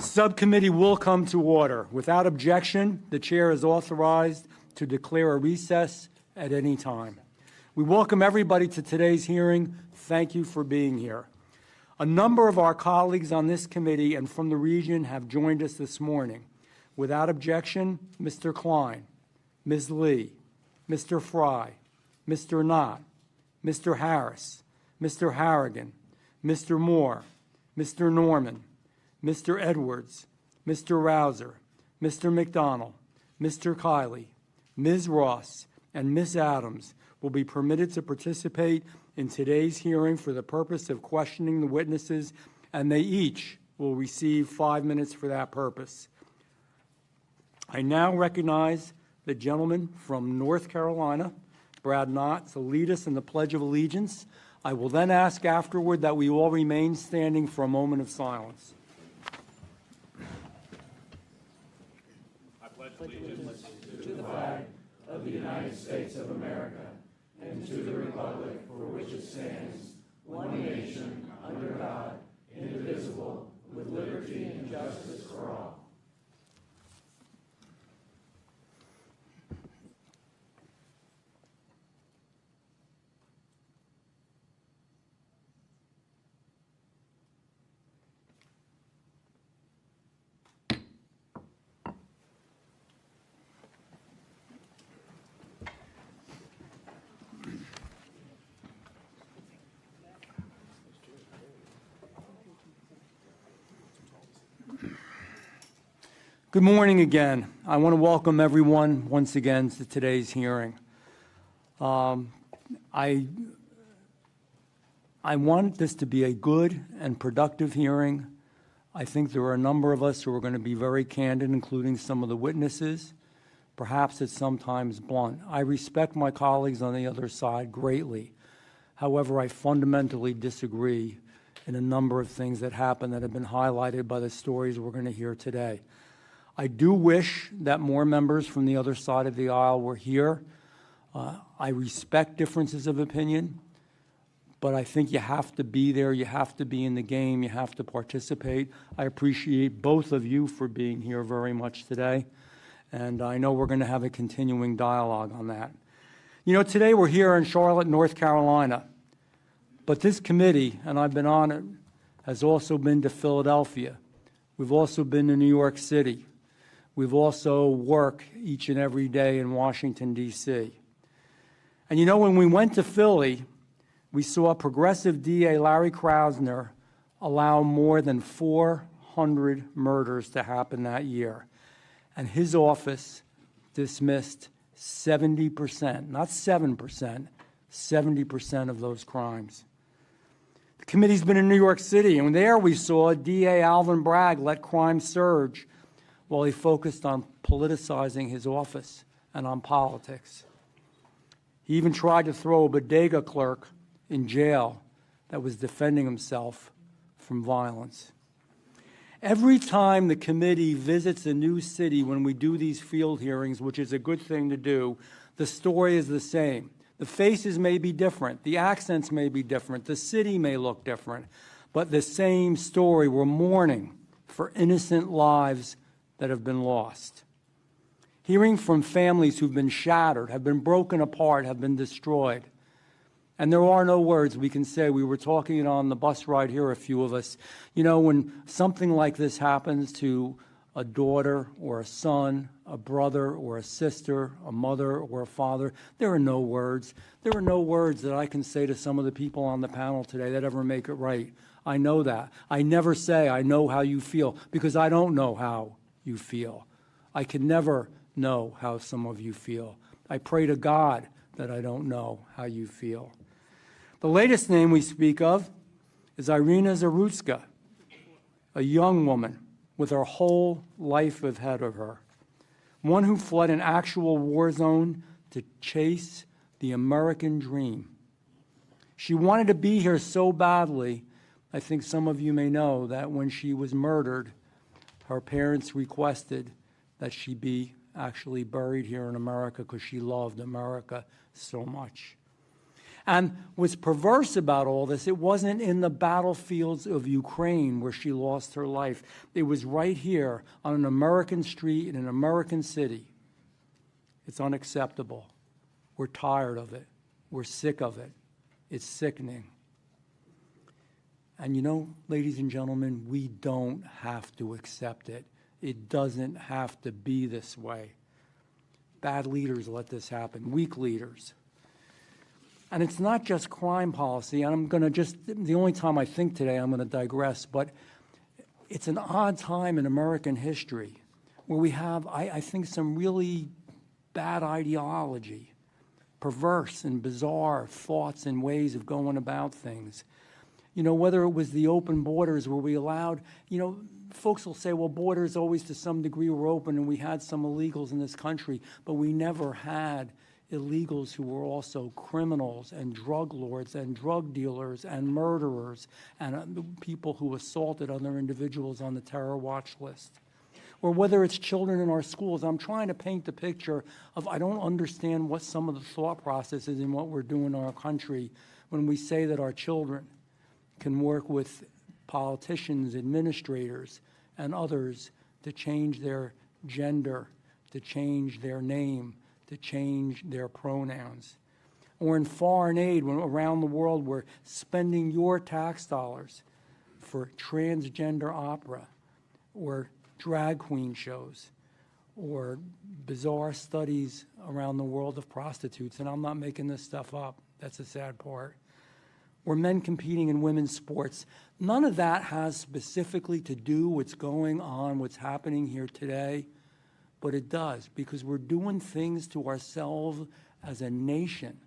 Subcommittee will come to order. Without objection, the chair is authorized to declare a recess at any time. We welcome everybody to today's hearing. Thank you for being here. A number of our colleagues on this committee and from the region have joined us this morning. Without objection, Mr. Klein, Ms. Lee, Mr. Fry, Mr. Knott, Mr. Harris, Mr. Harrigan, Mr. Moore, Mr. Norman, Mr. Edwards, Mr. Rouser, Mr. McDonnell, Mr. Kiley, Ms. Ross, and Ms. Adams will be permitted to participate in today's hearing for the purpose of questioning the witnesses, and they each will receive 5 minutes for that purpose. I now recognize the gentleman from North Carolina, Brad Knott, to lead us in the Pledge of Allegiance. I will then ask afterward that we all remain standing for a moment of silence. I pledge allegiance to the flag of the United States of America and to the republic for which it stands, one nation, under God, indivisible, with liberty and justice for all. Good morning again. I want to welcome everyone once again to today's hearing. I want this to be a good and productive hearing. I think there are a number of us who are going to be very candid, including some of the witnesses. Perhaps it's sometimes blunt. I respect my colleagues on the other side greatly. However, I fundamentally disagree in a number of things that happen that have been highlighted by the stories we're going to hear today. I do wish that more members from the other side of the aisle were here. I respect differences of opinion, but I think you have to be there, you have to be in the game, you have to participate. I appreciate both of you for being here very much today, and I know we're going to have a continuing dialogue on that. You know, today we're here in Charlotte, North Carolina, but this committee, and I've been on it, has also been to Philadelphia. We've also been to New York City. We've also worked each and every day in Washington, D.C. And you know, when we went to Philly, we saw Progressive DA Larry Krasner allow more than 400 murders to happen that year. And his office dismissed 70%, not 7%, 70% of those crimes. The committee's been in New York City, and there we saw DA Alvin Bragg let crime surge while he focused on politicizing his office and on politics. He even tried to throw a bodega clerk in jail that was defending himself from violence. Every time the committee visits a new city when we do these field hearings, which is a good thing to do, the story is the same. The faces may be different, the accents may be different, the city may look different, but the same story. We're mourning for innocent lives that have been lost. Hearing from families who've been shattered, have been broken apart, have been destroyed. And there are no words we can say. We were talking on the bus ride here, a few of us. You know, when something like this happens to a daughter or a son, a brother or a sister, a mother or a father, there are no words. There are no words that I can say to some of the people on the panel today that ever make it right. I know that. I never say I know how you feel, because I don't know how you feel. I can never know how some of you feel. I pray to God that I don't know how you feel. The latest name we speak of is Irina Zarutska, a young woman with her whole life ahead of her, one who fled an actual war zone to chase the American dream. She wanted to be here so badly, I think some of you may know that when she was murdered, her parents requested that she be actually buried here in America because she loved America so much. And what's perverse about all this, it wasn't in the battlefields of Ukraine where she lost her life. It was right here on an American street in an American city. It's unacceptable. We're tired of it. We're sick of it. It's sickening. And you know, ladies and gentlemen, we don't have to accept it. It doesn't have to be this way. Bad leaders let this happen, weak leaders. And it's not just crime policy, and I'm going to just, the only time I think today I'm going to digress, but it's an odd time in American history where we have, I think, some really bad ideology, perverse and bizarre thoughts and ways of going about things. You know, whether it was the open borders where we allowed, you know, folks will say, well, borders always to some degree were open and we had some illegals in this country, but we never had illegals who were also criminals and drug lords and drug dealers and murderers and people who assaulted other individuals on the terror watch list. Or whether it's children in our schools. I'm trying to paint the picture of, I don't understand what some of the thought process is in what we're doing in our country when we say that our children can work with politicians, administrators, and others to change their gender, to change their name, to change their pronouns. Or in foreign aid, when around the world we're spending your tax dollars for transgender opera or drag queen shows or bizarre studies around the world of prostitutes. And I'm not making this stuff up. That's the sad part. Or men competing in women's sports. None of that has specifically to do what's going on, what's happening here today, but it does, because we're doing things to ourselves as a nation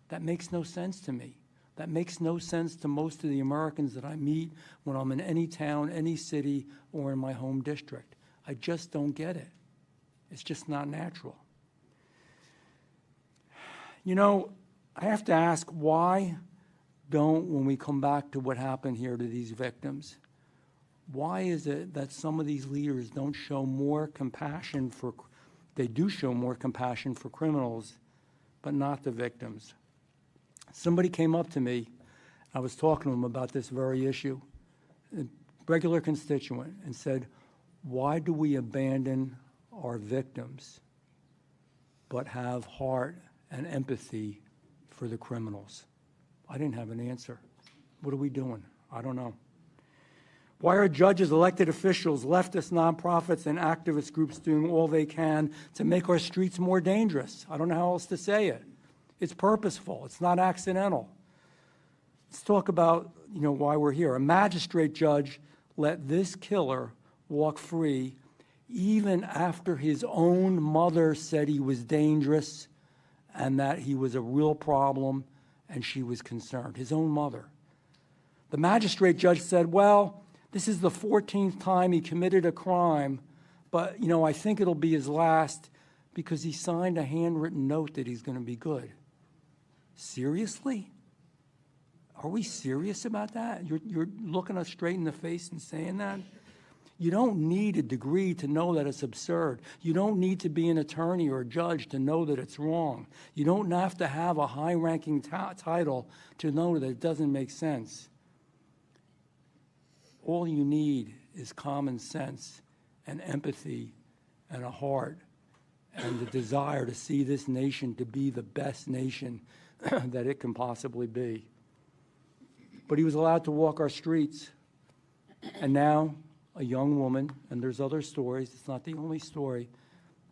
that makes no sense to me. That makes no sense to most of the Americans that I meet when I'm in any town, any city, or in my home district. I just don't get it. It's just not natural. You know, I have to ask, why don't, when we come back to what happened here to these victims, why is it that some of these leaders don't show more compassion for, they do show more compassion for criminals, but not the victims? Somebody came up to me, I was talking to him about this very issue, a regular constituent, and said, why do we abandon our victims but have heart and empathy for the criminals? I didn't have an answer. What are we doing? I don't know. Why are judges, elected officials, leftist nonprofits, and activist groups doing all they can to make our streets more dangerous? I don't know how else to say it. It's purposeful. It's not accidental. Let's talk about, you know, why we're here. A magistrate judge let this killer walk free even after his own mother said he was dangerous and that he was a real problem and she was concerned. His own mother. The magistrate judge said, well, this is the 14th time he committed a crime, but, you know, I think it'll be his last because he signed a handwritten note that he's going to be good. Seriously? Are we serious about that? You're looking us straight in the face and saying that? You don't need a degree to know that it's absurd. You don't need to be an attorney or a judge to know that it's wrong. You don't have to have a high-ranking title to know that it doesn't make sense. All you need is common sense and empathy and a heart and the desire to see this nation to be the best nation that it can possibly be. But he was allowed to walk our streets. And now a young woman, and there's other stories, it's not the only story,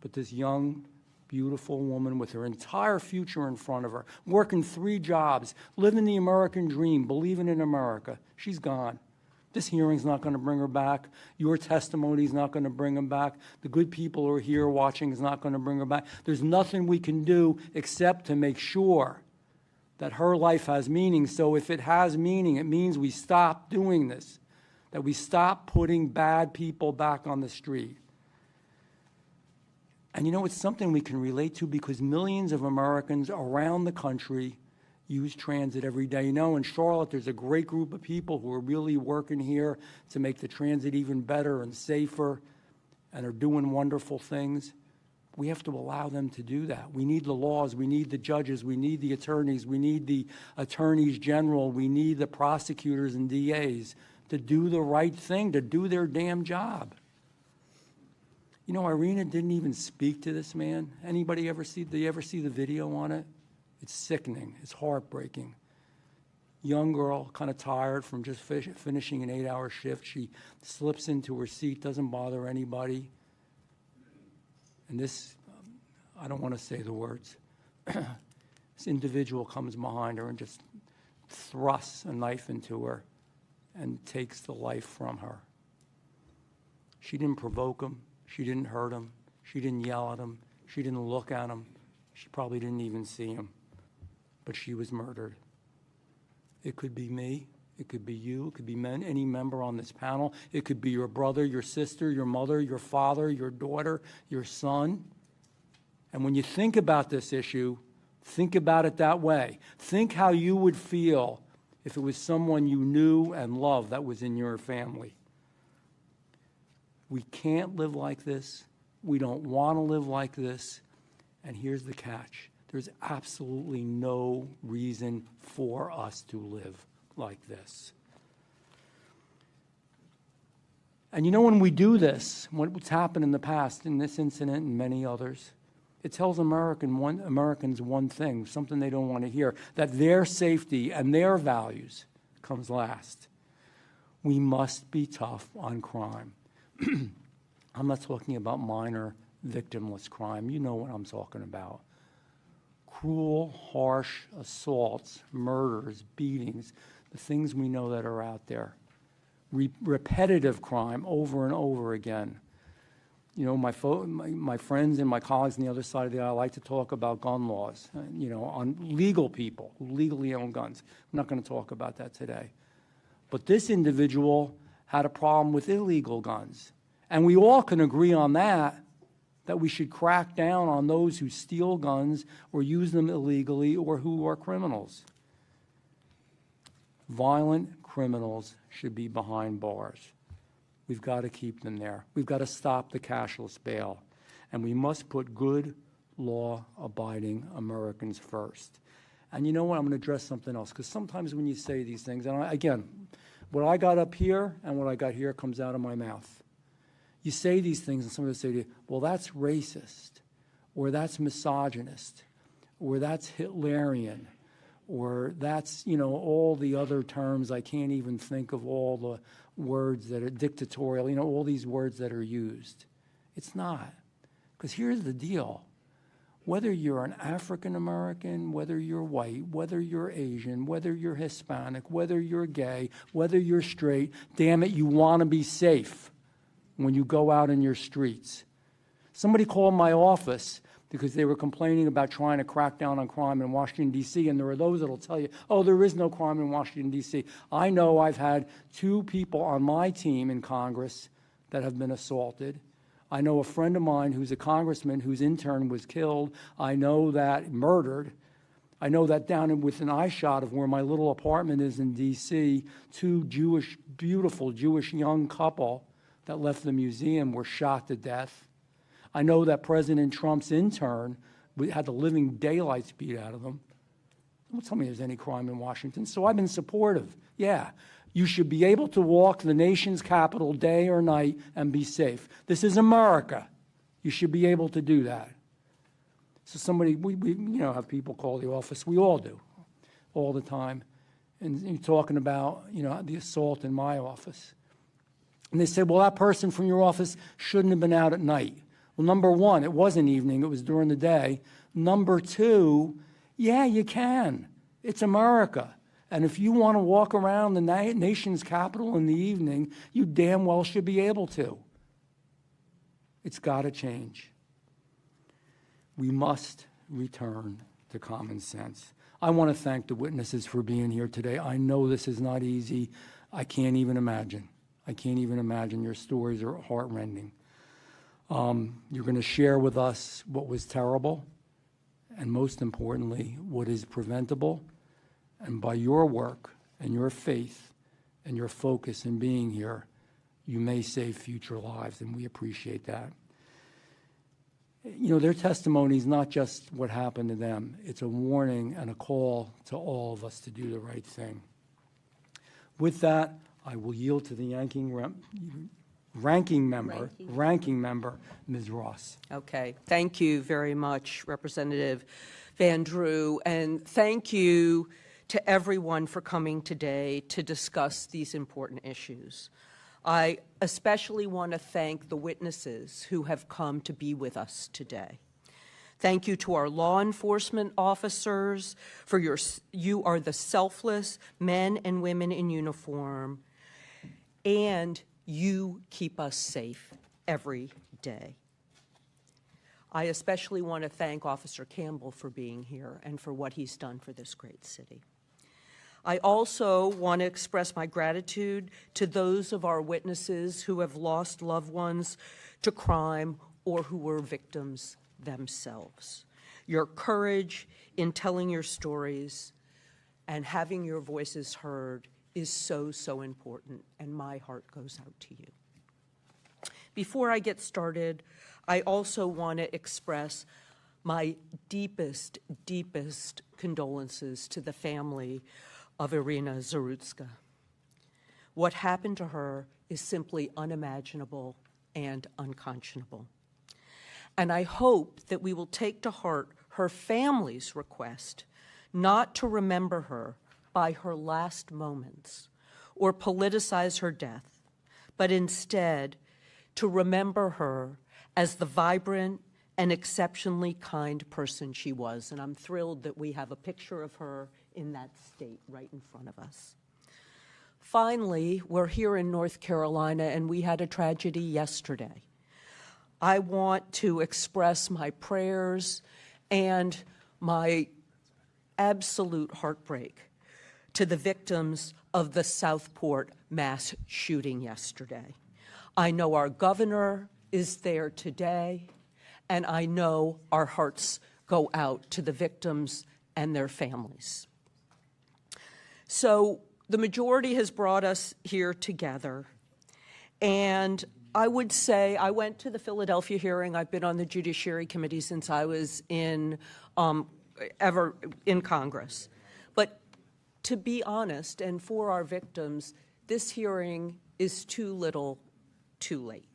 but this young, beautiful woman with her entire future in front of her, working 3 jobs, living the American dream, believing in America, she's gone. This hearing's not going to bring her back. Your testimony's not going to bring her back. The good people who are here watching is not going to bring her back. There's nothing we can do except to make sure that her life has meaning. So if it has meaning, it means we stop doing this, that we stop putting bad people back on the street. And you know, it's something we can relate to because millions of Americans around the country use transit every day. You know, in Charlotte, there's a great group of people who are really working here to make the transit even better and safer and are doing wonderful things. We have to allow them to do that. We need the laws. We need the judges. We need the attorneys. We need the attorneys general. We need the prosecutors and DAs to do the right thing, to do their damn job. You know, Irina didn't even speak to this man. Anybody ever see, did you ever see the video on it? It's sickening. It's heartbreaking. Young girl, kind of tired from just finishing an 8-hour shift. She slips into her seat, doesn't bother anybody. And this, I don't want to say the words. This individual comes behind her and just thrusts a knife into her and takes the life from her. She didn't provoke him. She didn't hurt him. She didn't yell at him. She didn't look at him. She probably didn't even see him. But she was murdered. It could be me. It could be you. It could be any member on this panel. It could be your brother, your sister, your mother, your father, your daughter, your son. And when you think about this issue, think about it that way. Think how you would feel if it was someone you knew and loved that was in your family. We can't live like this. We don't want to live like this. And here's the catch. There's absolutely no reason for us to live like this. And you know, when we do this, what's happened in the past, in this incident and many others, it tells Americans one thing, something they don't want to hear, that their safety and their values comes last. We must be tough on crime. I'm not talking about minor victimless crime. You know what I'm talking about. Cruel, harsh assaults, murders, beatings, the things we know that are out there. Repetitive crime over and over again. You know, my friends and my colleagues on the other side of the aisle like to talk about gun laws, you know, on legal people who legally own guns. I'm not going to talk about that today. But this individual had a problem with illegal guns. And we all can agree on that we should crack down on those who steal guns or use them illegally or who are criminals. Violent criminals should be behind bars. We've got to keep them there. We've got to stop the cashless bail. And we must put good, law-abiding Americans first. And you know what? I'm going to address something else, because sometimes when you say these things, and again, what I got up here and what I got here comes out of my mouth. You say these things and somebody will say to you, well, that's racist, or that's misogynist, or that's Hitlerian, or that's, you know, all the other terms. I can't even think of all the words that are dictatorial, you know, all these words that are used. It's not. Because here's the deal. Whether you're an African American, whether you're white, whether you're Asian, whether you're Hispanic, whether you're gay, whether you're straight, damn it, you want to be safe when you go out in your streets. Somebody called my office because they were complaining about trying to crack down on crime in Washington, D.C., and there are those that will tell you, oh, there is no crime in Washington, D.C. I know I've had 2 people on my team in Congress that have been assaulted. I know a friend of mine who's a congressman whose intern was killed. I know that murdered. I know that down within eye shot of where my little apartment is in D.C., 2 beautiful Jewish young couple that left the museum were shot to death. I know that President Trump's intern had the living daylights beat out of them. Don't tell me there's any crime in Washington. So I've been supportive. Yeah, you should be able to walk the nation's capital day or night and be safe. This is America. You should be able to do that. So somebody, we you know, have people call the office. We all do, all the time. And you're talking about, you know, the assault in my office. And they said, well, that person from your office shouldn't have been out at night. Well, number one, it wasn't evening. It was during the day. Number two, yeah, you can. It's America. And if you want to walk around the nation's capital in the evening, you damn well should be able to. It's got to change. We must return to common sense. I want to thank the witnesses for being here today. I know this is not easy. I can't even imagine. I can't even imagine. Your stories are heartrending. You're going to share with us what was terrible, and most importantly, what is preventable. And by your work and your faith and your focus in being here, you may save future lives, and we appreciate that. you know, their testimony is not just what happened to them. It's a warning and a call to all of us to do the right thing. With that, I will yield to the ranking member, Ms. Ross. Okay. Thank you very much, Representative Van Drew, and thank you to everyone for coming today to discuss these important issues. I especially want to thank the witnesses who have come to be with us today. Thank you to our law enforcement officers for you are the selfless men and women in uniform, and you keep us safe every day. I especially want to thank Officer Campbell for being here and for what he's done for this great city. I also want to express my gratitude to those of our witnesses who have lost loved ones to crime or who were victims themselves. Your courage in telling your stories and having your voices heard is so, so important, and my heart goes out to you. Before I get started, I also want to express my deepest, deepest condolences to the family of Irina Zarutska. What happened to her is simply unimaginable and unconscionable. And I hope that we will take to heart her family's request not to remember her by her last moments or politicize her death, but instead to remember her as the vibrant and exceptionally kind person she was. And I'm thrilled that we have a picture of her in that state right in front of us. Finally, we're here in North Carolina, and we had a tragedy yesterday. I want to express my prayers and my absolute heartbreak to the victims of the Southport mass shooting yesterday. I know our governor is there today, and I know our hearts go out to the victims and their families. So the majority has brought us here together, and I would say I went to the Philadelphia hearing. I've been on the Judiciary Committee since I was ever in Congress. But to be honest, and for our victims, this hearing is too little, too late.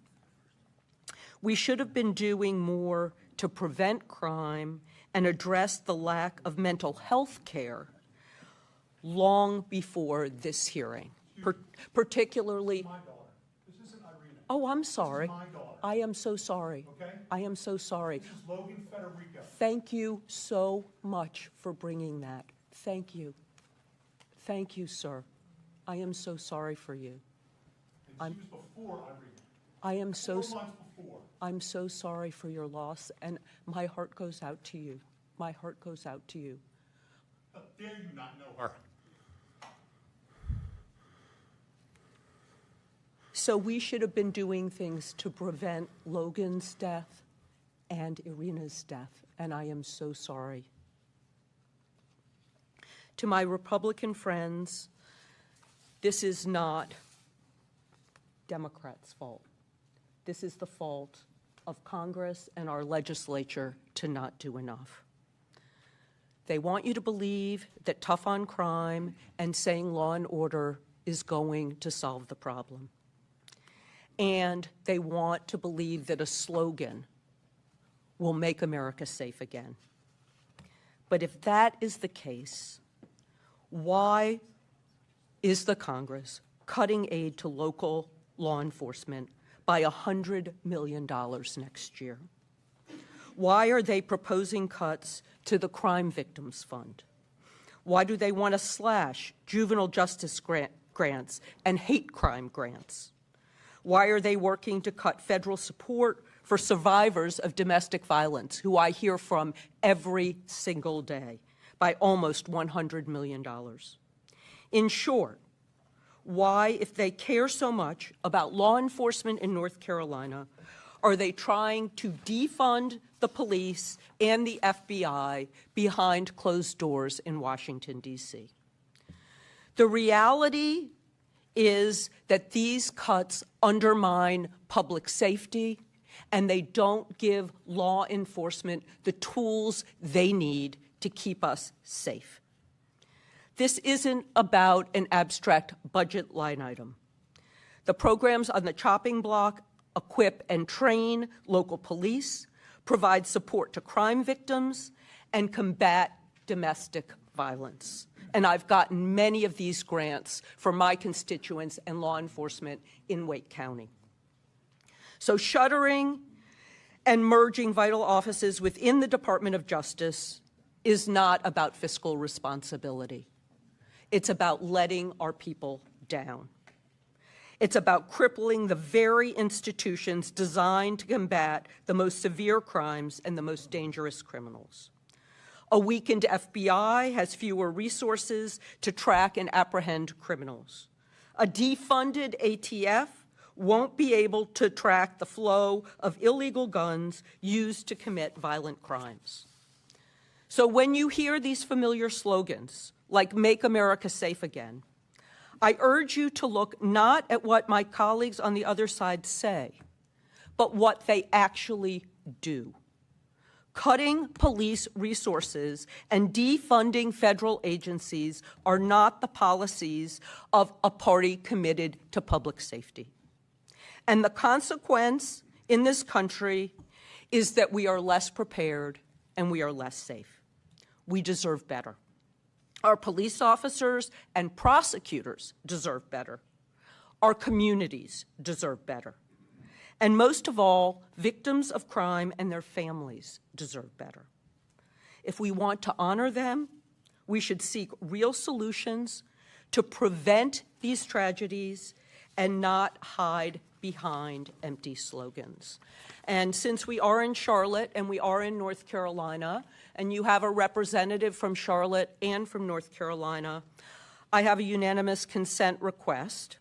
We should have been doing more to prevent crime and address the lack of mental health care long before this hearing, particularly. My daughter. This isn't Irina. Oh, I'm sorry. This is my daughter. I am so sorry. Okay? I am so sorry. This is Logan Federico. Thank you so much for bringing that. Thank you. Thank you, sir. I am so sorry for you. And she was before Irina. I am so 4 months before. I'm so sorry for your loss, and my heart goes out to you. My heart goes out to you. How dare you not know her? So we should have been doing things to prevent Logan's death and Irina's death, and I am so sorry. To my Republican friends, this is not Democrats' fault. This is the fault of Congress and our legislature to not do enough. They want you to believe that tough on crime and saying law and order is going to solve the problem. And they want to believe that a slogan will make America safe again. But if that is the case, why is the Congress cutting aid to local law enforcement by $100 million next year? Why are they proposing cuts to the Crime Victims Fund? Why do they want to slash juvenile justice grants and hate crime grants? Why are they working to cut federal support for survivors of domestic violence, who I hear from every single day, by almost $100 million? In short, why, if they care so much about law enforcement in North Carolina, are they trying to defund the police and the FBI behind closed doors in Washington, D.C.? The reality is that these cuts undermine public safety and they don't give law enforcement the tools they need to keep us safe. This isn't about an abstract budget line item. The programs on the chopping block equip and train local police, provide support to crime victims, and combat domestic violence. And I've gotten many of these grants for my constituents and law enforcement in Wake County. So shuttering and merging vital offices within the Department of Justice is not about fiscal responsibility. It's about letting our people down. It's about crippling the very institutions designed to combat the most severe crimes and the most dangerous criminals. A weakened FBI has fewer resources to track and apprehend criminals. A defunded ATF won't be able to track the flow of illegal guns used to commit violent crimes. So when you hear these familiar slogans, like "Make America Safe Again," I urge you to look not at what my colleagues on the other side say, but what they actually do. Cutting police resources and defunding federal agencies are not the policies of a party committed to public safety. And the consequence in this country is that we are less prepared and we are less safe. We deserve better. Our police officers and prosecutors deserve better. Our communities deserve better. And most of all, victims of crime and their families deserve better. If we want to honor them, we should seek real solutions to prevent these tragedies and not hide behind empty slogans. And since we are in Charlotte and we are in North Carolina, and you have a representative from Charlotte and from North Carolina, I have a unanimous consent request.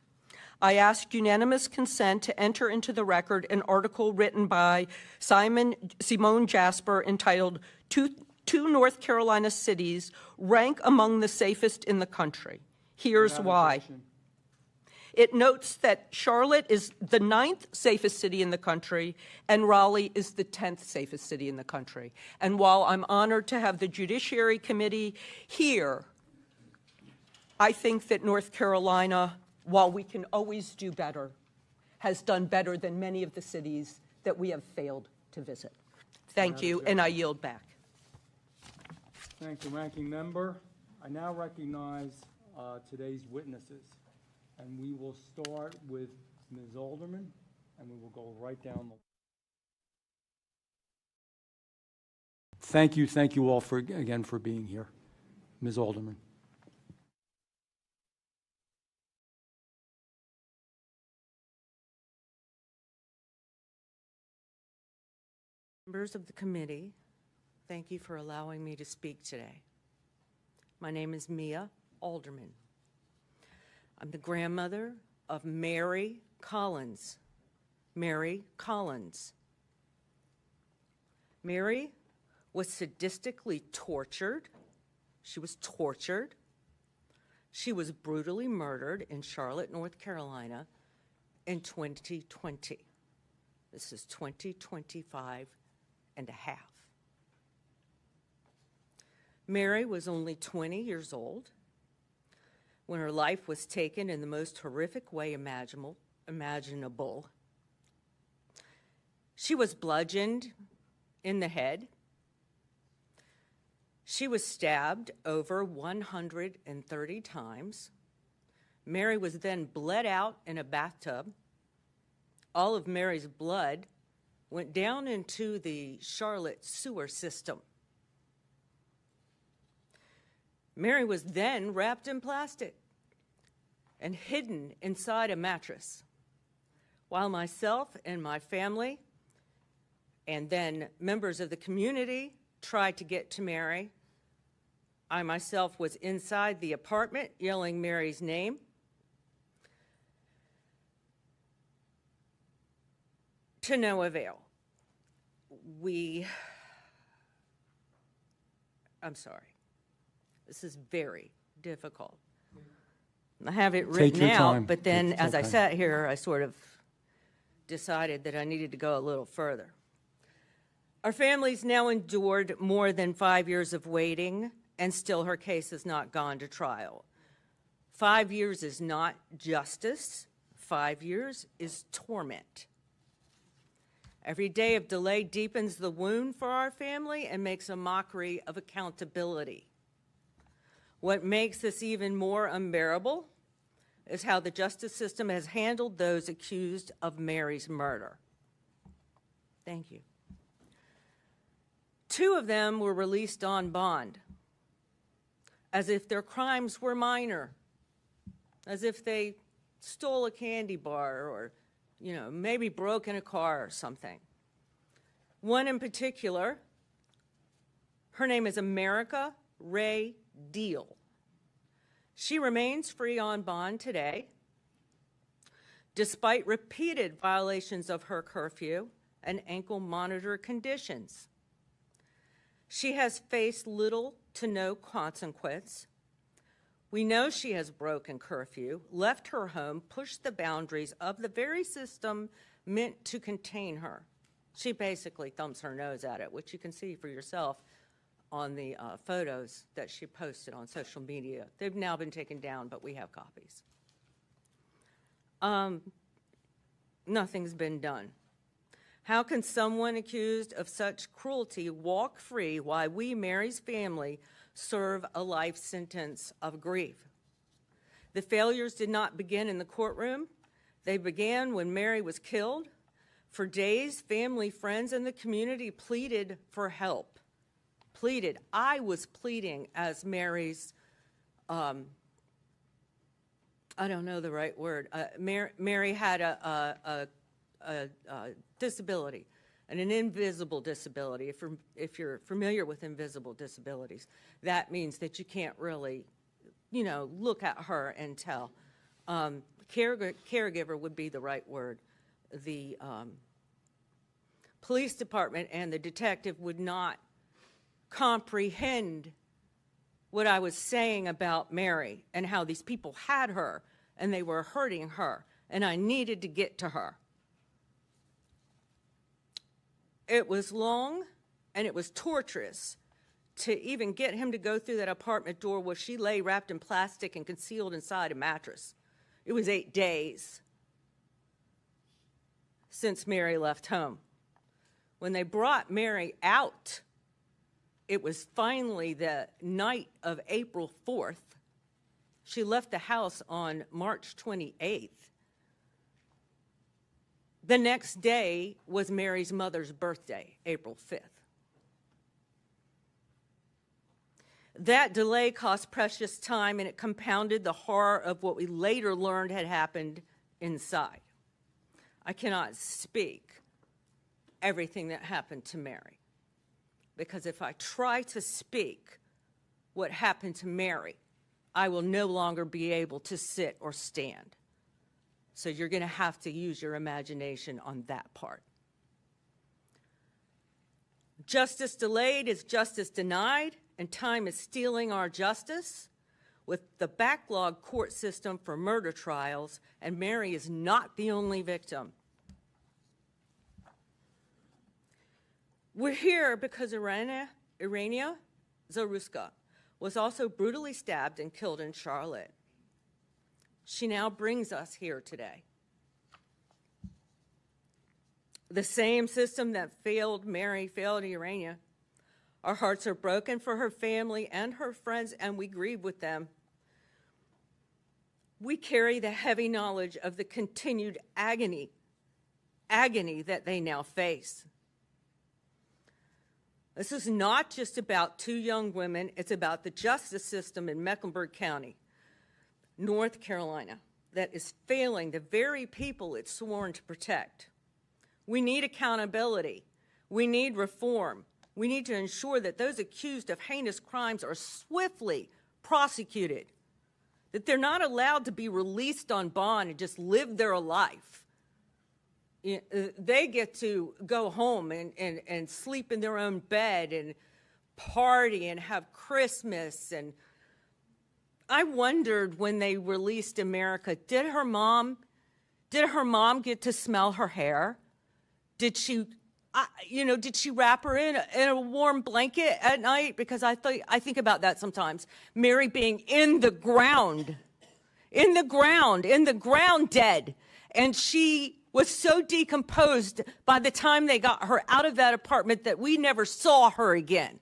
I ask unanimous consent to enter into the record an article written by Simone Jasper entitled Two North Carolina Cities Rank Among the Safest in the Country. Here's why. It notes that Charlotte is the 9th safest city in the country, and Raleigh is the 10th safest city in the country. And while I'm honored to have the Judiciary Committee here, I think that North Carolina, while we can always do better, has done better than many of the cities that we have failed to visit. Thank you, and I yield back. Thank you, Ranking Member. I now recognize today's witnesses. And we will start with Ms. Alderman, and we will go right down the... Thank you all again for being here. Ms. Alderman. Members of the committee, thank you for allowing me to speak today. My name is Mia Alderman. I'm the grandmother of Mary Collins. Mary Collins. Mary was sadistically tortured. She was tortured. She was brutally murdered in Charlotte, North Carolina in 2020. This is 2025 and a half. Mary was only 20 years old when her life was taken in the most horrific way imaginable. She was bludgeoned in the head. She was stabbed over 130 times. Mary was then bled out in a bathtub. All of Mary's blood went down into the Charlotte sewer system. Mary was then wrapped in plastic and hidden inside a mattress, while myself and my family, and then members of the community, tried to get to Mary. I myself was inside the apartment yelling Mary's name. To no avail. I'm sorry. This is very difficult. I have it written out, but then as I sat here, I sort of decided that I needed to go a little further. Our family's now endured more than 5 years of waiting, and still her case has not gone to trial. 5 years is not justice. 5 years is torment. Every day of delay deepens the wound for our family and makes a mockery of accountability. What makes this even more unbearable is how the justice system has handled those accused of Mary's murder. Thank you. 2 of them were released on bond, as if their crimes were minor, as if they stole a candy bar or, maybe broke in a car or something. One in particular, her name is America Ray Deal. She remains free on bond today, despite repeated violations of her curfew and ankle monitor conditions. She has faced little to no consequence. We know she has broken curfew, left her home, pushed the boundaries of the very system meant to contain her. She basically thumps her nose at it, which you can see for yourself on the photos that she posted on social media. They've now been taken down, but we have copies. Nothing's been done. How can someone accused of such cruelty walk free while we, Mary's family, serve a life sentence of grief? The failures did not begin in the courtroom. They began when Mary was killed. For days, family, friends, and the community pleaded for help. Pleaded. I was pleading as Mary's, I don't know the right word. Mary had a disability, and an invisible disability. If you're familiar with invisible disabilities, that means that you can't really, look at her and tell. Caregiver would be the right word. The police department and the detective would not comprehend what I was saying about Mary and how these people had her and they were hurting her, and I needed to get to her. It was long and it was torturous to even get him to go through that apartment door where she lay wrapped in plastic and concealed inside a mattress. It was 8 days since Mary left home. When they brought Mary out, it was finally the night of April 4th. She left the house on March 28th. The next day was Mary's mother's birthday, April 5th. That delay cost precious time, and it compounded the horror of what we later learned had happened inside. I cannot speak everything that happened to Mary, because if I try to speak what happened to Mary, I will no longer be able to sit or stand. So you're going to have to use your imagination on that part. Justice delayed is justice denied, and time is stealing our justice with the backlog court system for murder trials, and Mary is not the only victim. We're here because Irania Zaruska was also brutally stabbed and killed in Charlotte. She now brings us here today. The same system that failed Mary failed Irania. Our hearts are broken for her family and her friends, and we grieve with them. We carry the heavy knowledge of the continued agony that they now face. This is not just about 2 young women. It's about the justice system in Mecklenburg County, North Carolina, that is failing the very people it's sworn to protect. We need accountability. We need reform. We need to ensure that those accused of heinous crimes are swiftly prosecuted, that they're not allowed to be released on bond and just live their life. They get to go home and sleep in their own bed and party and have Christmas. And I wondered when they released America, did her mom Did her mom get to smell her hair? Did she, did she wrap her in a warm blanket at night? Because I think about that sometimes. Mary being in the ground dead. And she was so decomposed by the time they got her out of that apartment that we never saw her again.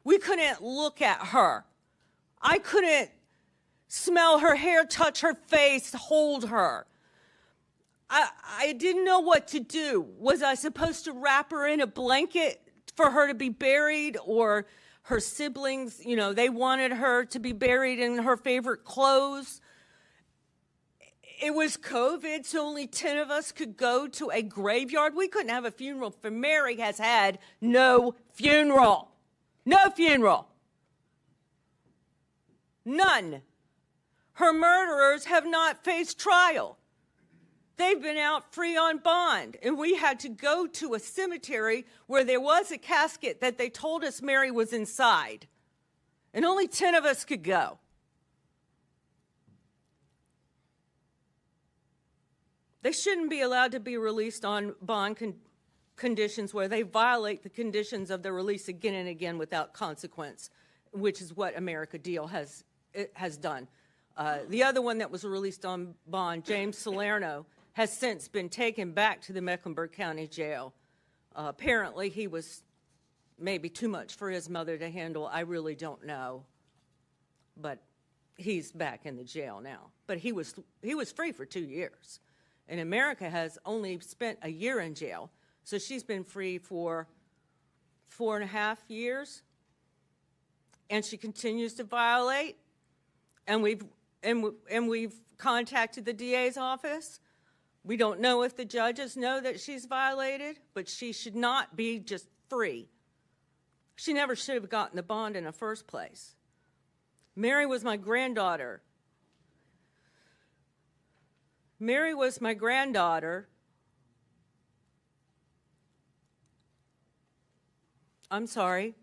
We couldn't look at her. I couldn't smell her hair, touch her face, hold her. I didn't know what to do. Was I supposed to wrap her in a blanket for her to be buried? Or her siblings, they wanted her to be buried in her favorite clothes. It was COVID, so only 10 of us could go to a graveyard. We couldn't have a funeral, for Mary has had no funeral. No funeral. None. Her murderers have not faced trial. They've been out free on bond, and we had to go to a cemetery where there was a casket that they told us Mary was inside, and only 10 of us could go. They shouldn't be allowed to be released on bond conditions where they violate the conditions of their release again and again without consequence, which is what America Deal has done. The other one that was released on bond, James Salerno, has since been taken back to the Mecklenburg County Jail. Apparently, he was maybe too much for his mother to handle. I really don't know. But he's back in the jail now. But he was free for 2 years. And America has only spent a year in jail. So she's been free for 4.5 years. And she continues to violate. And we've contacted the DA's office. We don't know if the judges know that she's violated, but she should not be just free. She never should have gotten the bond in the first place. Mary was my granddaughter. Mary was my granddaughter. I'm sorry.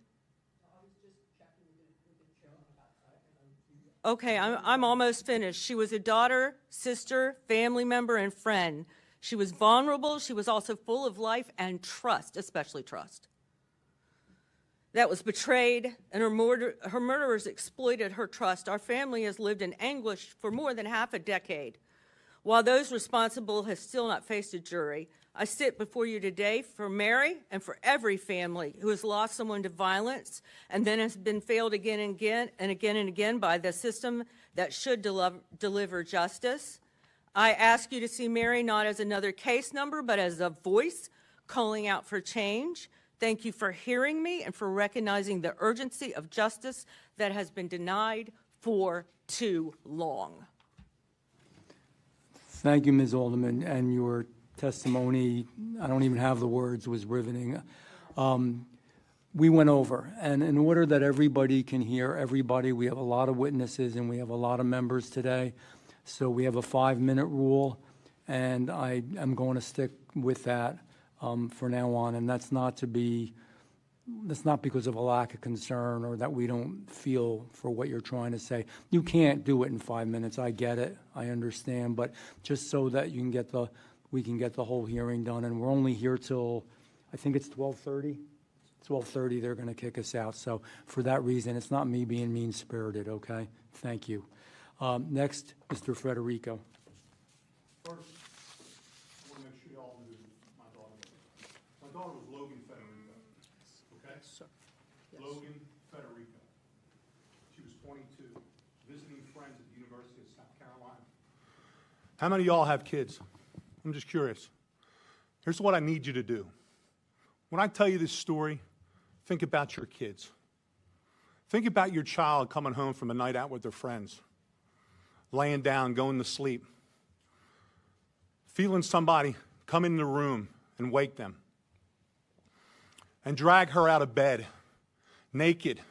Okay, I'm almost finished. She was a daughter, sister, family member, and friend. She was vulnerable. She was also full of life and trust, especially trust. That was betrayed, and her murderers exploited her trust. Our family has lived in anguish for more than half a decade. While those responsible have still not faced a jury, I sit before you today for Mary and for every family who has lost someone to violence and then has been failed again and again by the system that should deliver justice. I ask you to see Mary not as another case number, but as a voice calling out for change. Thank you for hearing me and for recognizing the urgency of justice that has been denied for too long. Thank you, Ms. Alderman, and your testimony, I don't even have the words, was riveting. We went over, and in order that everybody can hear everybody, we have a lot of witnesses and we have a lot of members today, so we have a 5-minute rule, and I am going to stick with that for now on, and that's not because of a lack of concern or that we don't feel for what you're trying to say. You can't do it in 5 minutes. I get it. I understand. But just so that you can we can get the whole hearing done. And we're only here till, I think it's 12:30. 12:30, they're going to kick us out. So for that reason, it's not me being mean-spirited, okay? Thank you. Next, Mr. Federico. First, I want to make sure you all knew my daughter was. My daughter was Logan Federico, okay? Sir. Yes. Logan Federico. She was 22, visiting friends at the University of South Carolina. How many of y'all have kids? I'm just curious. Here's what I need you to do. When I tell you this story, think about your kids. Think about your child coming home from a night out with their friends, laying down, going to sleep, feeling somebody come in the room and wake them, and drag her out of bed, naked,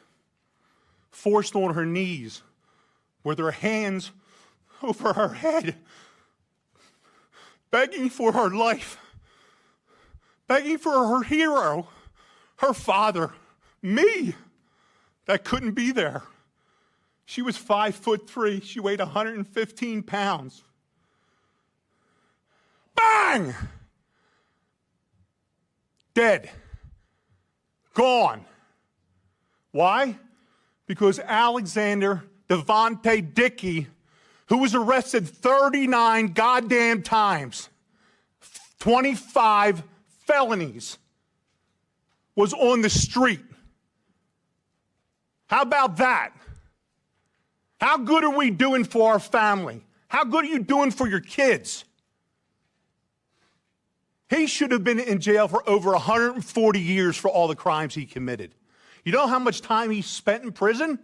forced on her knees, with her hands over her head, begging for her life, begging for her hero, her father, me, that couldn't be there. She was 5'3". She weighed 115 pounds. Bang! Dead. Gone. Why? Because Alexander Devontae Dickey, who was arrested 39 goddamn times, 25 felonies, was on the street. How about that? How good are we doing for our family? How good are you doing for your kids? He should have been in jail for over 140 years for all the crimes he committed. You know how much time he spent in prison?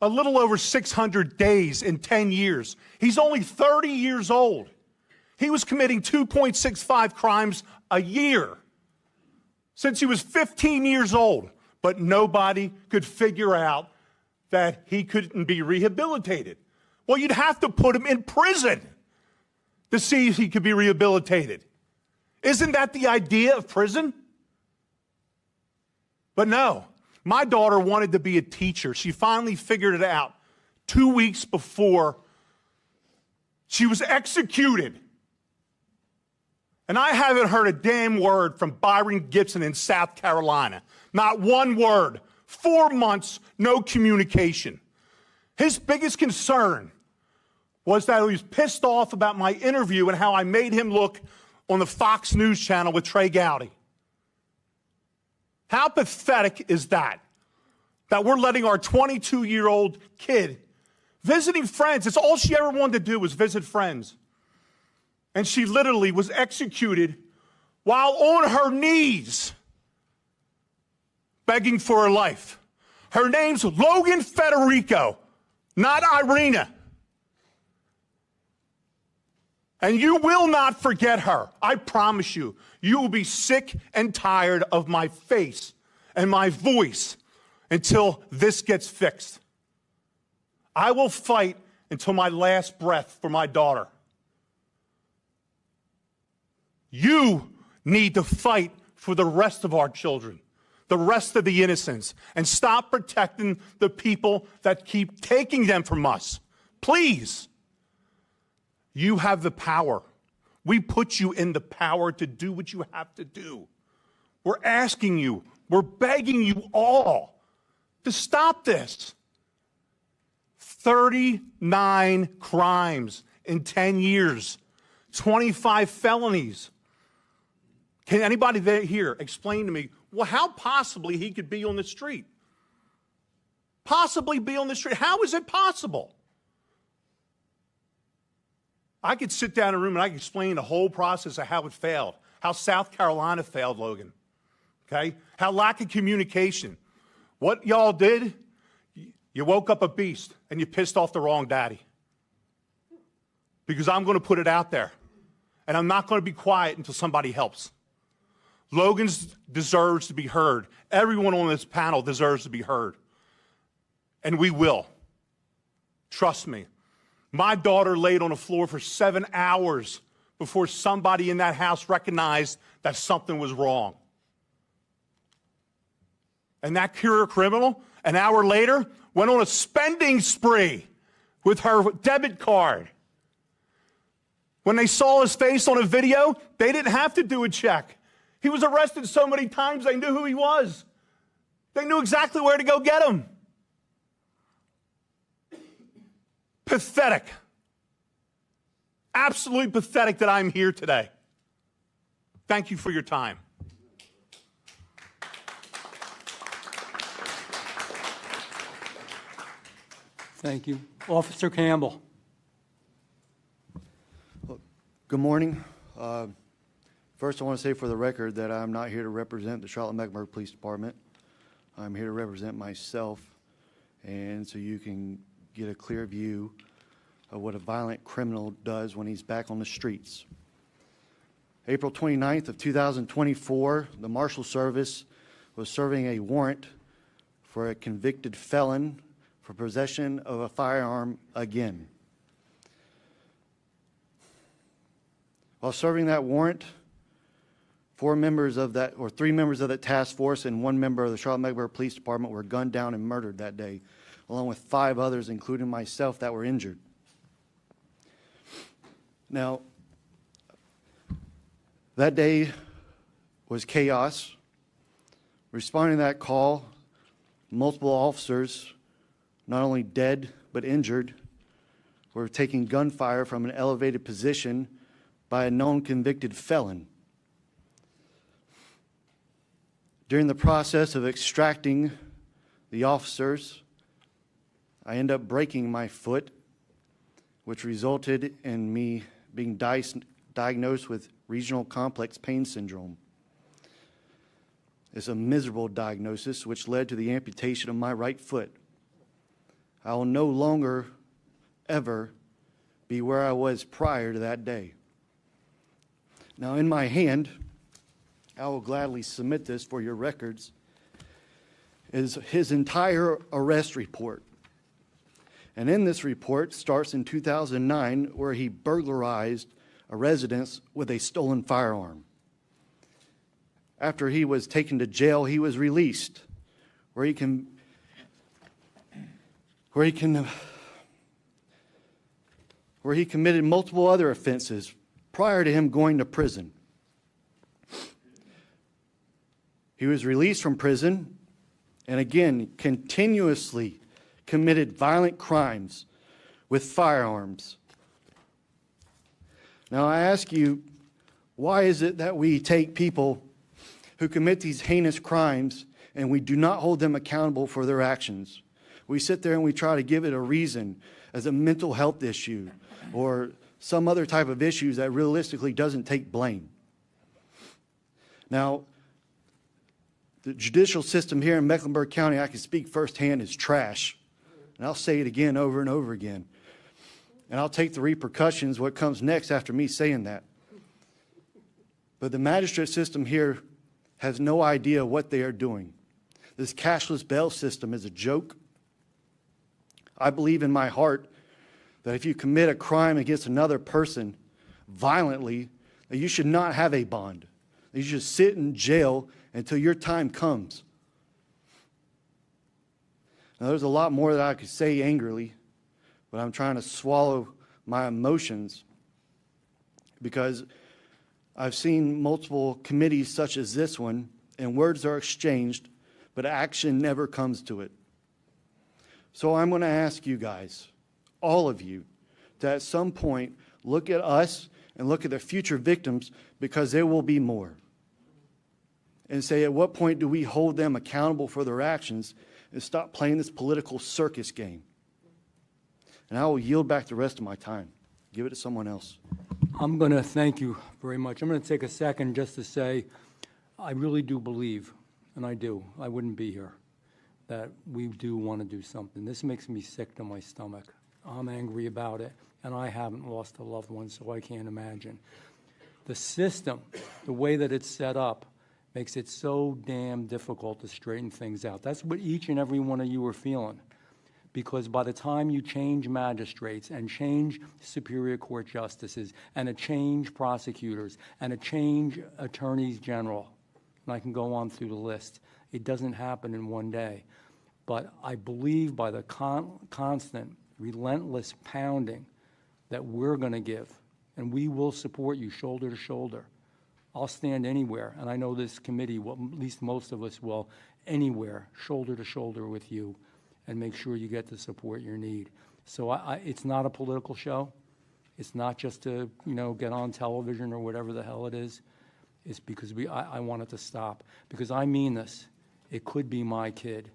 A little over 600 days in 10 years. He's only 30 years old. He was committing 2.65 crimes a year since he was 15 years old, but nobody could figure out that he couldn't be rehabilitated. Well, you'd have to put him in prison to see if he could be rehabilitated. Isn't that the idea of prison? But no, my daughter wanted to be a teacher. She finally figured it out 2 weeks before she was executed. And I haven't heard a damn word from Byron Gibson in South Carolina. Not one word. 4 months, no communication. His biggest concern was that he was pissed off about my interview and how I made him look on the Fox News channel with Trey Gowdy. How pathetic is that? That we're letting our 22-year-old kid visiting friends. It's all she ever wanted to do was visit friends. And she literally was executed while on her knees begging for her life. Her name's Logan Federico, not Irina. And you will not forget her. I promise you. You will be sick and tired of my face and my voice until this gets fixed. I will fight until my last breath for my daughter. You need to fight for the rest of our children, the rest of the innocents, and stop protecting the people that keep taking them from us. Please. You have the power. We put you in the power to do what you have to do. We're asking you, we're begging you all to stop this. 39 crimes in 10 years, 25 felonies. Can anybody here explain to me, well, how possibly he could be on the street? Possibly be on the street. How is it possible? I could sit down in a room and I could explain the whole process of how it failed, how South Carolina failed, Logan, okay? How lack of communication. What y'all did, you woke up a beast and you pissed off the wrong daddy. Because I'm going to put it out there, and I'm not going to be quiet until somebody helps. Logan deserves to be heard. Everyone on this panel deserves to be heard. And we will. Trust me. My daughter laid on the floor for 7 hours before somebody in that house recognized that something was wrong. And that career criminal, an hour later, went on a spending spree with her debit card. When they saw his face on a video, they didn't have to do a check. He was arrested so many times they knew who he was. They knew exactly where to go get him. Pathetic. Absolutely pathetic that I'm here today. Thank you for your time. Thank you. Officer Campbell. Good morning. First, I want to say for the record that I'm not here to represent the Charlotte-Mecklenburg Police Department. I'm here to represent myself, and so you can get a clear view of what a violent criminal does when he's back on the streets. April 29th of 2024, the Marshal Service was serving a warrant for a convicted felon for possession of a firearm again. While serving that warrant, three members of that task force and one member of the Charlotte-Mecklenburg Police Department were gunned down and murdered that day, along with 5 others, including myself, that were injured. Now, That day was chaos. Responding to that call, multiple officers, not only dead but injured, were taking gunfire from an elevated position by a known convicted felon. During the process of extracting the officers, I ended up breaking my foot, which resulted in me being diagnosed with regional complex pain syndrome. It's a miserable diagnosis which led to the amputation of my right foot. I will no longer, ever be where I was prior to that day. Now, in my hand, I will gladly submit this for your records, is his entire arrest report. And in this report starts in 2009, where he burglarized a residence with a stolen firearm. After he was taken to jail, he was released, where he committed multiple other offenses prior to him going to prison. He was released from prison and again continuously committed violent crimes with firearms. Now I ask you, why is it that we take people who commit these heinous crimes and we do not hold them accountable for their actions? We sit there and we try to give it a reason as a mental health issue or some other type of issues that realistically doesn't take blame. Now, the judicial system here in Mecklenburg County, I can speak firsthand, is trash. And I'll say it again over and over again. And I'll take the repercussions, what comes next after me saying that. But the magistrate system here has no idea what they are doing. This cashless bail system is a joke. I believe in my heart that if you commit a crime against another person violently, that you should not have a bond. That you should sit in jail until your time comes. Now, there's a lot more that I could say angrily, but I'm trying to swallow my emotions because I've seen multiple committees such as this one, and words are exchanged, but action never comes to it. So I'm going to ask you guys, all of you, to at some point look at us and look at the future victims, because there will be more. And say, at what point do we hold them accountable for their actions and stop playing this political circus game? And I will yield back the rest of my time. Give it to someone else. I'm going to thank you very much. I'm going to take a second just to say I really do believe, and I do, I wouldn't be here, that we do want to do something. This makes me sick to my stomach. I'm angry about it, and I haven't lost a loved one, so I can't imagine. The system, the way that it's set up, makes it so damn difficult to straighten things out. That's what each and every one of you are feeling. Because by the time you change magistrates and change Superior Court justices and to change prosecutors and to change attorneys general, and I can go on through the list, it doesn't happen in one day. But I believe by the constant, relentless pounding that we're going to give, and we will support you shoulder to shoulder. I'll stand anywhere, and I know this committee, well, at least most of us will, anywhere, shoulder to shoulder with you, and make sure you get the support you need. So it's not a political show. It's not just to, get on television or whatever the hell it is. It's because I want it to stop. Because I mean this. It could be my kid.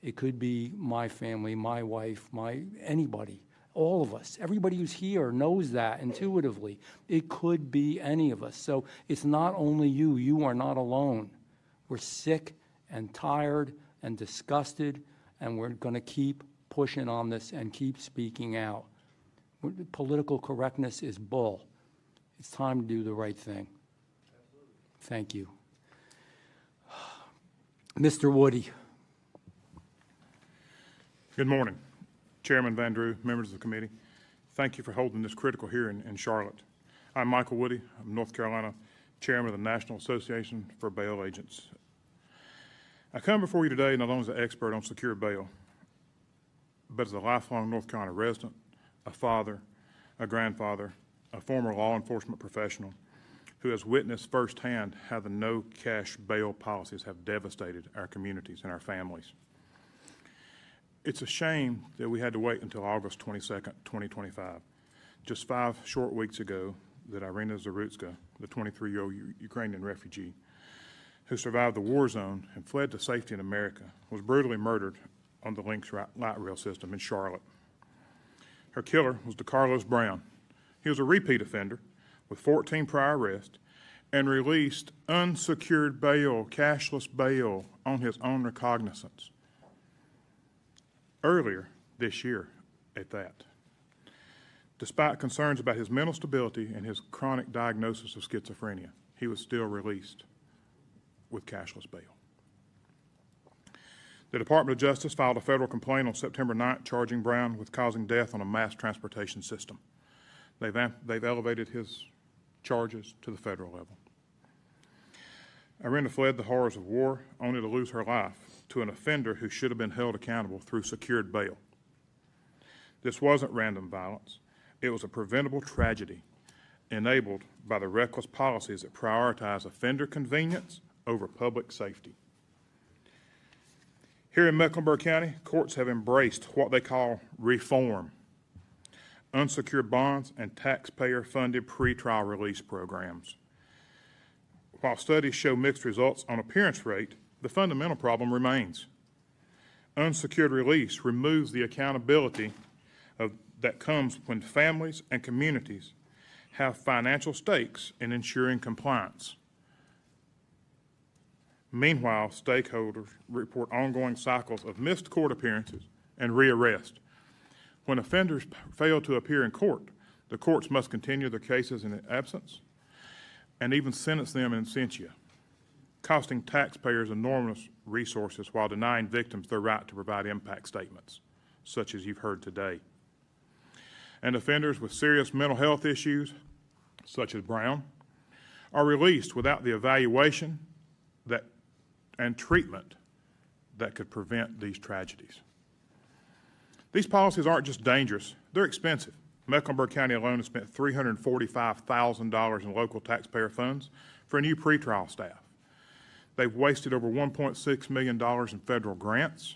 It could be my family, my wife, anybody. All of us. Everybody who's here knows that intuitively. It could be any of us. So it's not only you. You are not alone. We're sick and tired and disgusted, and we're going to keep pushing on this and keep speaking out. Political correctness is bull. It's time to do the right thing. Thank you. Mr. Woody. Good morning, Chairman Van Drew, members of the committee. Thank you for holding this critical hearing in Charlotte. I'm Michael Woody. I'm North Carolina Chairman of the National Association for Bail Agents. I come before you today not only as an expert on secure bail, but as a lifelong North Carolina resident, a father, a grandfather, a former law enforcement professional who has witnessed firsthand how the no-cash bail policies have devastated our communities and our families. It's a shame that we had to wait until August 22nd, 2025, just 5 short weeks ago, that Irina Zarutska, the 23-year-old Ukrainian refugee who survived the war zone and fled to safety in America, was brutally murdered on the Lynx light rail system in Charlotte. Her killer was DeCarlos Brown. He was a repeat offender with 14 prior arrests and released unsecured bail, cashless bail, on his own recognizance earlier this year at that. Despite concerns about his mental stability and his chronic diagnosis of schizophrenia, he was still released with cashless bail. The Department of Justice filed a federal complaint on September 9th charging Brown with causing death on a mass transportation system. They've elevated his charges to the federal level. Irina fled the horrors of war only to lose her life to an offender who should have been held accountable through secured bail. This wasn't random violence. It was a preventable tragedy enabled by the reckless policies that prioritize offender convenience over public safety. Here in Mecklenburg County, courts have embraced what they call reform, unsecured bonds, and taxpayer-funded pretrial release programs. While studies show mixed results on appearance rate, the fundamental problem remains. Unsecured release removes the accountability that comes when families and communities have financial stakes in ensuring compliance. Meanwhile, stakeholders report ongoing cycles of missed court appearances and rearrest. When offenders fail to appear in court, the courts must continue their cases in absence and even sentence them in absentia, costing taxpayers enormous resources while denying victims their right to provide impact statements, such as you've heard today. And offenders with serious mental health issues, such as Brown, are released without the evaluation and treatment that could prevent these tragedies. These policies aren't just dangerous, they're expensive. Mecklenburg County alone has spent $345,000 in local taxpayer funds for new pretrial staff. They've wasted over $1.6 million in federal grants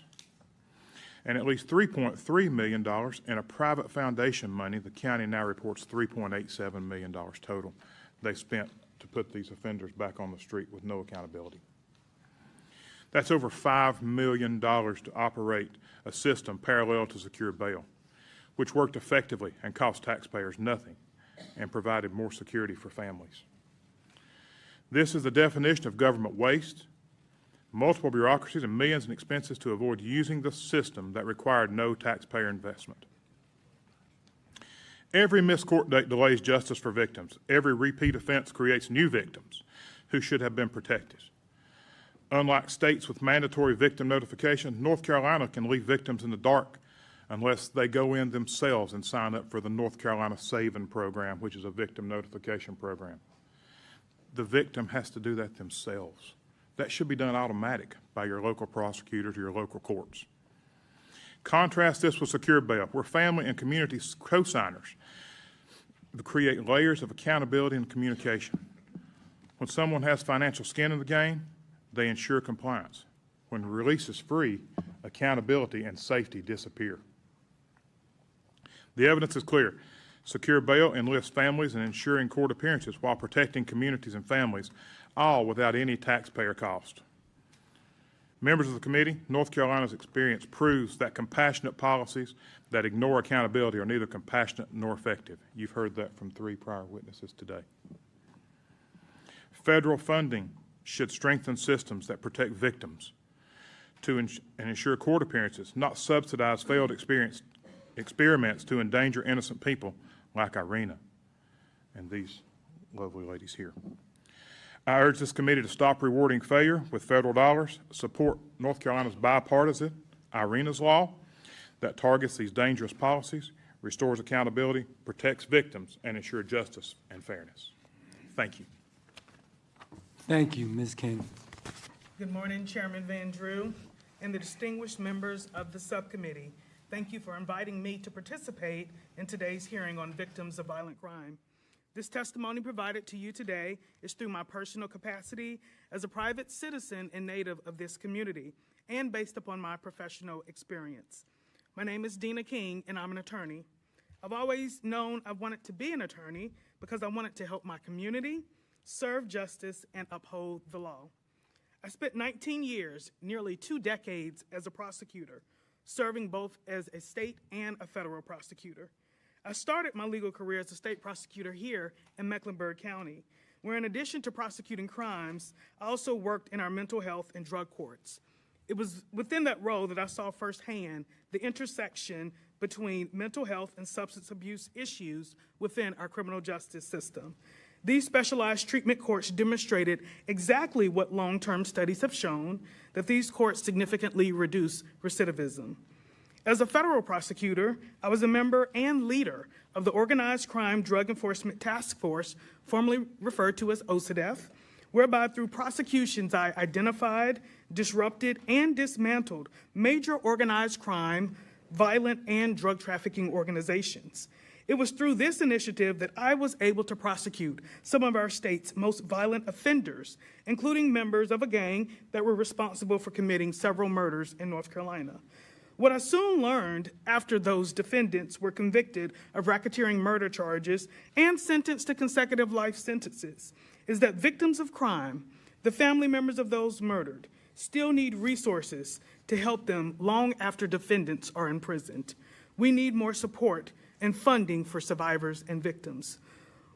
and at least $3.3 million in a private foundation money. The county now reports $3.87 million total they spent to put these offenders back on the street with no accountability. That's over $5 million to operate a system parallel to secure bail, which worked effectively and cost taxpayers nothing and provided more security for families. This is the definition of government waste, multiple bureaucracies, and millions in expenses to avoid using the system that required no taxpayer investment. Every missed court date delays justice for victims. Every repeat offense creates new victims who should have been protected. Unlike states with mandatory victim notification, North Carolina can leave victims in the dark unless they go in themselves and sign up for the North Carolina Saving Program, which is a victim notification program. The victim has to do that themselves. That should be done automatic by your local prosecutors or your local courts. Contrast this with secure bail, where family and community co-signers create layers of accountability and communication. When someone has financial skin in the game, they ensure compliance. When release is free, accountability and safety disappear. The evidence is clear. Secure bail enlists families in ensuring court appearances while protecting communities and families, all without any taxpayer cost. Members of the committee, North Carolina's experience proves that compassionate policies that ignore accountability are neither compassionate nor effective. You've heard that from 3 prior witnesses today. Federal funding should strengthen systems that protect victims and ensure court appearances, not subsidize failed experiments to endanger innocent people like Irina and these lovely ladies here. I urge this committee to stop rewarding failure with federal dollars, support North Carolina's bipartisan Irina's Law that targets these dangerous policies, restores accountability, protects victims, and ensures justice and fairness. Thank you. Thank you, Ms. King. Good morning, Chairman Van Drew and the distinguished members of the subcommittee. Thank you for inviting me to participate in today's hearing on victims of violent crime. This testimony provided to you today is through my personal capacity as a private citizen and native of this community, and based upon my professional experience. My name is Dena King, and I'm an attorney. I've always known I wanted to be an attorney because I wanted to help my community, serve justice, and uphold the law. I spent 19 years, nearly 2 decades, as a prosecutor, serving both as a state and a federal prosecutor. I started my legal career as a state prosecutor here in Mecklenburg County, where in addition to prosecuting crimes, I also worked in our mental health and drug courts. It was within that role that I saw firsthand the intersection between mental health and substance abuse issues within our criminal justice system. These specialized treatment courts demonstrated exactly what long-term studies have shown, that these courts significantly reduce recidivism. As a federal prosecutor, I was a member and leader of the Organized Crime Drug Enforcement Task Force, formerly referred to as OCDETF, whereby through prosecutions I identified, disrupted, and dismantled major organized crime, violent, and drug trafficking organizations. It was through this initiative that I was able to prosecute some of our state's most violent offenders, including members of a gang that were responsible for committing several murders in North Carolina. What I soon learned after those defendants were convicted of racketeering murder charges and sentenced to consecutive life sentences is that victims of crime, the family members of those murdered, still need resources to help them long after defendants are imprisoned. We need more support and funding for survivors and victims.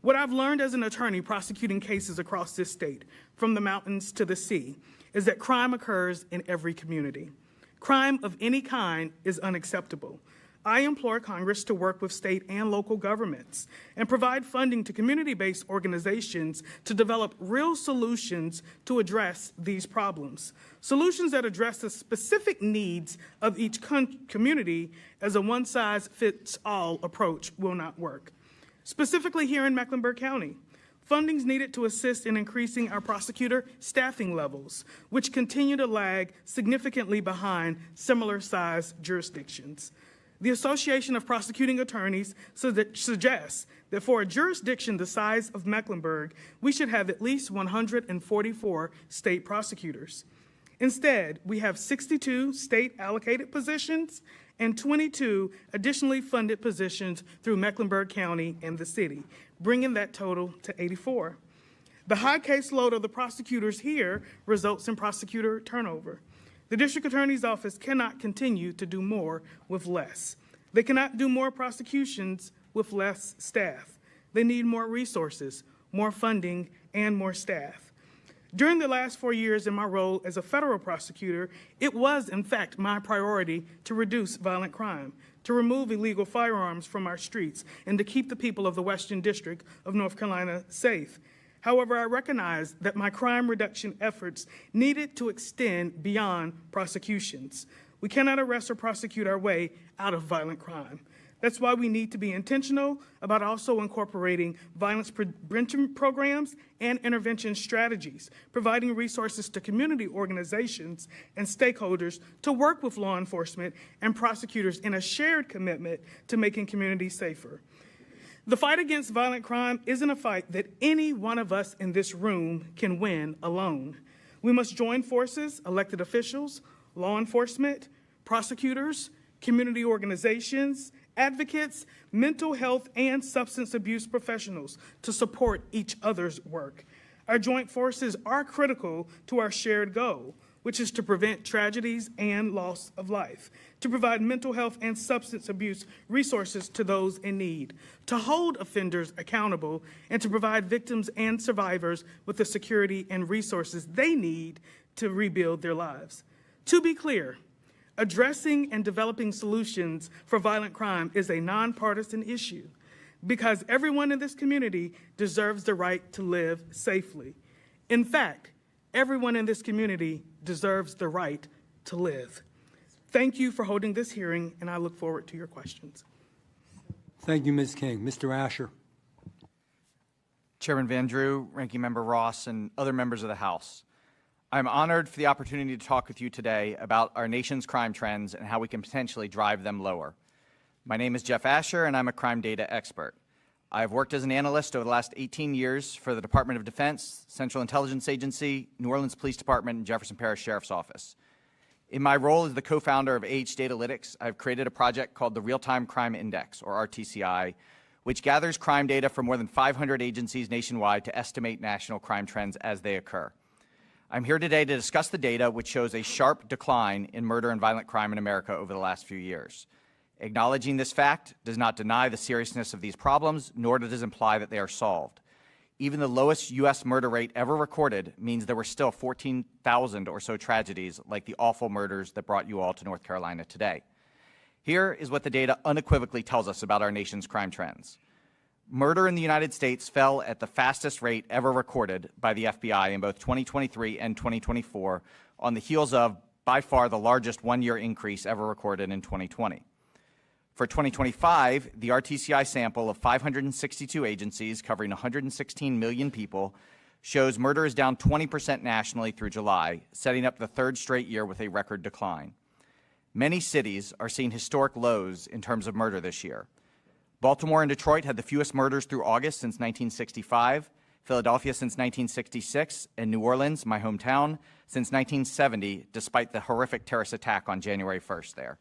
What I've learned as an attorney prosecuting cases across this state, from the mountains to the sea, is that crime occurs in every community. Crime of any kind is unacceptable. I implore Congress to work with state and local governments and provide funding to community-based organizations to develop real solutions to address these problems. Solutions that address the specific needs of each community, as a one-size-fits-all approach will not work. Specifically here in Mecklenburg County, funding's needed to assist in increasing our prosecutor staffing levels, which continue to lag significantly behind similar-sized jurisdictions. The Association of Prosecuting Attorneys suggests that for a jurisdiction the size of Mecklenburg, we should have at least 144 state prosecutors. Instead, we have 62 state-allocated positions and 22 additionally funded positions through Mecklenburg County and the city, bringing that total to 84. The high caseload of the prosecutors here results in prosecutor turnover. The district attorney's office cannot continue to do more with less. They cannot do more prosecutions with less staff. They need more resources, more funding, and more staff. During the last 4 years in my role as a federal prosecutor, it was, in fact, my priority to reduce violent crime, to remove illegal firearms from our streets, and to keep the people of the Western District of North Carolina safe. However, I recognize that my crime reduction efforts needed to extend beyond prosecutions. We cannot arrest or prosecute our way out of violent crime. That's why we need to be intentional about also incorporating violence prevention programs and intervention strategies, providing resources to community organizations and stakeholders to work with law enforcement and prosecutors in a shared commitment to making communities safer. The fight against violent crime isn't a fight that any one of us in this room can win alone. We must join forces, elected officials, law enforcement, prosecutors, community organizations, advocates, mental health, and substance abuse professionals to support each other's work. Our joint forces are critical to our shared goal, which is to prevent tragedies and loss of life, to provide mental health and substance abuse resources to those in need, to hold offenders accountable, and to provide victims and survivors with the security and resources they need to rebuild their lives. To be clear, addressing and developing solutions for violent crime is a nonpartisan issue because everyone in this community deserves the right to live safely. In fact, everyone in this community deserves the right to live. Thank you for holding this hearing, and I look forward to your questions. Thank you, Ms. King. Mr. Asher. Chairman Van Drew, Ranking Member Ross, and other members of the House. I'm honored for the opportunity to talk with you today about our nation's crime trends and how we can potentially drive them lower. My name is Jeff Asher, and I'm a crime data expert. I've worked as an analyst over the last 18 years for the Department of Defense, Central Intelligence Agency, New Orleans Police Department, and Jefferson Parish Sheriff's Office. In my role as the co-founder of AH Datalytics, I've created a project called the Real-Time Crime Index, or RTCI, which gathers crime data from more than 500 agencies nationwide to estimate national crime trends as they occur. I'm here today to discuss the data, which shows a sharp decline in murder and violent crime in America over the last few years. Acknowledging this fact does not deny the seriousness of these problems, nor does it imply that they are solved. Even the lowest U.S. murder rate ever recorded means there were still 14,000 or so tragedies like the awful murders that brought you all to North Carolina today. Here is what the data unequivocally tells us about our nation's crime trends. Murder in the United States fell at the fastest rate ever recorded by the FBI in both 2023 and 2024 on the heels of, by far, the largest one-year increase ever recorded in 2020. For 2025, the RTCI sample of 562 agencies covering 116 million people shows murder is down 20% nationally through July, setting up the third straight year with a record decline. Many cities are seeing historic lows in terms of murder this year. Baltimore and Detroit had the fewest murders through August since 1965, Philadelphia since 1966, and New Orleans, my hometown, since 1970, despite the horrific terrorist attack on January 1st there.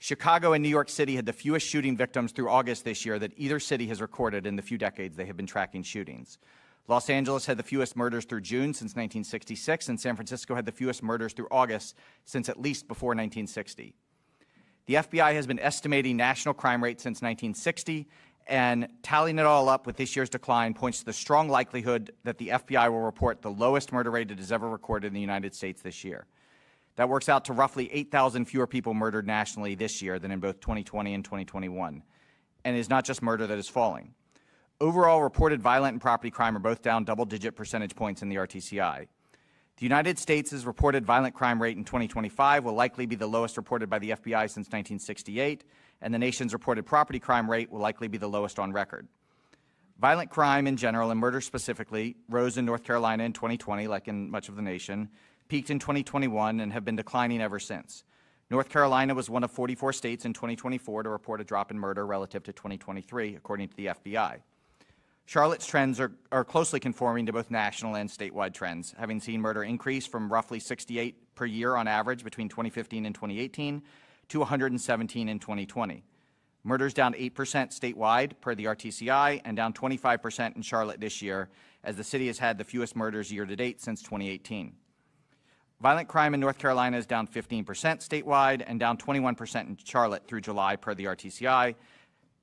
Chicago and New York City had the fewest shooting victims through August this year that either city has recorded in the few decades they have been tracking shootings. Los Angeles had the fewest murders through June since 1966, and San Francisco had the fewest murders through August since at least before 1960. The FBI has been estimating national crime rates since 1960, and tallying it all up with this year's decline points to the strong likelihood that the FBI will report the lowest murder rate it has ever recorded in the United States this year. That works out to roughly 8,000 fewer people murdered nationally this year than in both 2020 and 2021. And it is not just murder that is falling. Overall, reported violent and property crime are both down double-digit percentage points in the RTCI. The United States' reported violent crime rate in 2025 will likely be the lowest reported by the FBI since 1968, and the nation's reported property crime rate will likely be the lowest on record. Violent crime in general, and murder specifically, rose in North Carolina in 2020, like in much of the nation, peaked in 2021, and have been declining ever since. North Carolina was one of 44 states in 2024 to report a drop in murder relative to 2023, according to the FBI. Charlotte's trends are closely conforming to both national and statewide trends, having seen murder increase from roughly 68 per year on average between 2015 and 2018 to 117 in 2020. Murders down 8% statewide per the RTCI and down 25% in Charlotte this year, as the city has had the fewest murders year to date since 2018. Violent crime in North Carolina is down 15% statewide and down 21% in Charlotte through July per the RTCI.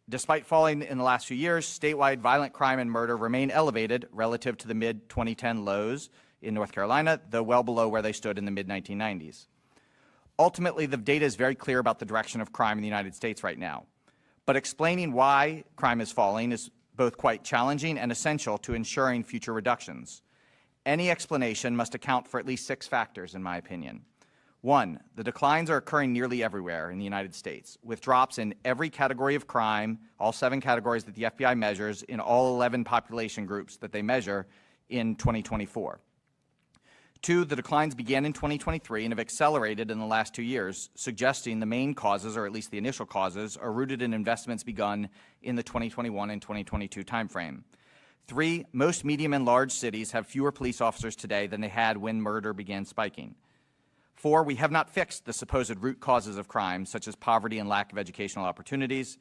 Despite falling in the last few years, statewide violent crime and murder remain elevated relative to the mid-2010 lows in North Carolina, though well below where they stood in the mid-1990s. Ultimately, the data is very clear about the direction of crime in the United States right now. But explaining why crime is falling is both quite challenging and essential to ensuring future reductions. Any explanation must account for at least 6 factors, in my opinion. 1, the declines are occurring nearly everywhere in the United States, with drops in every category of crime, all 7 categories that the FBI measures, in all 11 population groups that they measure in 2024. 2, the declines began in 2023 and have accelerated in the last 2 years, suggesting the main causes, or at least the initial causes, are rooted in investments begun in the 2021 and 2022 timeframe. 3, most medium and large cities have fewer police officers today than they had when murder began spiking. 4, we have not fixed the supposed root causes of crime, such as poverty and lack of educational opportunities.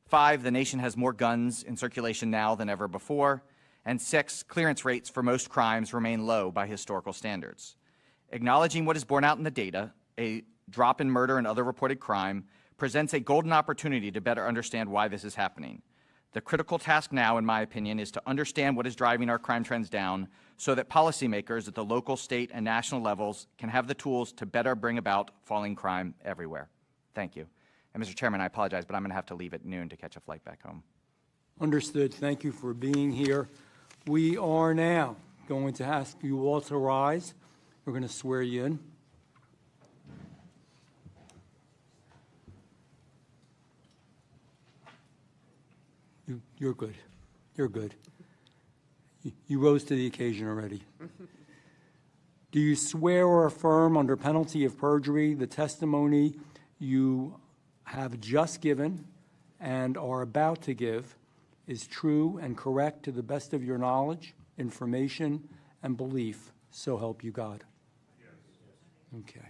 5, the nation has more guns in circulation now than ever before. And 6, clearance rates for most crimes remain low by historical standards. Acknowledging what is borne out in the data, a drop in murder and other reported crime presents a golden opportunity to better understand why this is happening. The critical task now, in my opinion, is to understand what is driving our crime trends down so that policymakers at the local, state, and national levels can have the tools to better bring about falling crime everywhere. Thank you. And Mr. Chairman, I apologize, but I'm going to have to leave at noon to catch a flight back home. Understood. Thank you for being here. We are now going to ask you all to rise. We're going to swear you in. You're good. You're good. You rose to the occasion already. Do you swear or affirm under penalty of perjury the testimony you have just given and are about to give is true and correct to the best of your knowledge, information, and belief, so help you God? Okay.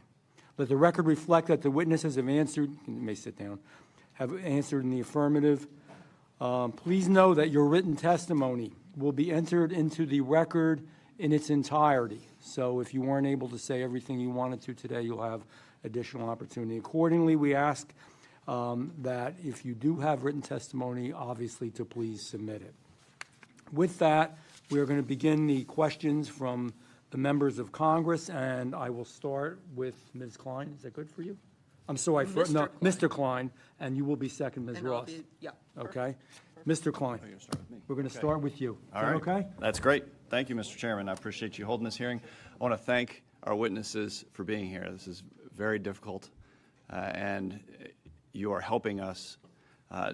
Let the record reflect that the witnesses have answered, you may sit down, have answered in the affirmative. Please know that your written testimony will be entered into the record in its entirety. So if you weren't able to say everything you wanted to today, you'll have additional opportunity. Accordingly, we ask that if you do have written testimony, obviously to please submit it. With that, we are going to begin the questions from the members of Congress, and I will start with Ms. Klein. Is that good for you? I'm sorry, Mr. Klein. Mr. Klein, and you will be second, Ms. And I'll Ross. yeah. Okay? Mr. Klein, we're going to start with you. Is All that right. okay? That's great. Thank you, Mr. Chairman. I appreciate you holding this hearing. I want to thank our witnesses for being here. This is very difficult, and you are helping us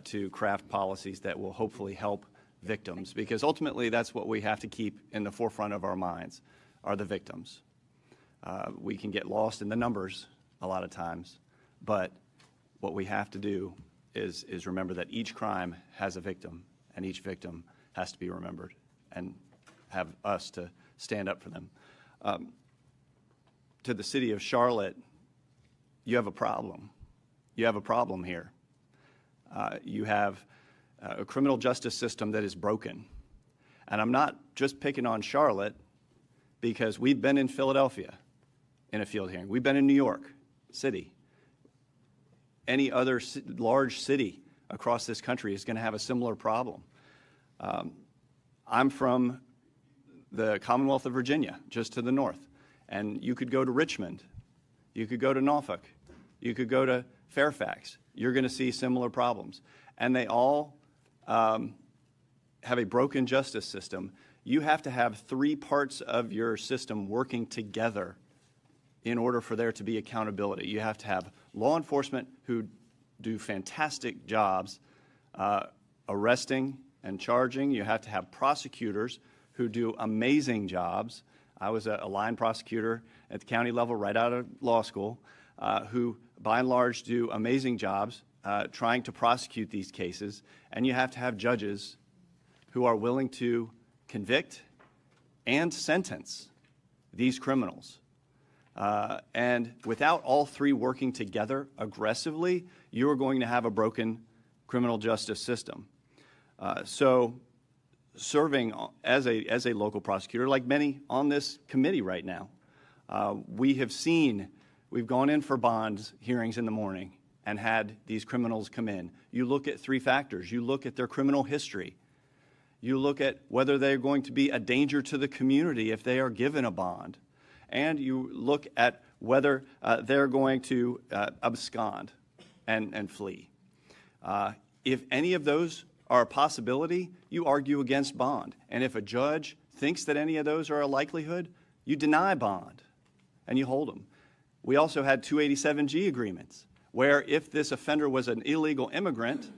to craft policies that will hopefully help victims, because ultimately that's what we have to keep in the forefront of our minds, are the victims. We can get lost in the numbers a lot of times, but what we have to do is remember that each crime has a victim, and each victim has to be remembered, and have us to stand up for them. To the city of Charlotte, you have a problem. You have a problem here. You have a criminal justice system that is broken. And I'm not just picking on Charlotte, because we've been in Philadelphia in a field hearing. We've been in New York City. Any other large city across this country is going to have a similar problem. I'm from the Commonwealth of Virginia, just to the north. And you could go to Richmond. You could go to Norfolk. You could go to Fairfax. You're going to see similar problems. And they all have a broken justice system. You have to have three parts of your system working together in order for there to be accountability. You have to have law enforcement who do fantastic jobs arresting and charging. You have to have prosecutors who do amazing jobs. I was a line prosecutor at the county level right out of law school, who by and large do amazing jobs trying to prosecute these cases. And you have to have judges who are willing to convict and sentence these criminals. And without all three working together aggressively, you are going to have a broken criminal justice system. So serving as a local prosecutor, like many on this committee right now, we've gone in for bonds hearings in the morning and had these criminals come in. You look at three factors. You look at their criminal history. You look at whether they're going to be a danger to the community if they are given a bond. And you look at whether they're going to abscond and flee. If any of those are a possibility, you argue against bond. And if a judge thinks that any of those are a likelihood, you deny bond and you hold them. We also had 287G agreements where if this offender was an illegal immigrant,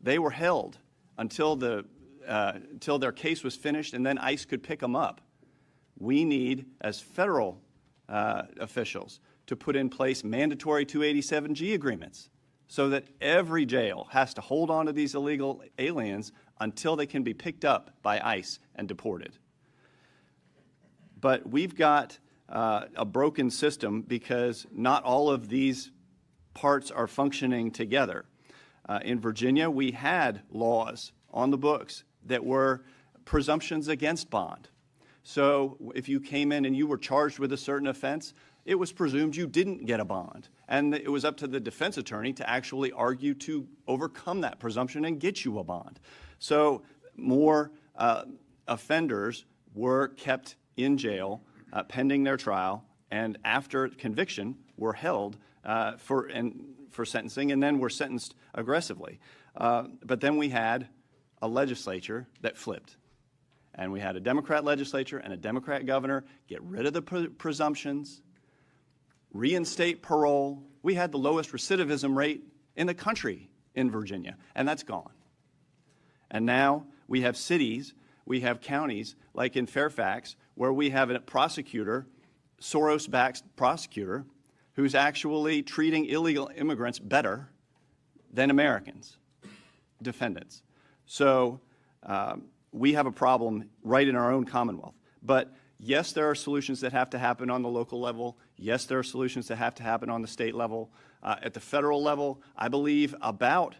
they were held until their case was finished, and then ICE could pick them up. We need, as federal officials, to put in place mandatory 287G agreements so that every jail has to hold on to these illegal aliens until they can be picked up by ICE and deported. But we've got a broken system because not all of these parts are functioning together. In Virginia, we had laws on the books that were presumptions against bond. So if you came in and you were charged with a certain offense, it was presumed you didn't get a bond. And it was up to the defense attorney to actually argue to overcome that presumption and get you a bond. So more offenders were kept in jail pending their trial, and after conviction were held for sentencing, and then were sentenced aggressively. But then we had a legislature that flipped. And we had a Democrat legislature and a Democrat governor get rid of the presumptions, reinstate parole. We had the lowest recidivism rate in the country in Virginia, and that's gone. And now we have cities, we have counties, like in Fairfax, where we have a prosecutor, Soros-backed prosecutor, who's actually treating illegal immigrants better than Americans, defendants. So we have a problem right in our own Commonwealth. But yes, there are solutions that have to happen on the local level. Yes, there are solutions that have to happen on the state level. At the federal level, I believe about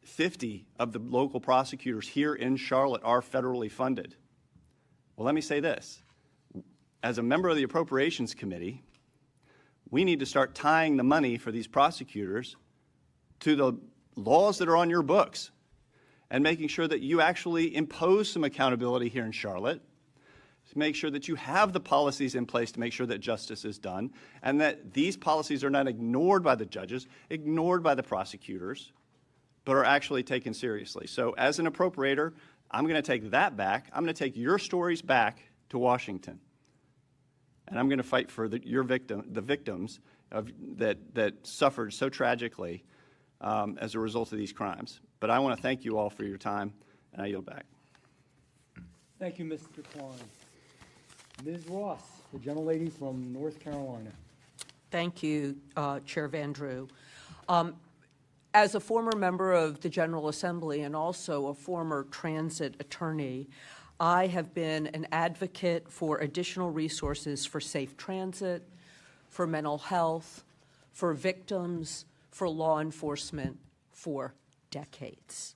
50 of the local prosecutors here in Charlotte are federally funded. Well, let me say this. As a member of the Appropriations Committee, we need to start tying the money for these prosecutors to the laws that are on your books and making sure that you actually impose some accountability here in Charlotte, to make sure that you have the policies in place to make sure that justice is done, and that these policies are not ignored by the judges, ignored by the prosecutors, but are actually taken seriously. So as an appropriator, I'm going to take that back. I'm going to take your stories back to Washington. And I'm going to fight for the victims that suffered so tragically as a result of these crimes. But I want to thank you all for your time, and I yield back. Thank you, Mr. Klein. Ms. Ross, the gentlelady from North Carolina. Thank you, Chair Van Drew. As a former member of the General Assembly and also a former transit attorney, I have been an advocate for additional resources for safe transit, for mental health, for victims, for law enforcement for decades.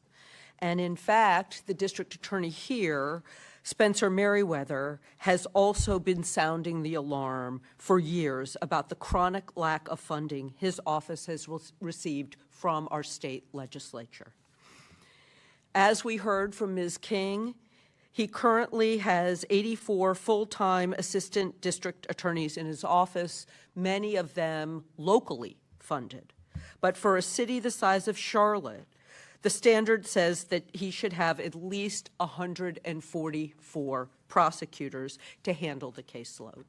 And in fact, the district attorney here, Spencer Merriweather, has also been sounding the alarm for years about the chronic lack of funding his office has received from our state legislature. As we heard from Ms. King, he currently has 84 full-time assistant district attorneys in his office, many of them locally funded. But for a city the size of Charlotte, the standard says that he should have at least 144 prosecutors to handle the caseload.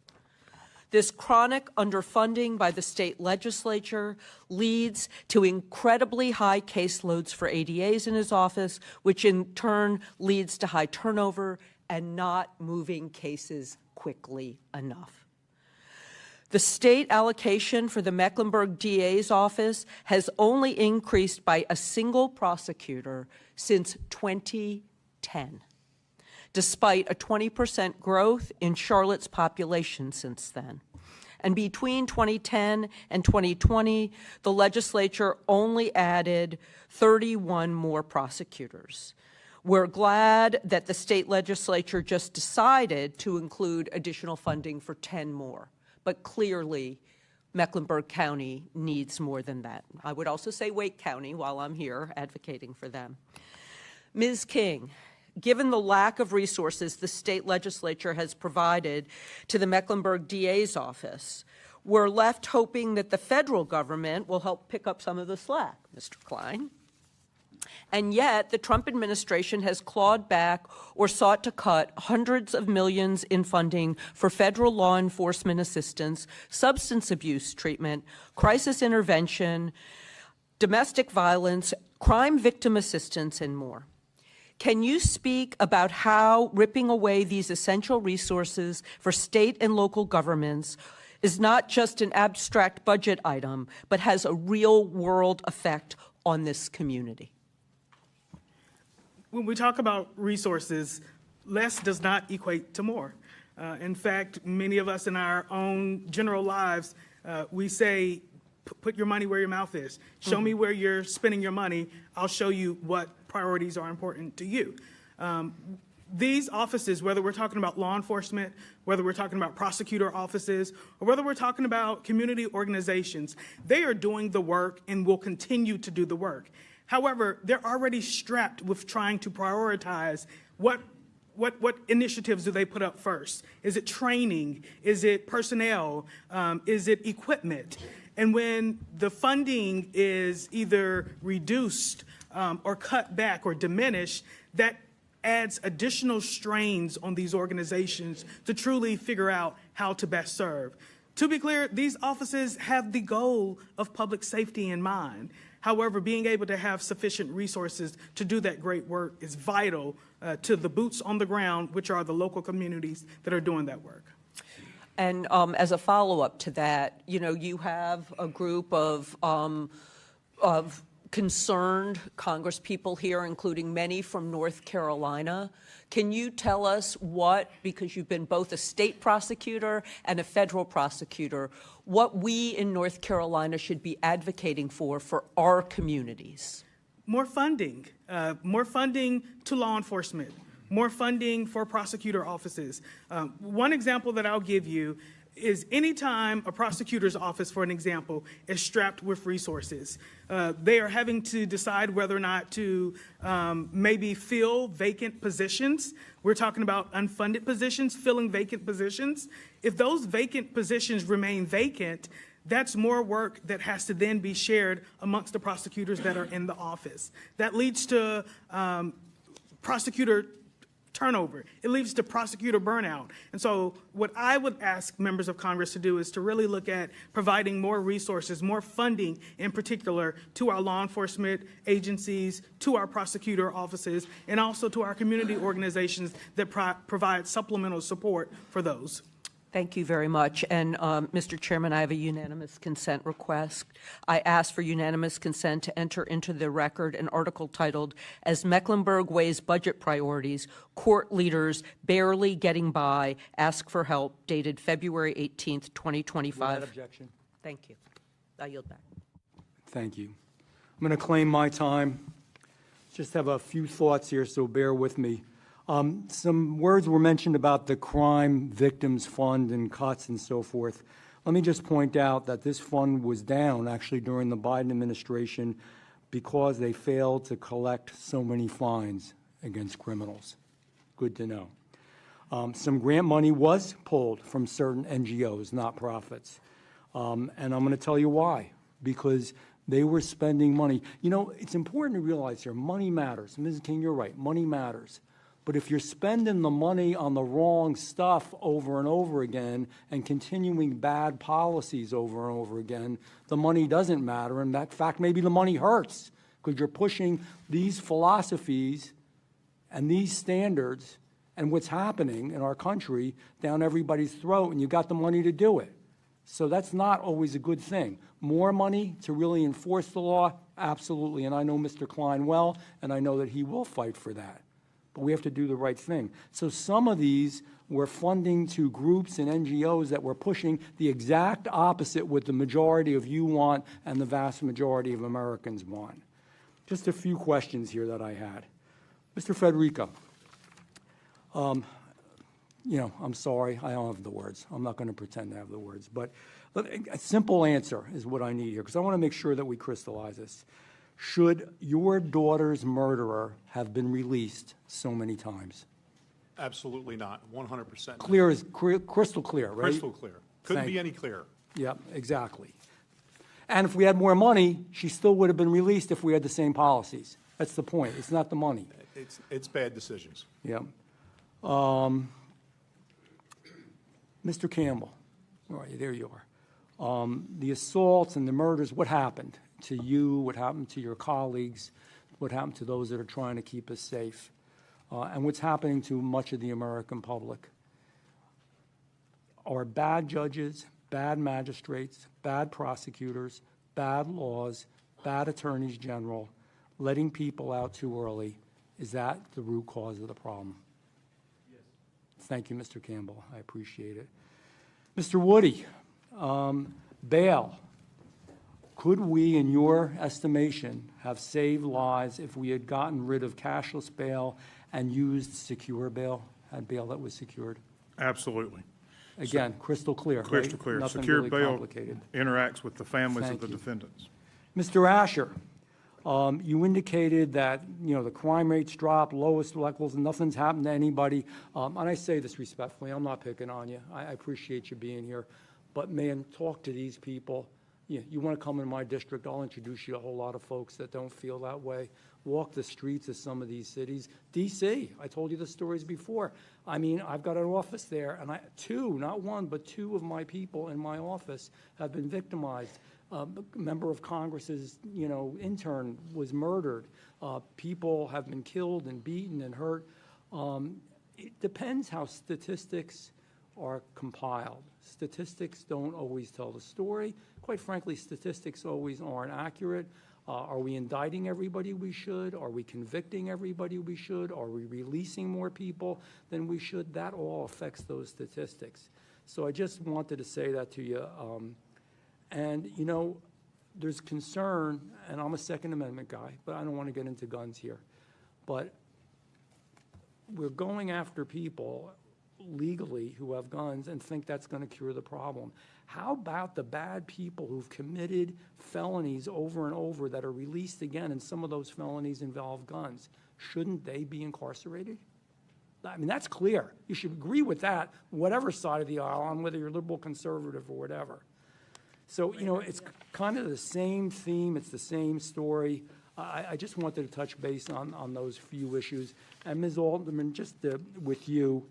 This chronic underfunding by the state legislature leads to incredibly high caseloads for ADAs in his office, which in turn leads to high turnover and not moving cases quickly enough. The state allocation for the Mecklenburg DA's office has only increased by a single prosecutor since 2010, despite a 20% growth in Charlotte's population since then. And between 2010 and 2020, the legislature only added 31 more prosecutors. We're glad that the state legislature just decided to include additional funding for 10 more. But clearly, Mecklenburg County needs more than that. I would also say Wake County while I'm here advocating for them. Ms. King, given the lack of resources the state legislature has provided to the Mecklenburg DA's office, we're left hoping that the federal government will help pick up some of the slack, Mr. Klein. And yet, the Trump administration has clawed back or sought to cut hundreds of millions in funding for federal law enforcement assistance, substance abuse treatment, crisis intervention, domestic violence, crime victim assistance, and more. Can you speak about how ripping away these essential resources for state and local governments is not just an abstract budget item, but has a real-world effect on this community? When we talk about resources, less does not equate to more. In fact, many of us in our own general lives, we say, put your money where your mouth is. Show me where you're spending your money. I'll show you what priorities are important to you. These offices, whether we're talking about law enforcement, whether we're talking about prosecutor offices, or whether we're talking about community organizations, they are doing the work and will continue to do the work. However, they're already strapped with trying to prioritize what initiatives do they put up first? Is it training? Is it personnel? Is it equipment? And when the funding is either reduced or cut back or diminished, that adds additional strains on these organizations to truly figure out how to best serve. To be clear, these offices have the goal of public safety in mind. However, being able to have sufficient resources to do that great work is vital to the boots on the ground, which are the local communities that are doing that work. And as a follow-up to that, you know, you have a group of concerned congresspeople here, including many from North Carolina. Can you tell us what, because you've been both a state prosecutor and a federal prosecutor, what we in North Carolina should be advocating for our communities? More funding to law enforcement, more funding for prosecutor offices. One example that I'll give you is anytime a prosecutor's office, for an example, is strapped with resources, they are having to decide whether or not to maybe fill vacant positions. We're talking about unfunded positions, filling vacant positions. If those vacant positions remain vacant, that's more work that has to then be shared amongst the prosecutors that are in the office. That leads to prosecutor turnover. It leads to prosecutor burnout. And so what I would ask members of Congress to do is to really look at providing more resources, more funding in particular to our law enforcement agencies, to our prosecutor offices, and also to our community organizations that provide supplemental support for those. Thank you very much. And Mr. Chairman, I have a unanimous consent request. I ask for unanimous consent to enter into the record an article titled, "As Mecklenburg Weighs Budget Priorities, Court Leaders Barely Getting By Ask for Help," dated February 18th, 2025. Without objection. Thank you. I yield back. Thank you. I'm going to claim my time. Just have a few thoughts here, so bear with me. Some words were mentioned about the Crime Victims Fund and cuts and so forth. Let me just point out that this fund was down actually during the Biden administration because they failed to collect so many fines against criminals. Good to know. Some grant money was pulled from certain NGOs, not profits. And I'm going to tell you why. Because they were spending money. You know, it's important to realize here, money matters. Ms. King, you're right, money matters. But if you're spending the money on the wrong stuff over and over again and continuing bad policies over and over again, the money doesn't matter. In fact, maybe the money hurts because you're pushing these philosophies and these standards and what's happening in our country down everybody's throat, and you got the money to do it. So that's not always a good thing. More money to really enforce the law? Absolutely. And I know Mr. Klein well, and I know that he will fight for that. But we have to do the right thing. So some of these were funding to groups and NGOs that were pushing the exact opposite what the majority of you want and the vast majority of Americans want. Just a few questions here that I had. Mr. Federico, you know, I'm sorry, I don't have the words. I'm not going to pretend to have the words. But a simple answer is what I need here, because I want to make sure that we crystallize this. Should your daughter's murderer have been released so many times? Absolutely not, 100%. Clear as crystal clear, right? Crystal clear. Couldn't be any clearer. Yep, exactly. And if we had more money, she still would have been released if we had the same policies. That's the point. It's not the money. It's bad decisions. Yep. Mr. Campbell, all right, there you are. The assaults and the murders, what happened to you? What happened to your colleagues? What happened to those that are trying to keep us safe? And what's happening to much of the American public? Are bad judges, bad magistrates, bad prosecutors, bad laws, bad attorneys general, letting people out too early, is that the root cause of the problem? Yes. Thank you, Mr. Campbell. I appreciate it. Mr. Woody, bail. Could we, in your estimation, have saved lives if we had gotten rid of cashless bail and used secure bail, had bail that was secured? Absolutely. Again, crystal clear, right? Crystal clear. Nothing Secured really bail complicated. interacts with the families Thank of the you. defendants. Mr. Asher, you indicated that, you know, the crime rates dropped, lowest levels, and nothing's happened to anybody. And I say this respectfully, I'm not picking on you. I appreciate you being here. But man, talk to these people. You want to come in my district, I'll introduce you to a whole lot of folks that don't feel that way. Walk the streets of some of these cities. D.C., I told you the stories before. I mean, I've got an office there, and two, not one, but two of my people in my office have been victimized. A member of Congress's, you know, intern was murdered. People have been killed and beaten and hurt. It depends how statistics are compiled. Statistics don't always tell the story. Quite frankly, statistics always aren't accurate. Are we indicting everybody we should? Are we convicting everybody we should? Are we releasing more people than we should? That all affects those statistics. So I just wanted to say that to you. And, you know, there's concern, and I'm a Second Amendment guy, but I don't want to get into guns here. But we're going after people legally who have guns and think that's going to cure the problem. How about the bad people who've committed felonies over and over that are released again, and some of those felonies involve guns? Shouldn't they be incarcerated? I mean, that's clear. You should agree with that, whatever side of the aisle on, whether you're liberal, conservative, or whatever. So, you know, it's kind of the same theme. It's the same story. I just wanted to touch base on those few issues. And Ms. Alderman, just with you,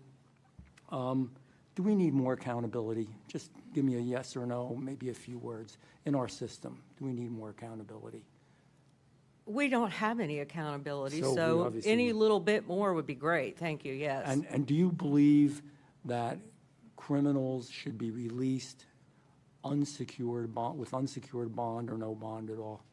do we need more accountability? Just give me a yes or no, maybe a few words. In our system, do we need more accountability? We don't have any accountability, So we so obviously any need- little bit more would be great. Thank you, yes. And do you believe that criminals should be released unsecured bond, with unsecured bond or no bond at all?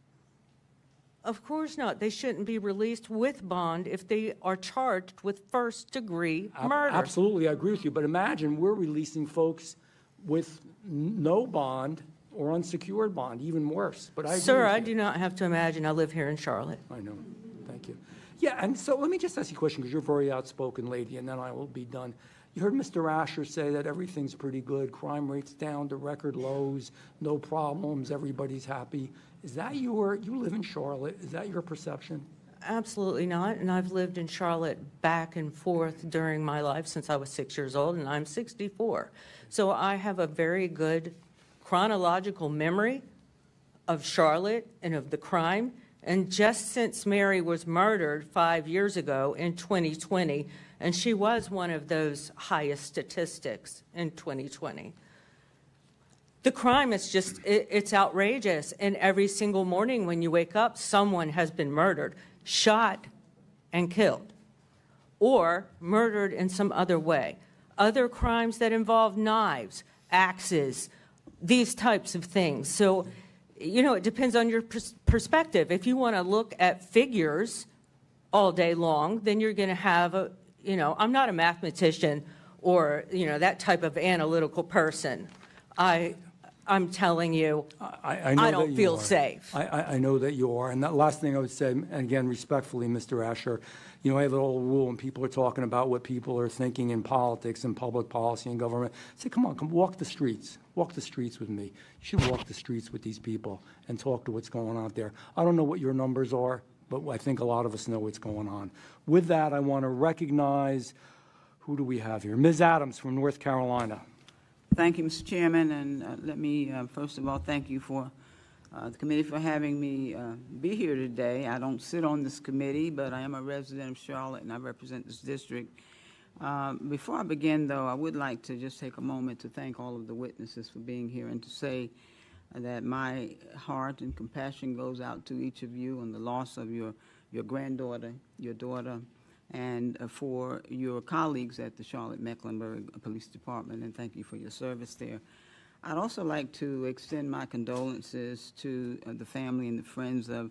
Of course not. They shouldn't be released with bond if they are charged with first-degree murder. Absolutely, I agree with you. But imagine we're releasing folks with no bond or unsecured bond, even worse. But I agree Sir, with I you. do not have to imagine. I live here in Charlotte. I know. Thank you. Yeah, and so let me just ask you a question, because you're a very outspoken lady, and then I will be done. You heard Mr. Asher say that everything's pretty good, crime rates down to record lows, no problems, everybody's happy. Is that you live in Charlotte, is that your perception? Absolutely not, and I've lived in Charlotte back and forth during my life since I was 6 years old, and I'm 64. So I have a very good chronological memory of Charlotte and of the crime. And just since Mary was murdered 5 years ago in 2020, and she was one of those highest statistics in 2020, the crime is just, it's outrageous. And every single morning when you wake up, someone has been murdered, shot and killed, or murdered in some other way. Other crimes that involve knives, axes, these types of things. So, you know, it depends on your perspective. If you want to look at figures all day long, then you're going to have a, you know, I'm not a mathematician or, you know, that type of analytical person. I'm telling you, I know I don't that you feel are. safe. I know that you are. And that last thing I would say, and again, respectfully, Mr. Asher, you know, I have an old rule when people are talking about what people are thinking in politics and public policy and government. Say, come on, come walk the streets. Walk the streets with me. You should walk the streets with these people and talk to what's going on out there. I don't know what your numbers are, but I think a lot of us know what's going on. With that, I want to recognize, who do we have here? Ms. Adams from North Carolina. Thank you, Mr. Chairman, and let me, first of all, thank you for the committee for having me be here today. I don't sit on this committee, but I am a resident of Charlotte, and I represent this district. Before I begin, though, I would like to just take a moment to thank all of the witnesses for being here and to say that my heart and compassion goes out to each of you on the loss of your granddaughter, your daughter, and for your colleagues at the Charlotte-Mecklenburg Police Department, and thank you for your service there. I'd also like to extend my condolences to the family and the friends of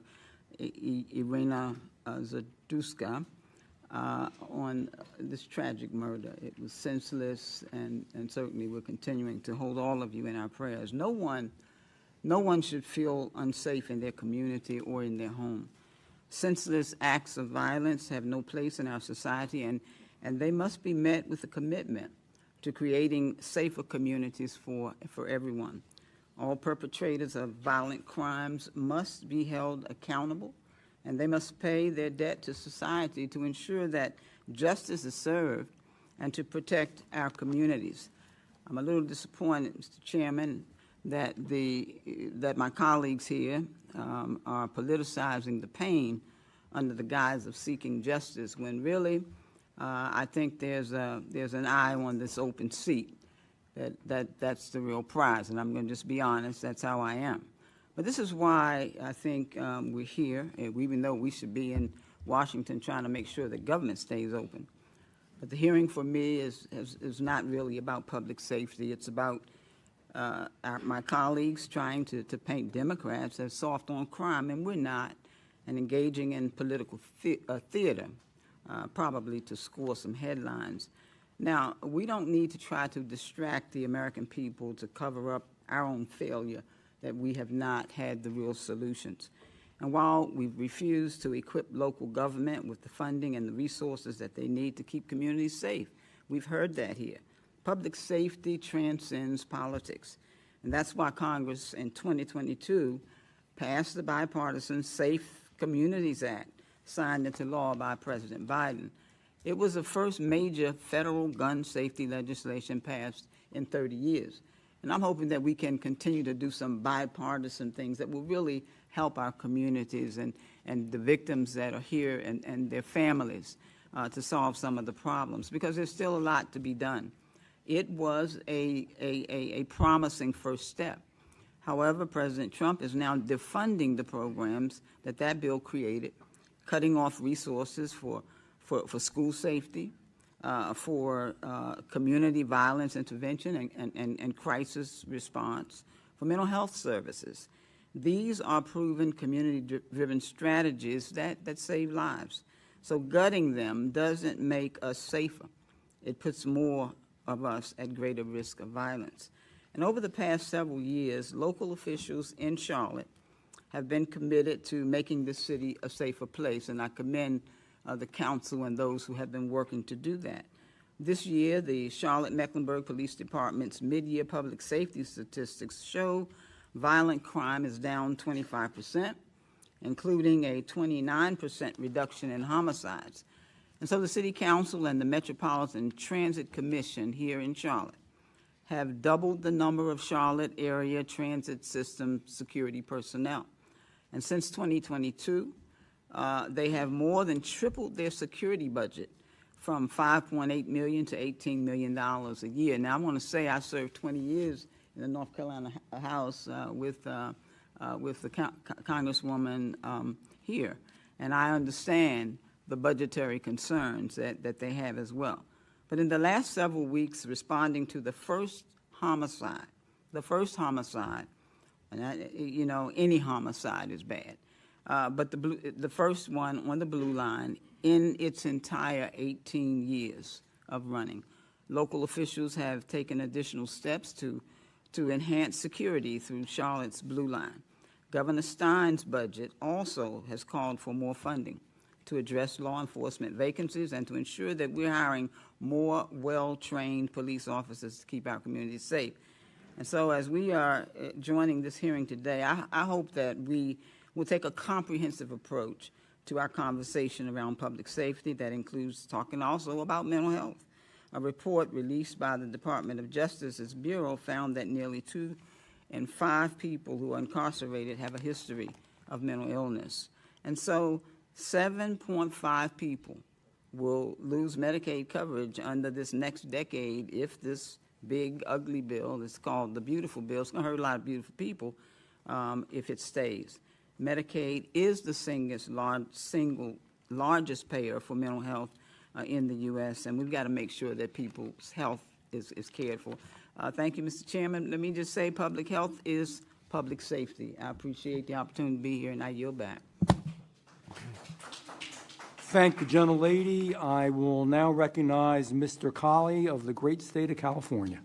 Irina Zaduska on this tragic murder. It was senseless, and certainly we're continuing to hold all of you in our prayers. No one should feel unsafe in their community or in their home. Senseless acts of violence have no place in our society, and they must be met with a commitment to creating safer communities for everyone. All perpetrators of violent crimes must be held accountable, and they must pay their debt to society to ensure that justice is served and to protect our communities. I'm a little disappointed, Mr. Chairman, that my colleagues here are politicizing the pain under the guise of seeking justice, when really I think there's an eye on this open seat. That's the real prize, and I'm going to just be honest. That's how I am. But this is why I think we're here, even though we should be in Washington trying to make sure that government stays open. But the hearing for me is not really about public safety. It's about my colleagues trying to paint Democrats as soft on crime, and we're not, and engaging in political theater, probably to score some headlines. Now, we don't need to try to distract the American people to cover up our own failure that we have not had the real solutions. And while we've refused to equip local government with the funding and the resources that they need to keep communities safe, we've heard that here. Public safety transcends politics. And that's why Congress in 2022 passed the bipartisan Safe Communities Act, signed into law by President Biden. It was the first major federal gun safety legislation passed in 30 years. And I'm hoping that we can continue to do some bipartisan things that will really help our communities and the victims that are here and their families to solve some of the problems, because there's still a lot to be done. It was a promising first step. However, President Trump is now defunding the programs that bill created, cutting off resources for school safety, for community violence intervention and crisis response, for mental health services. These are proven community-driven strategies that save lives. So gutting them doesn't make us safer. It puts more of us at greater risk of violence. And over the past several years, local officials in Charlotte have been committed to making this city a safer place, and I commend the council and those who have been working to do that. This year, the Charlotte-Mecklenburg Police Department's mid-year public safety statistics show violent crime is down 25%, including a 29% reduction in homicides. And so the City Council and the Metropolitan Transit Commission here in Charlotte have doubled the number of Charlotte area transit system security personnel. And since 2022, they have more than tripled their security budget from $5.8 million to $18 million a year. Now, I want to say I served 20 years in the North Carolina House with the Congresswoman here, and I understand the budgetary concerns that they have as well. But in the last several weeks, responding to the first homicide, and you know, any homicide is bad, but the first one on the Blue Line in its entire 18 years of running, local officials have taken additional steps to enhance security through Charlotte's Blue Line. Governor Stein's budget also has called for more funding to address law enforcement vacancies and to ensure that we're hiring more well-trained police officers to keep our communities safe. And so as we are joining this hearing today, I hope that we will take a comprehensive approach to our conversation around public safety that includes talking also about mental health. A report released by the Department of Justice's Bureau found that nearly 2 in 5 people who are incarcerated have a history of mental illness. And so 7.5 people will lose Medicaid coverage under this next decade if this big, ugly bill, it's called the Beautiful Bill, it's going to hurt a lot of beautiful people if it stays. Medicaid is the single largest payer for mental health in the U.S., and we've got to make sure that people's health is cared for. Thank you, Mr. Chairman. Let me just say public health is public safety. I appreciate the opportunity to be here, and I yield back. Thank the gentlelady. I will now recognize Mr. Colley of the great state of California.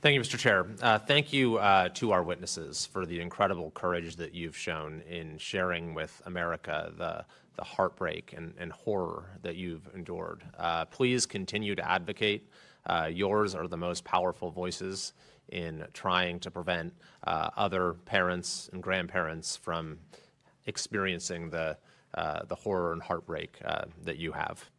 Thank you, Mr. Chair. Thank you to our witnesses for the incredible courage that you've shown in sharing with America the heartbreak and horror that you've endured. Please continue to advocate. Yours are the most powerful voices in trying to prevent other parents and grandparents from experiencing the horror and heartbreak that you have.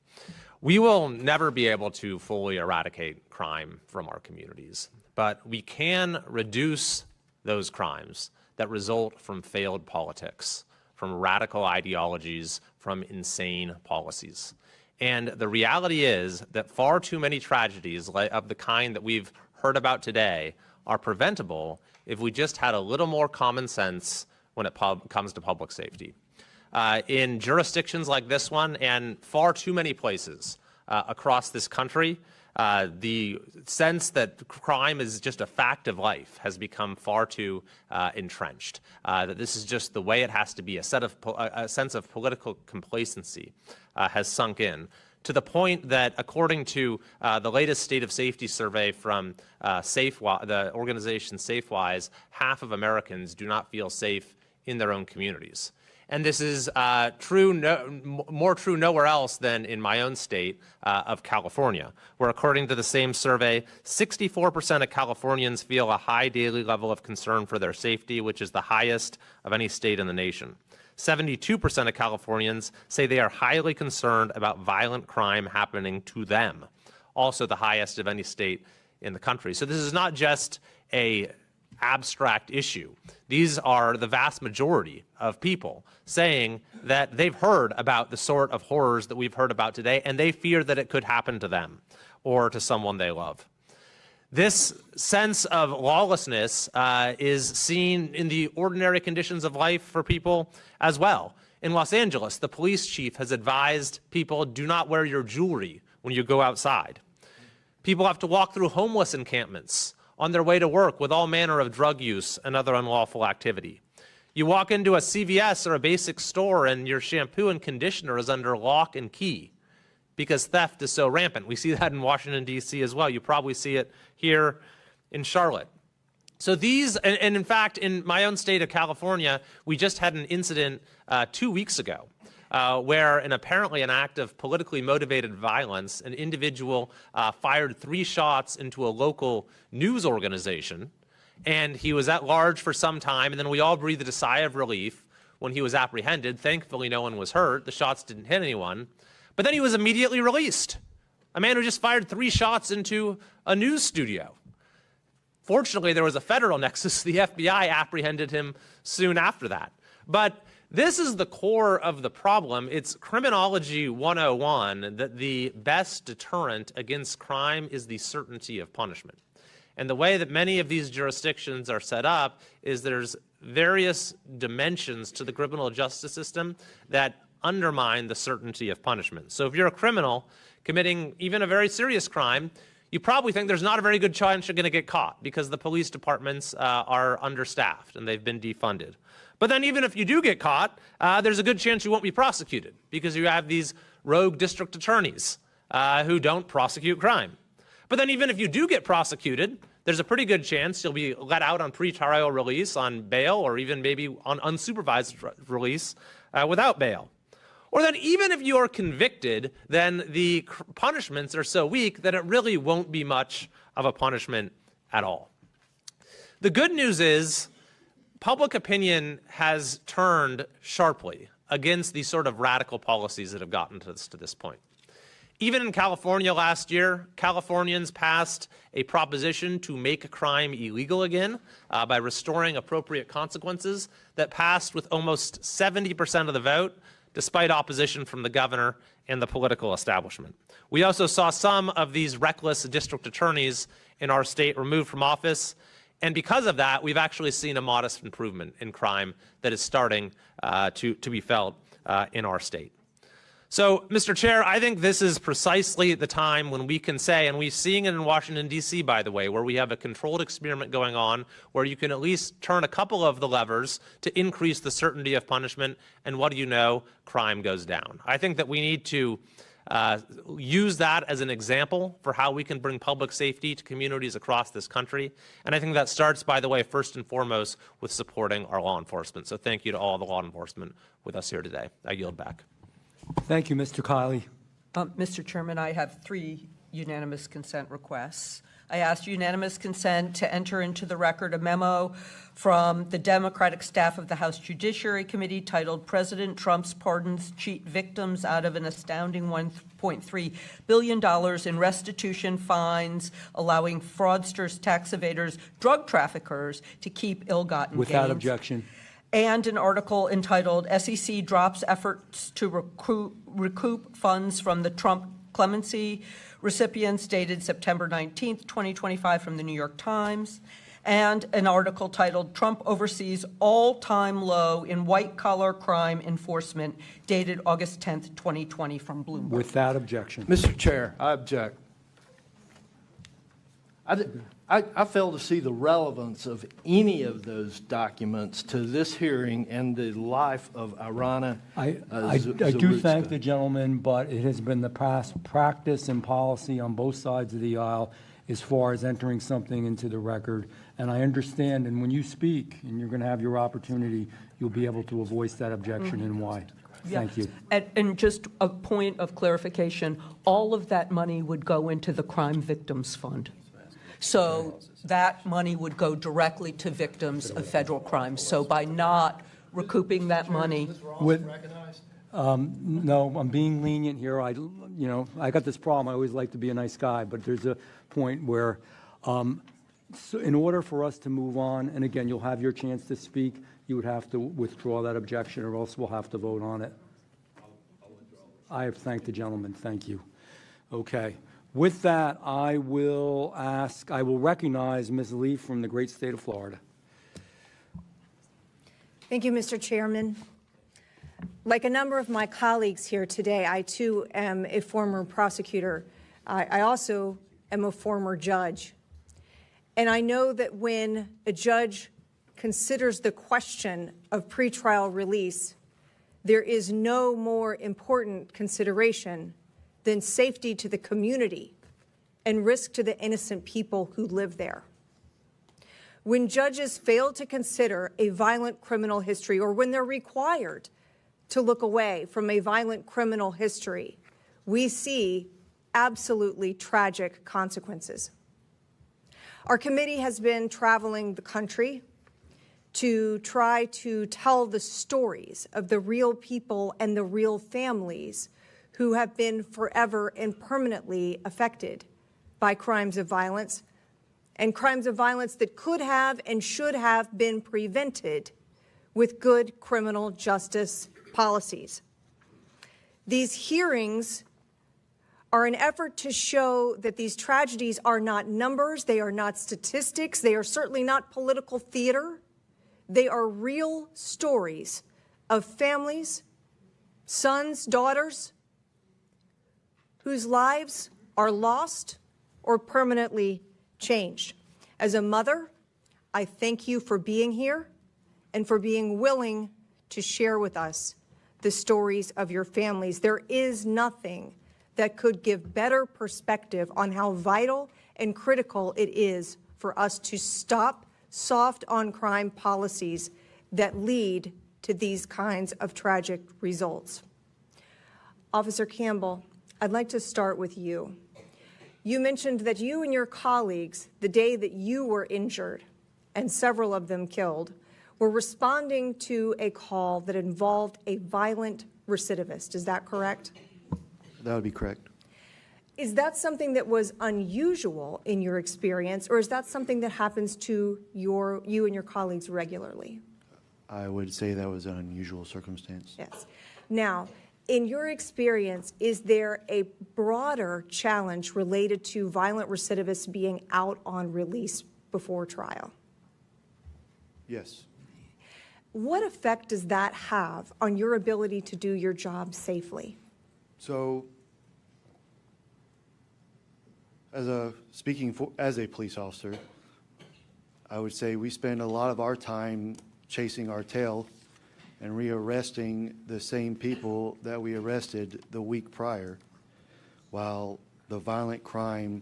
We will never be able to fully eradicate crime from our communities, but we can reduce those crimes that result from failed politics, from radical ideologies, from insane policies. And the reality is that far too many tragedies of the kind that we've heard about today are preventable if we just had a little more common sense when it comes to public safety. In jurisdictions like this one and far too many places across this country, The sense that crime is just a fact of life has become far too entrenched, that this is just the way it has to be. A sense of political complacency has sunk in, to the point that, according to the latest state of safety survey from the organization SafeWise, half of Americans do not feel safe in their own communities. And this is more true nowhere else than in my own state of California, where, according to the same survey, 64% of Californians feel a high daily level of concern for their safety, which is the highest of any state in the nation. 72% of Californians say they are highly concerned about violent crime happening to them, also the highest of any state in the country. So this is not just an abstract issue. These are the vast majority of people saying that they've heard about the sort of horrors that we've heard about today, and they fear that it could happen to them or to someone they love. This sense of lawlessness is seen in the ordinary conditions of life for people as well. In Los Angeles, the police chief has advised people, do not wear your jewelry when you go outside. People have to walk through homeless encampments on their way to work with all manner of drug use and other unlawful activity. You walk into a CVS or a basic store and your shampoo and conditioner is under lock and key because theft is so rampant. We see that in Washington, D.C. as well. You probably see it here in Charlotte. So these, and in fact, in my own state of California, we just had an incident 2 weeks ago where, in apparently an act of politically motivated violence, an individual fired 3 shots into a local news organization, and he was at large for some time, and then we all breathed a sigh of relief when he was apprehended. Thankfully, no one was hurt. The shots didn't hit anyone. But then he was immediately released. A man who just fired 3 shots into a news studio. Fortunately, there was a federal nexus. The FBI apprehended him soon after that. But this is the core of the problem. It's criminology 101, that the best deterrent against crime is the certainty of punishment. And the way that many of these jurisdictions are set up is there's various dimensions to the criminal justice system that undermine the certainty of punishment. So if you're a criminal committing even a very serious crime, you probably think there's not a very good chance you're going to get caught because the police departments are understaffed and they've been defunded. But then even if you do get caught, there's a good chance you won't be prosecuted because you have these rogue district attorneys who don't prosecute crime. But then even if you do get prosecuted, there's a pretty good chance you'll be let out on pretrial release, on bail, or even maybe on unsupervised release without bail. Or then even if you are convicted, then the punishments are so weak that it really won't be much of a punishment at all. The good news is public opinion has turned sharply against these sort of radical policies that have gotten us to this point. Even in California last year, Californians passed a proposition to make crime illegal again by restoring appropriate consequences that passed with almost 70% of the vote, despite opposition from the governor and the political establishment. We also saw some of these reckless district attorneys in our state removed from office, and because of that, we've actually seen a modest improvement in crime that is starting to be felt in our state. So, Mr. Chair, I think this is precisely the time when we can say, and we're seeing it in Washington, D.C., by the way, where we have a controlled experiment going on, where you can at least turn a couple of the levers to increase the certainty of punishment, and what do you know? Crime goes down. I think that we need to use that as an example for how we can bring public safety to communities across this country. And I think that starts, by the way, first and foremost, with supporting our law enforcement. So thank you to all the law enforcement with us here today. I yield back. Thank you, Mr. Kiley. Mr. Chairman, I have 3 unanimous consent requests. I ask unanimous consent to enter into the record a memo from the Democratic staff of the House Judiciary Committee titled President Trump's Pardons Cheat Victims Out of an Astounding $1.3 billion in Restitution Fines, allowing fraudsters, tax evaders, drug traffickers to keep ill-gotten gains. Without objection. And an article entitled SEC Drops Efforts to Recoup Funds from the Trump Clemency Recipients, dated September 19th, 2025, from the New York Times, and an article titled Trump Oversees All-Time Low in White-Collar Crime Enforcement, dated August 10th, 2020, from Bloomberg. Without objection. Mr. Chair, I object. I fail to see the relevance of any of those documents to this hearing and the life of Irana I do thank the gentleman, but it has been the past practice and policy on both sides of the aisle as far as entering something into the record. And I understand, and when you speak, and you're going to have your opportunity, you'll be able to voice that objection and why. Thank you. And just a point of clarification, all of that money would go into the Crime Victims Fund. So that money would go directly to victims of federal crimes. So by not recouping that money. No, I'm being lenient here. I got this problem. I always like to be a nice guy, but there's a point where, so in order for us to move on, and again, you'll have your chance to speak, you would have to withdraw that objection, or else we'll have to vote on it. I have thanked the gentleman. Thank you. Okay. With that, I will recognize Ms. Lee from the great state of Florida. Thank you, Mr. Chairman. Like a number of my colleagues here today, I too am a former prosecutor. I also am a former judge. And I know that when a judge considers the question of pretrial release, there is no more important consideration than safety to the community and risk to the innocent people who live there. When judges fail to consider a violent criminal history, or when they're required to look away from a violent criminal history, we see absolutely tragic consequences. Our committee has been traveling the country to try to tell the stories of the real people and the real families who have been forever and permanently affected by crimes of violence, and crimes of violence that could have and should have been prevented with good criminal justice policies. These hearings are an effort to show that these tragedies are not numbers, they are not statistics, they are certainly not political theater. They are real stories of families, sons, daughters, whose lives are lost or permanently changed. As a mother, I thank you for being here and for being willing to share with us the stories of your families. There is nothing that could give better perspective on how vital and critical it is for us to stop soft on crime policies that lead to these kinds of tragic results. Officer Campbell, I'd like to start with you. You mentioned that you and your colleagues, the day that you were injured, and several of them killed, were responding to a call that involved a violent recidivist. Is that correct? That would be correct. Is that something that was unusual in your experience, or is that something that happens to you and your colleagues regularly? I would say that was an unusual circumstance. Yes. Now, in your experience, is there a broader challenge related to violent recidivists being out on release before trial? Yes. What effect does that have on your ability to do your job safely? So, as a police officer, I would say we spend a lot of our time chasing our tail and rearresting the same people that we arrested the week prior, while the violent crime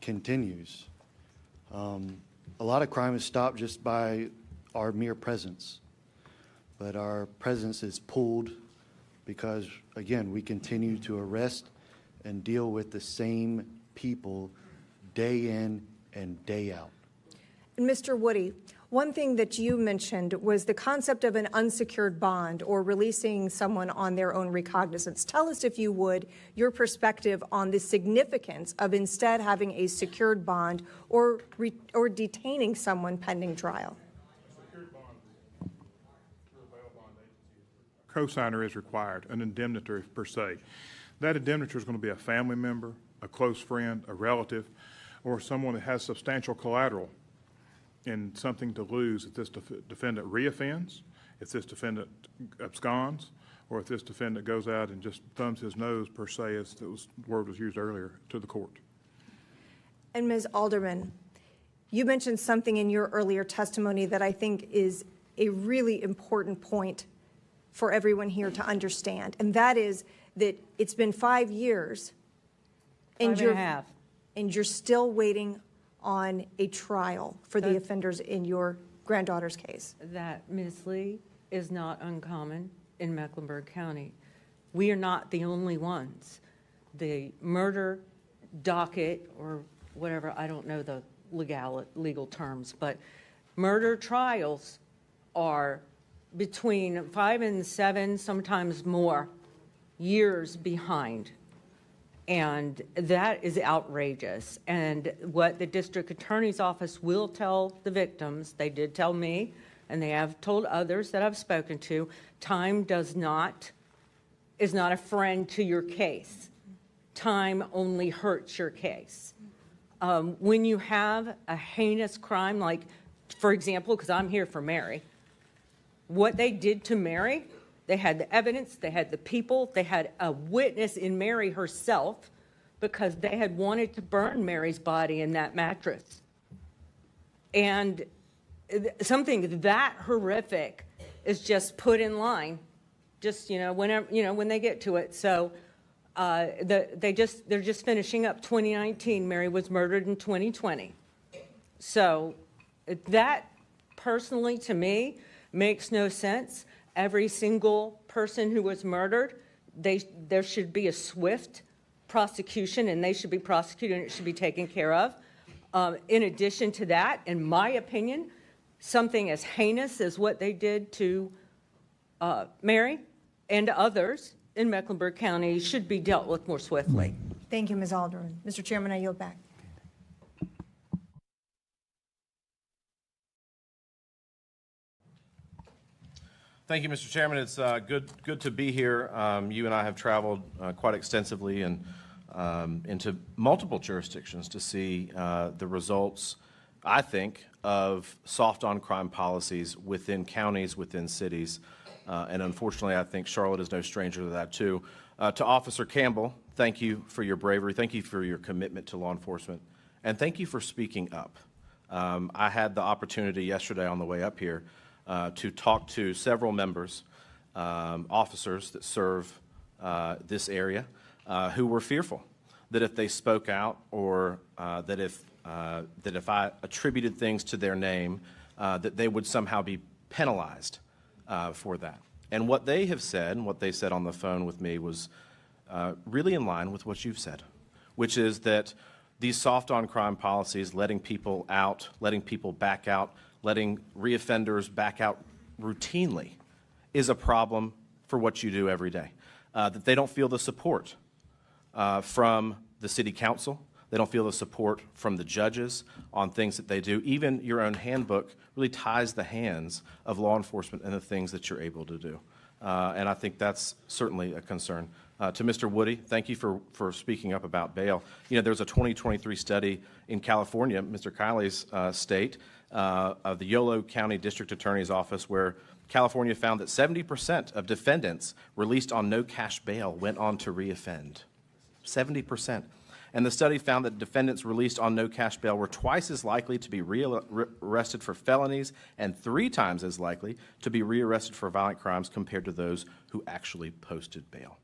continues. A lot of crime is stopped just by our mere presence, but our presence is pulled because, again, we continue to arrest and deal with the same people day in and day out. Mr. Woody, one thing that you mentioned was the concept of an unsecured bond or releasing someone on their own recognizance. Tell us, if you would, your perspective on the significance of instead having a secured bond or detaining someone pending trial. Co-signer is required, an indemnitor per se. That indemnitor is going to be a family member, a close friend, a relative, or someone that has substantial collateral and something to lose if this defendant reoffends, if this defendant absconds, or if this defendant goes out and just thumbs his nose, per se, as the word was used earlier, to the court. And Ms. Alderman, you mentioned something in your earlier testimony that I think is a really important point for everyone here to understand, and that is that it's been 5 years, and Five and a half. and you're still waiting on a trial for the offenders in your granddaughter's case. That, Ms. Lee, is not uncommon in Mecklenburg County. We are not the only ones. The murder docket, or whatever, I don't know the legal terms, but murder trials are between 5 and 7, sometimes more, years behind. And that is outrageous. And what the district attorney's office will tell the victims, they did tell me, and they have told others that I've spoken to, time is not a friend to your case. Time only hurts your case. When you have a heinous crime, like, for example, because I'm here for Mary, what they did to Mary, they had the evidence, they had the people, they had a witness in Mary herself, because they had wanted to burn Mary's body in that mattress. And something that horrific is just put in line, just, whenever, when they get to it. So they're just finishing up 2019. Mary was murdered in 2020. So that, personally, to me, makes no sense. Every single person who was murdered, there should be a swift prosecution, and they should be prosecuted, and it should be taken care of. In addition to that, in my opinion, something as heinous as what they did to Mary and others in Mecklenburg County should be dealt with more swiftly. Thank you, Ms. Alderman. Mr. Chairman, I yield back. Thank you, Mr. Chairman. It's good to be here. You and I have traveled quite extensively and into multiple jurisdictions to see the results, I think, of soft on crime policies within counties, within cities. And unfortunately, I think Charlotte is no stranger to that, too. To Officer Campbell, thank you for your bravery. Thank you for your commitment to law enforcement. And thank you for speaking up. I had the opportunity yesterday on the way up here to talk to several members, officers that serve this area, who were fearful that if they spoke out, or that if I attributed things to their name, that they would somehow be penalized for that. And what they have said, and what they said on the phone with me, was really in line with what you've said, which is that these soft on crime policies, letting people out, letting people back out, letting reoffenders back out routinely, is a problem for what you do every day. That they don't feel the support from the city council. They don't feel the support from the judges on things that they do. Even your own handbook really ties the hands of law enforcement and the things that you're able to do. And I think that's certainly a concern. To Mr. Woody, thank you for speaking up about bail. There's a 2023 study in California, Mr. Kiley's state, of the Yolo County District Attorney's Office, where California found that 70% of defendants released on no cash bail went on to reoffend. 70%. And the study found that defendants released on no cash bail were twice as likely to be rearrested for felonies and 3 times as likely to be rearrested for violent crimes compared to those who actually posted bail.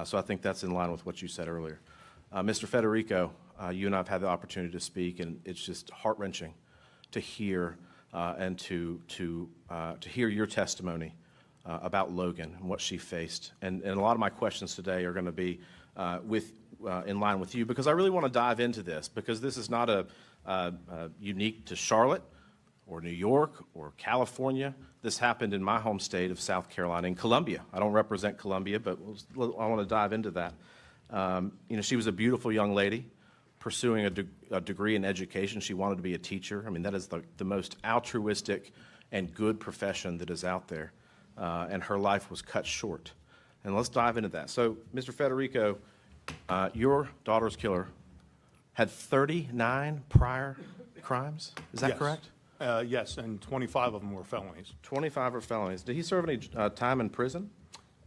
So I think that's in line with what you said earlier. Mr. Federico, you and I have had the opportunity to speak, and it's just heart-wrenching to hear and to hear your testimony about Logan and what she faced. And a lot of my questions today are going to be in line with you, because I really want to dive into this, because this is not unique to Charlotte or New York or California. This happened in my home state of South Carolina, in Columbia. I don't represent Columbia, but I want to dive into that. She was a beautiful young lady pursuing a degree in education. She wanted to be a teacher. I mean, that is the most altruistic and good profession that is out there. And her life was cut short. And let's dive into that. So, Mr. Federico, your daughter's killer had 39 prior crimes. Is that correct? Yes, and 25 of them were felonies. 25 are felonies. Did he serve any time in prison?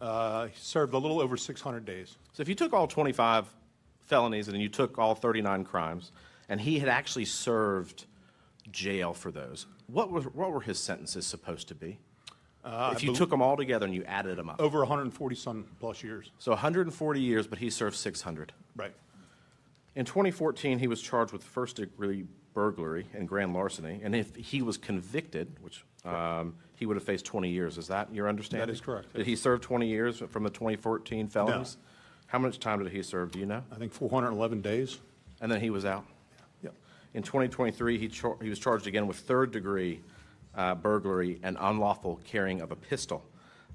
He served a little over 600 days. So if you took all 25 felonies and you took all 39 crimes, and he had actually served jail for those. What were his sentences supposed to be? If you took them all together and you added them up. Over 140-some plus years. So 140 years, but he served 600. Right. In 2014, he was charged with first-degree burglary and grand larceny, and if he was convicted, which he would have faced 20 years. Is that your understanding? That is correct. Did he serve 20 years from the 2014 felonies? No. How much time did he serve? Do you know? I think 411 days. And then he was out? Yep. In 2023, he was charged again with third-degree burglary and unlawful carrying of a pistol.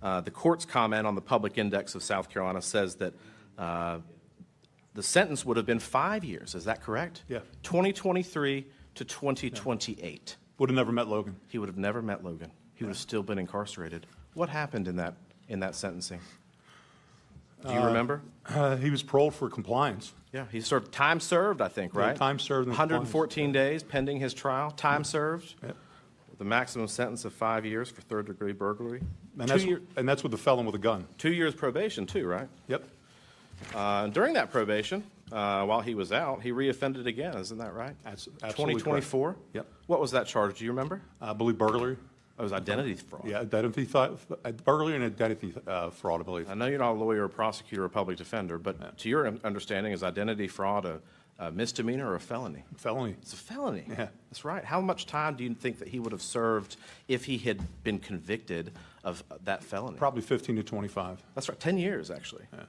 The court's comment on the Public Index of South Carolina says that the sentence would have been 5 years. Is that correct? Yeah. 2023 to 2028. Would have never met Logan. He would have never met Logan. He would have still been incarcerated. What happened in that sentencing? Do you remember? He was paroled for compliance. Yeah, he served time served, I think, right? Yeah, time served. 114 days pending his trial. Time served. Yep. The maximum sentence of 5 years for third-degree burglary. And that's with the felon with a gun. 2 years probation, too, right? Yep. During that probation, while he was out, he reoffended again. Isn't that right? That's absolutely 2024? correct. Yep. What was that charge? Do you remember? I believe burglary. It was identity fraud. Yeah, identity burglary and identity fraud, I believe. I know you're not a lawyer, a prosecutor, or a public defender, but to your understanding, is identity fraud a misdemeanor or a felony? Felony. It's a felony. Yeah. That's right. How much time do you think that he would have served if he had been convicted of that felony? Probably 15 to 25. That's right. 10 years, actually. Yeah.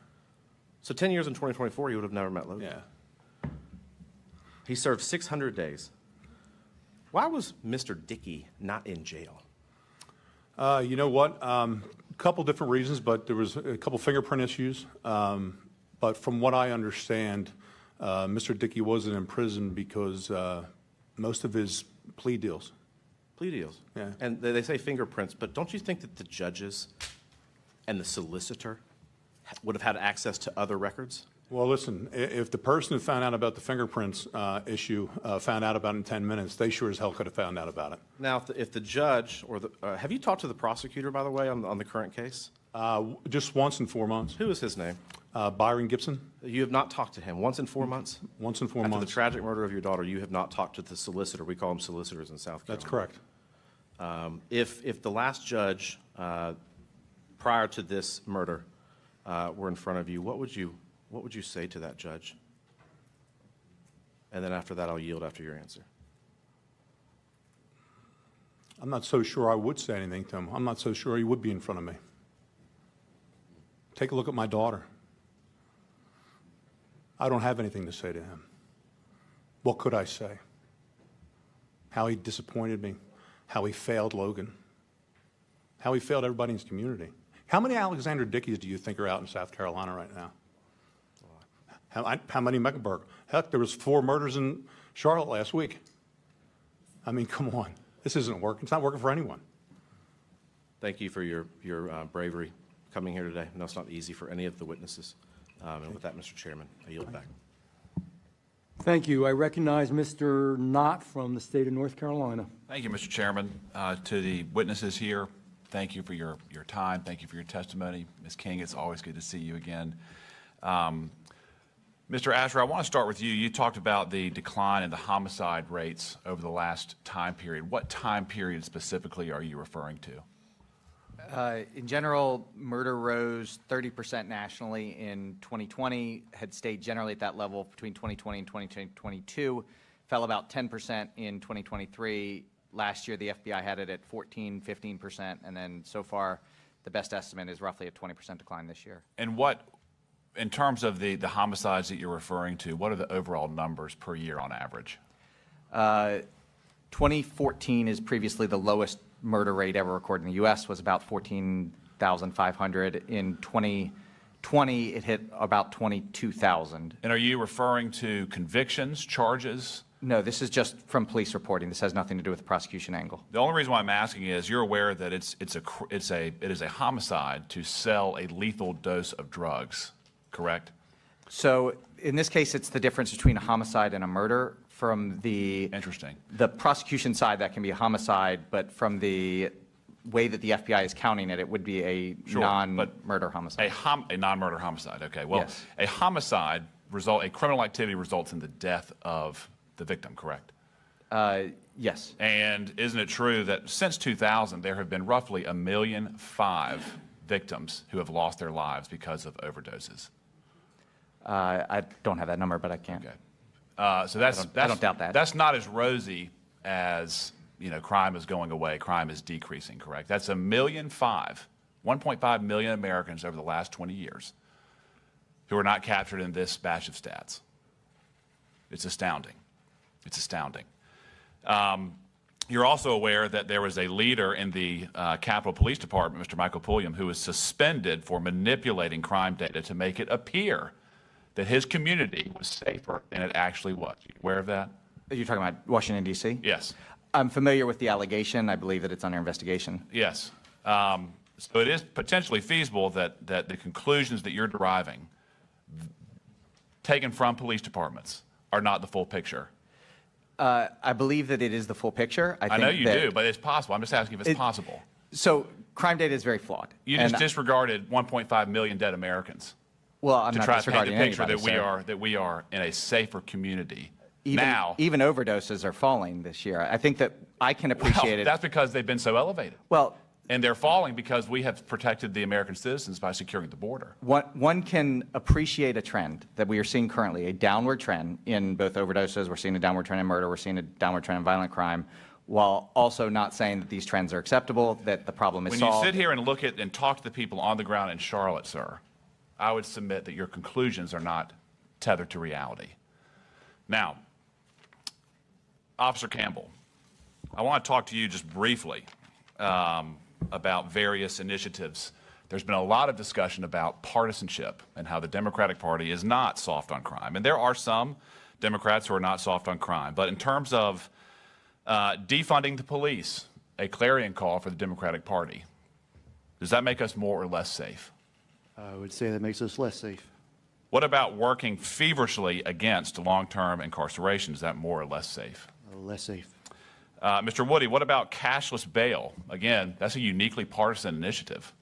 So 10 years in 2024, he would have never met Logan. Yeah. He served 600 days. Why was Mr. Dickey not in jail? You know what? A couple different reasons, but there was a couple fingerprint issues. But from what I understand, Mr. Dickey wasn't in prison because most of his plea deals. Plea deals. Yeah. And they say fingerprints, but don't you think that the judges and the solicitor would have had access to other records? Well, listen, if the person who found out about the fingerprints issue found out about it in 10 minutes, they sure as hell could have found out about it. Now, if the judge or the have you talked to the prosecutor, by the way, on the current case? Just once in 4 months. Who is his name? Byron Gibson. You have not talked to him once in 4 months? Once in 4 After months. the tragic murder of your daughter, you have not talked to the solicitor. We call them solicitors in South Carolina. That's correct. If the last judge prior to this murder were in front of you, what would you say to that judge? And then after that, I'll yield after your answer. I'm not so sure I would say anything to him. I'm not so sure he would be in front of me. Take a look at my daughter. I don't have anything to say to him. What could I say? How he disappointed me, how he failed Logan, how he failed everybody in his community. How many Alexander Dickeys do you think are out in South Carolina right now? How many Mecklenburg? Heck, there was 4 murders in Charlotte last week. I mean, come on. This isn't working. It's not working for anyone. Thank you for your bravery coming here today. I know it's not easy for any of the witnesses. And with that, Mr. Chairman, I yield back. Thank you. I recognize Mr. Knott from the state of North Carolina. Thank you, Mr. Chairman. To the witnesses here, thank you for your time. Thank you for your testimony. Ms. King, it's always good to see you again. Mr. Asher, I want to start with you. You talked about the decline in the homicide rates over the last time period. What time period specifically are you referring to? In general, murder rose 30% nationally in 2020, had stayed generally at that level between 2020 and 2022, fell about 10% in 2023. Last year, the FBI had it at 14, 15%, and then so far, the best estimate is roughly a 20% decline this year. And what, in terms of the homicides that you're referring to, what are the overall numbers per year on average? 2014 is previously the lowest murder rate ever recorded in the U.S., was about 14,500. In 2020, it hit about 22,000. And are you referring to convictions, charges? No, this is just from police reporting. This has nothing to do with the prosecution angle. The only reason why I'm asking is you're aware that it is a homicide to sell a lethal dose of drugs, correct? So in this case, it's the difference between a homicide and a murder. From the prosecution side, that can be a homicide, but from the way that the FBI is counting it, it would be a non-murder homicide. A non-murder homicide. Okay. Well, yes. A homicide a criminal activity results in the death of the victim, correct? Yes. And isn't it true that since 2000, there have been roughly 1.5 million victims who have lost their lives because of overdoses? I don't have that number, but I can't. Okay. So I don't doubt that. That's not as rosy as, crime is going away, crime is decreasing, correct? That's 1.5 million, 1.5 million Americans over the last 20 years who are not captured in this batch of stats. It's astounding. It's astounding. You're also aware that there was a leader in the Capitol Police Department, Mr. Michael Pulliam, who was suspended for manipulating crime data to make it appear that his community was safer than it actually was. You aware of that? You're talking about Washington, D.C.? Yes. I'm familiar with the allegation. I believe that it's under investigation. Yes. So it is potentially feasible that the conclusions that you're deriving, taken from police departments, are not the full picture. I believe that it is the full picture. I know you do, but it's possible. I'm just asking if it's possible. So crime data is very flawed. You just disregarded 1.5 million dead Americans. Well, I'm to not try to paint the picture anybody, that we are in a safer community even, now. Even overdoses are falling this year. I think that I can appreciate it. That's because they've been so elevated. Well, and they're falling because we have protected the American citizens by securing the border. One can appreciate a trend that we are seeing currently, a downward trend in both overdoses. We're seeing a downward trend in murder. We're seeing a downward trend in violent crime, while also not saying that these trends are acceptable, that the problem is solved. When you sit here and look at and talk to the people on the ground in Charlotte, sir, I would submit that your conclusions are not tethered to reality. Now, Officer Campbell, I want to talk to you just briefly about various initiatives. There's been a lot of discussion about partisanship and how the Democratic Party is not soft on crime. And there are some Democrats who are not soft on crime. But in terms of defunding the police, a clarion call for the Democratic Party, does that make us more or less safe? I would say that makes us less safe. What about working feverishly against long-term incarceration? Is that more or less safe? Less safe. Mr. Woody, what about cashless bail? Again, that's a uniquely partisan initiative,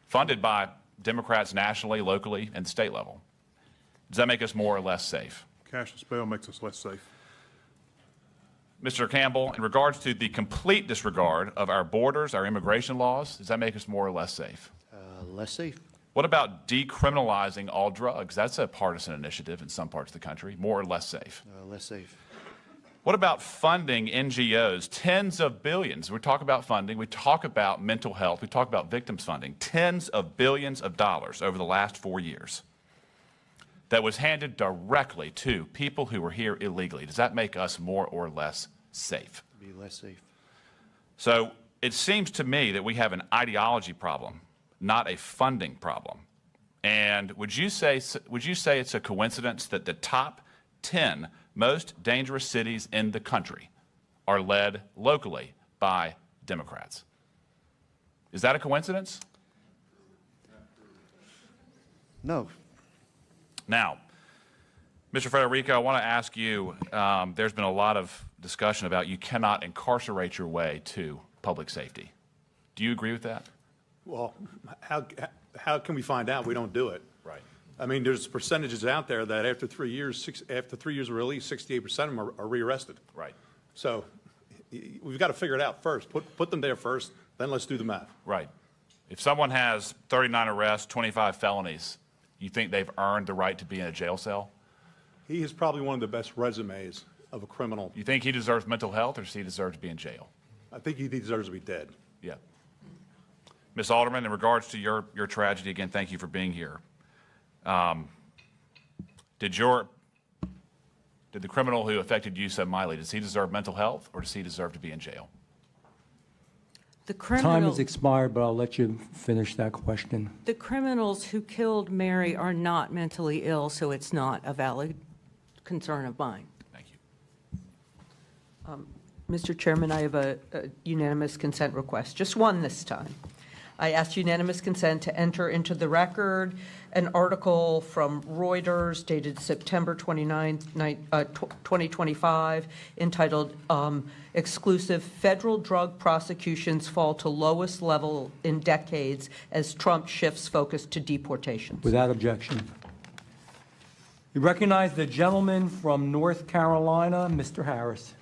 funded by Democrats nationally, locally, and state level. Does that make us more or less safe? Cashless bail makes us less safe. Mr. Campbell, in regards to the complete disregard of our borders, our immigration laws, does that make us more or less safe? Less safe. What about decriminalizing all drugs? That's a partisan initiative in some parts of the country. More or less safe? Less safe. What about funding NGOs? Tens of billions. We talk about funding. We talk about mental health. We talk about victims funding. Tens of billions of dollars over the last 4 years that was handed directly to people who were here illegally. Does that make us more or less safe? Be less safe. So it seems to me that we have an ideology problem, not a funding problem. And would you say it's a coincidence that the top 10 most dangerous cities in the country are led locally by Democrats? Is that a coincidence? No. Now, Mr. Federico, I want to ask you, there's been a lot of discussion about you cannot incarcerate your way to public safety. Do you agree with that? Well, how can we find out? We don't do it. Right. I mean, there's percentages out there that after 3 years, after 3 years of release, 68% of them are rearrested. Right. So we've got to figure it out first. Put them there first, then let's do the math. Right. If someone has 39 arrests, 25 felonies, you think they've earned the right to be in a jail cell? He has probably one of the best resumes of a criminal. You think he deserves mental health, or does he deserve to be in jail? I think he deserves to be dead. Yeah. Ms. Alderman, in regards to your tragedy, again, thank you for being here. Did the criminal who affected you so mightily, does he deserve mental health, or does he deserve to be in jail? The criminal, Time has expired, but I'll let you finish that question. the criminals who killed Mary are not mentally ill, so it's not a valid concern of mine. Thank you. Mr. Chairman, I have a unanimous consent request, just one this time. I ask unanimous consent to enter into the record an article from Reuters dated September 29, 2025, entitled Exclusive Federal Drug Prosecutions Fall to Lowest Level in Decades as Trump Shifts Focus to Deportations. Without objection. We recognize the gentleman from North Carolina, Mr. Harris.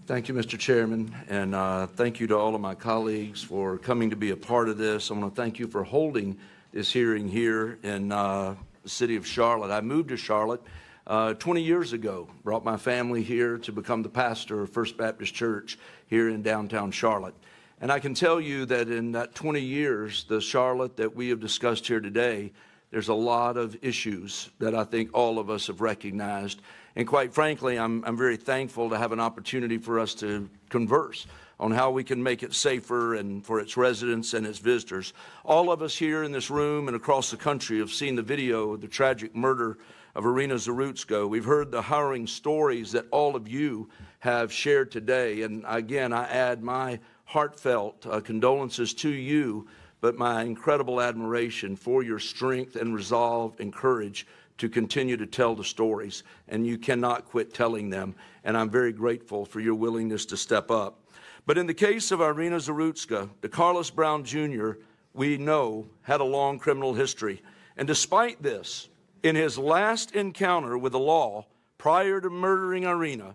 Thank you, Mr. Chairman, and thank you to all of my colleagues for coming to be a part of this. I want to thank you for holding this hearing here in the city of Charlotte. I moved to Charlotte 20 years ago, brought my family here to become the pastor of First Baptist Church here in downtown Charlotte. And I can tell you that in that 20 years, the Charlotte that we have discussed here today, there's a lot of issues that I think all of us have recognized. And quite frankly, I'm very thankful to have an opportunity for us to converse on how we can make it safer and for its residents and its visitors. All of us here in this room and across the country have seen the video of the tragic murder of Irina Zarutsko. We've heard the harrowing stories that all of you have shared today. And again, I add my heartfelt condolences to you, but my incredible admiration for your strength and resolve and courage to continue to tell the stories. And you cannot quit telling them. And I'm very grateful for your willingness to step up. But in the case of Irina Zarutska, DeCarlos Brown Jr., we know, had a long criminal history. And despite this, in his last encounter with the law prior to murdering Irina,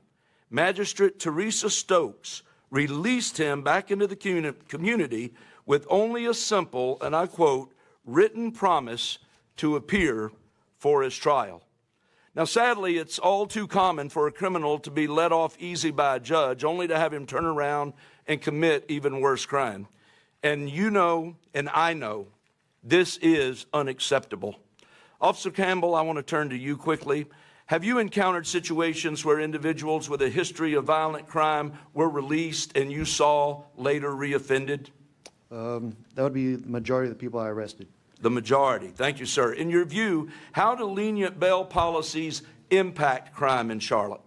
Magistrate Teresa Stokes released him back into the community with only a simple, and I quote, written promise to appear for his trial. Now, sadly, it's all too common for a criminal to be let off easy by a judge, only to have him turn around and commit even worse crime. And you know, and I know, this is unacceptable. Officer Campbell, I want to turn to you quickly. Have you encountered situations where individuals with a history of violent crime were released and you saw later reoffended? That would be the majority of the people I arrested. The majority. Thank you, sir. In your view, how do lenient bail policies impact crime in Charlotte?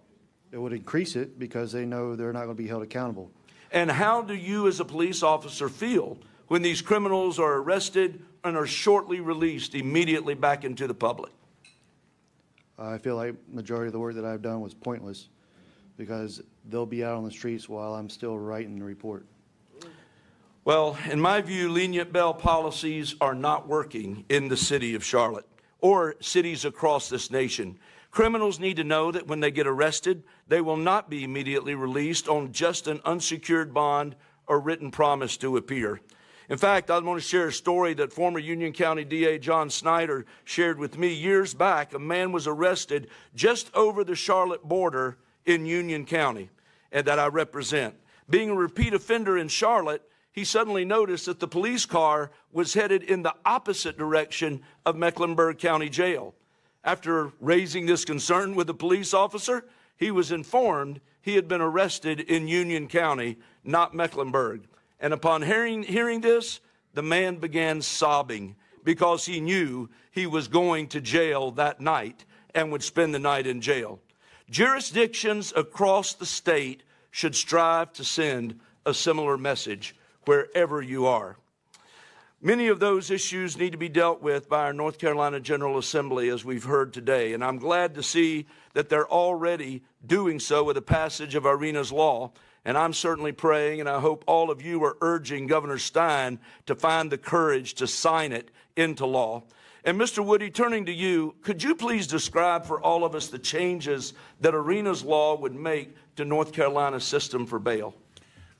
It would increase it because they know they're not going to be held accountable. And how do you as a police officer feel when these criminals are arrested and are shortly released immediately back into the public? I feel like the majority of the work that I've done was pointless because they'll be out on the streets while I'm still writing the report. Well, in my view, lenient bail policies are not working in the city of Charlotte or cities across this nation. Criminals need to know that when they get arrested, they will not be immediately released on just an unsecured bond or written promise to appear. In fact, I want to share a story that former Union County DA John Snyder shared with me years back. A man was arrested just over the Charlotte border in Union County, and that I represent. Being a repeat offender in Charlotte, he suddenly noticed that the police car was headed in the opposite direction of Mecklenburg County Jail. After raising this concern with the police officer, he was informed he had been arrested in Union County, not Mecklenburg. And upon hearing this, the man began sobbing because he knew he was going to jail that night and would spend the night in jail. Jurisdictions across the state should strive to send a similar message wherever you are. Many of those issues need to be dealt with by our North Carolina General Assembly, as we've heard today, and I'm glad to see that they're already doing so with the passage of Irina's law. And I'm certainly praying, and I hope all of you are urging Governor Stein to find the courage to sign it into law. And Mr. Woody, turning to you, could you please describe for all of us the changes that Irina's law would make to North Carolina's system for bail?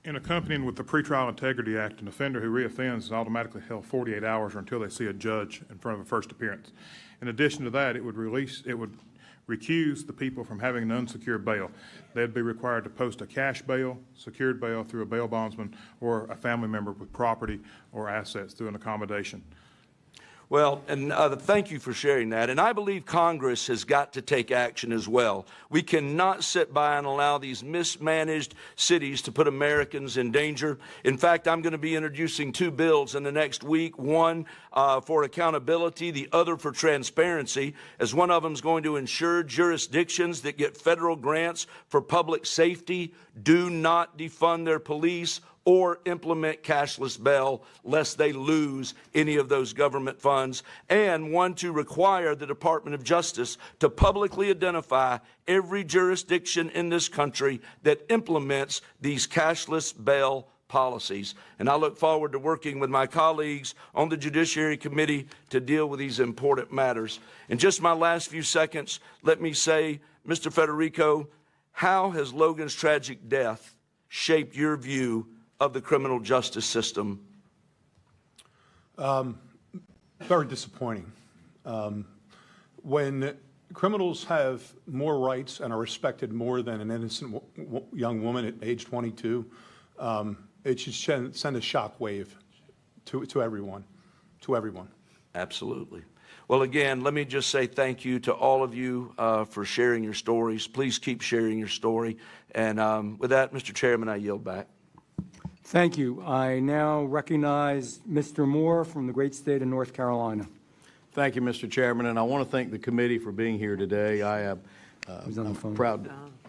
In accompanying with the Pretrial Integrity Act, an offender who reoffends is automatically held 48 hours or until they see a judge in front of a first appearance. In addition to that, it would recuse the people from having an unsecured bail. They'd be required to post a cash bail, secured bail through a bail bondsman, or a family member with property or assets through an accommodation. Well, and thank you for sharing that. And I believe Congress has got to take action as well. We cannot sit by and allow these mismanaged cities to put Americans in danger. In fact, I'm going to be introducing two bills in the next week, one for accountability, the other for transparency, as one of them is going to ensure jurisdictions that get federal grants for public safety do not defund their police or implement cashless bail lest they lose any of those government funds, and one to require the Department of Justice to publicly identify every jurisdiction in this country that implements these cashless bail policies. And I look forward to working with my colleagues on the Judiciary Committee to deal with these important matters. In just my last few seconds, let me say, Mr. Federico, how has Logan's tragic death shaped your view of the criminal justice system? Very disappointing. When criminals have more rights and are respected more than an innocent young woman at age 22, it should send a shockwave to everyone, Absolutely. Well, again, let me just say thank you to all of you for sharing your stories. Please keep sharing your story. And with that, Mr. Chairman, I yield back. Thank you. I now recognize Mr. Moore from the great state of North Carolina. Thank you, Mr. Chairman, and I want to thank the committee for being here today. I'm proud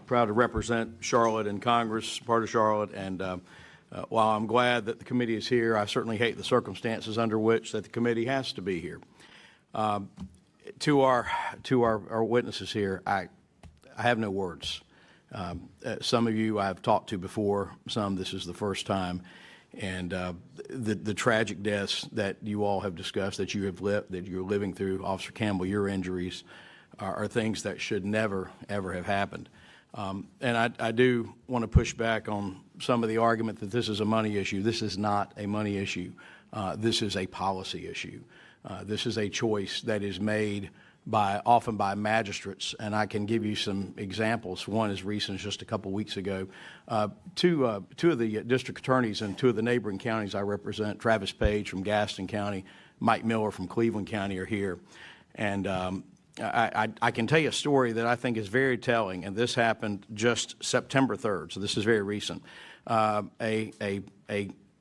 to represent Charlotte in Congress, part of Charlotte, and while I'm glad that the committee is here, I certainly hate the circumstances under which that the committee has to be here. To our witnesses here, I have no words. Some of you I've talked to before, some this is the first time, and the tragic deaths that you all have discussed, that you're living through, Officer Campbell, your injuries are things that should never, ever have happened. And I do want to push back on some of the argument that this is a money issue. This is not a money issue. This is a policy issue. This is a choice that is made often by magistrates, and I can give you some examples. One as recent as just a couple weeks ago. Two of the district attorneys in two of the neighboring counties I represent, Travis Page from Gaston County, Mike Miller from Cleveland County, are here. And I can tell you a story that I think is very telling, and this happened just September 3rd, so this is very recent.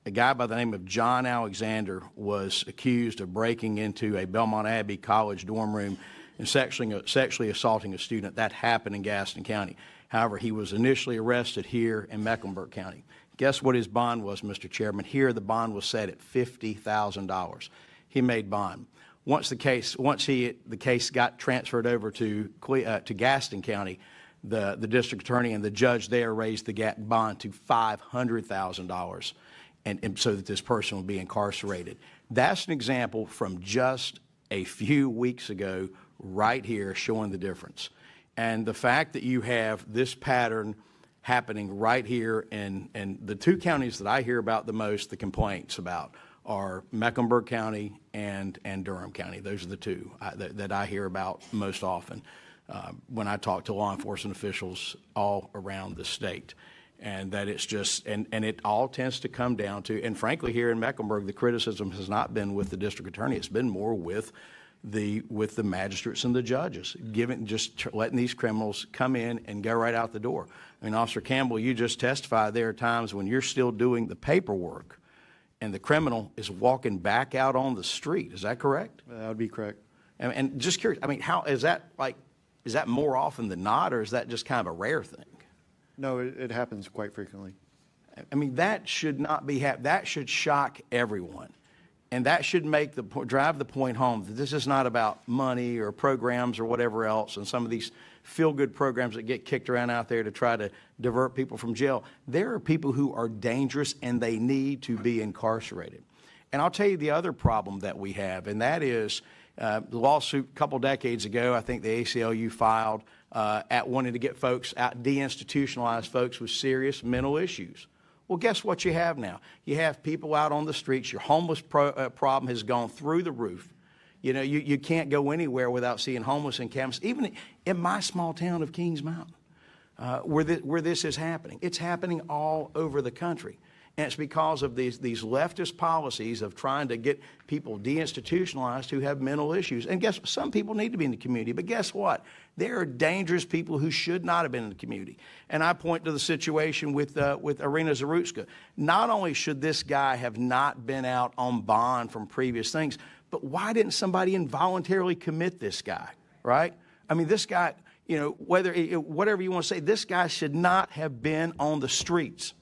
A guy by the name of John Alexander was accused of breaking into a Belmont Abbey College dorm room and sexually assaulting a student. That happened in Gaston County. However, he was initially arrested here in Mecklenburg County. Guess what his bond was, Mr. Chairman? Here, the bond was set at $50,000. He made bond. Once the case got transferred over to Gaston County, the district attorney and the judge there raised the bond to $500,000. And so that this person will be incarcerated. That's an example from just a few weeks ago right here showing the difference. And the fact that you have this pattern happening right here in the two counties that I hear about the most, the complaints about, are Mecklenburg County and Durham County. Those are the two that I hear about most often when I talk to law enforcement officials all around the state. And that it's just, and it all tends to come down to, and frankly here in Mecklenburg, the criticism has not been with the district attorney, it's been more with the magistrates and the judges, just letting these criminals come in and go right out the door. I mean, Officer Campbell, you just testified there are times when you're still doing the paperwork and the criminal is walking back out on the street. Is that correct? That would be correct. And just curious, I mean, how is that is that more often than not, or is that just kind of a rare thing? No, it happens quite frequently. I mean, that should not be that should shock everyone. And that should drive the point home that this is not about money or programs or whatever else and some of these feel-good programs that get kicked around out there to try to divert people from jail. There are people who are dangerous and they need to be incarcerated. And I'll tell you the other problem that we have, and that is the lawsuit a couple decades ago, I think the ACLU filed at wanting to get folks out, deinstitutionalize folks with serious mental issues. Well, guess what you have now? You have people out on the streets. Your homeless problem has gone through the roof. You know, you can't go anywhere without seeing homeless encampments. Even in my small town of Kings Mountain, where this is happening. It's happening all over the country. And it's because of these leftist policies of trying to get people deinstitutionalized who have mental issues. And guess what? Some people need to be in the community, but guess what? There are dangerous people who should not have been in the community. And I point to the situation with Irina Zarutska. Not only should this guy have not been out on bond from previous things, but why didn't somebody involuntarily commit this guy, right? I mean, this guy, you know, whatever you want to say, this guy should not have been on the streets.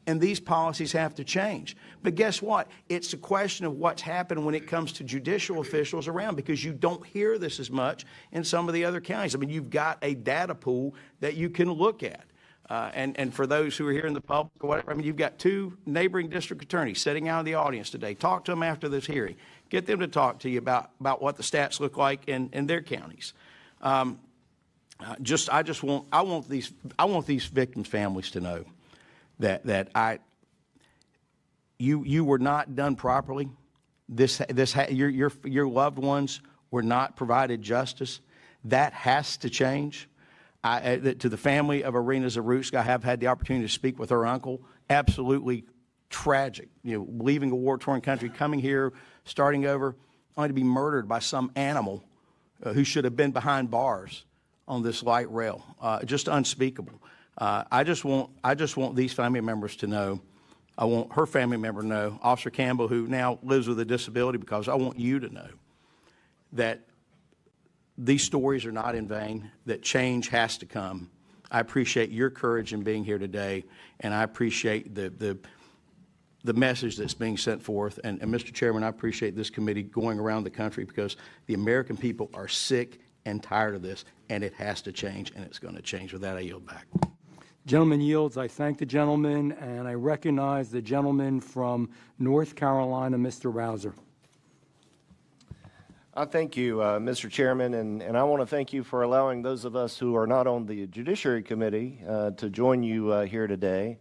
And these policies have to change. But guess what? It's a question of what's happened when it comes to judicial officials around, because you don't hear this as much in some of the other counties. I mean, you've got a data pool that you can look at. And for those who are here in the public or whatever, I mean, you've got 2 neighboring district attorneys sitting out in the audience today. Talk to them after this hearing. Get them to talk to you about what the stats look like in their counties. I want these victims' families to know that you were not done properly. Your loved ones were not provided justice. That has to change. To the family of Irina Zarutska, I have had the opportunity to speak with her uncle. Absolutely tragic. Leaving a war-torn country, coming here, starting over, only to be murdered by some animal who should have been behind bars on this light rail. Just unspeakable. I just want these family members to know. I want her family member to know, Officer Campbell, who now lives with a disability, because I want you to know that these stories are not in vain, that change has to come. I appreciate your courage in being here today, and I appreciate the message that's being sent forth. And Mr. Chairman, I appreciate this committee going around the country, because the American people are sick and tired of this, and it has to change, and it's going to change. With that, I yield back. Gentleman yields. I thank the gentleman, and I recognize the gentleman from North Carolina, Mr. Rouser. I thank you, Mr. Chairman, and I want to thank you for allowing those of us who are not on the Judiciary Committee to join you here today.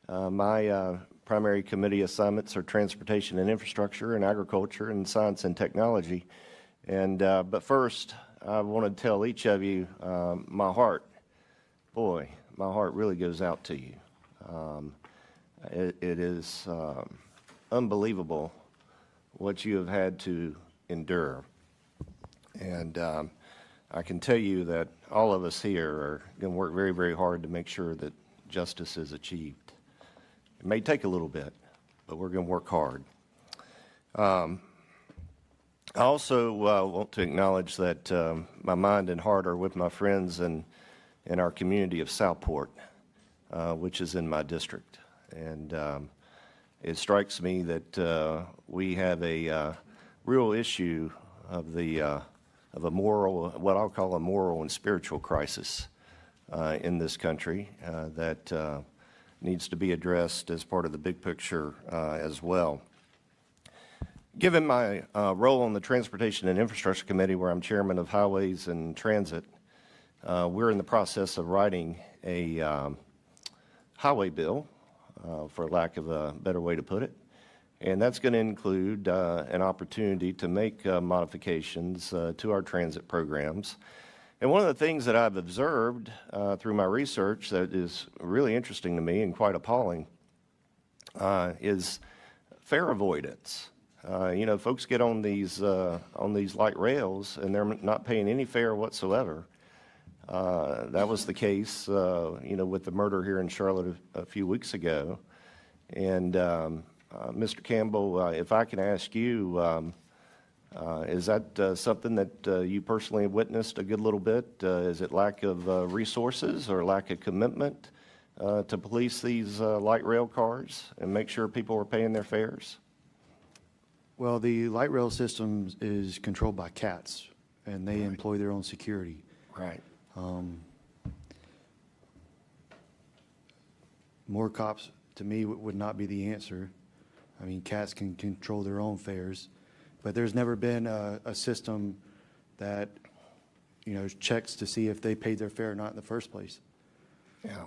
My primary committee assignments are Transportation and Infrastructure, and Agriculture, and Science and Technology. But first, I want to tell each of you, my heart really goes out to you. It is unbelievable what you have had to endure. And I can tell you that all of us here are going to work very, very hard to make sure that justice is achieved. It may take a little bit, but we're going to work hard. I also want to acknowledge that my mind and heart are with my friends in our community of Southport, which is in my district. And it strikes me that we have a real issue of a moral, what I'll call a moral and spiritual crisis in this country that needs to be addressed as part of the big picture as well. Given my role on the Transportation and Infrastructure Committee, where I'm chairman of Highways and Transit, we're in the process of writing a highway bill, for lack of a better way to put it. And that's going to include an opportunity to make modifications to our transit programs. And one of the things that I've observed through my research that is really interesting to me and quite appalling is fare avoidance. Folks get on these light rails and they're not paying any fare whatsoever. That was the case, with the murder here in Charlotte a few weeks ago. And Mr. Campbell, if I can ask you, is that something that you personally have witnessed a good little bit? Is it lack of resources or lack of commitment to police these light rail cars and make sure people are paying their fares? Well, the light rail system is controlled by CATS, and they employ their own security. Right. More cops, to me, would not be the answer. I mean, CATS can control their own fares, but there's never been a system that, checks to see if they paid their fare or not in the first place. Yeah.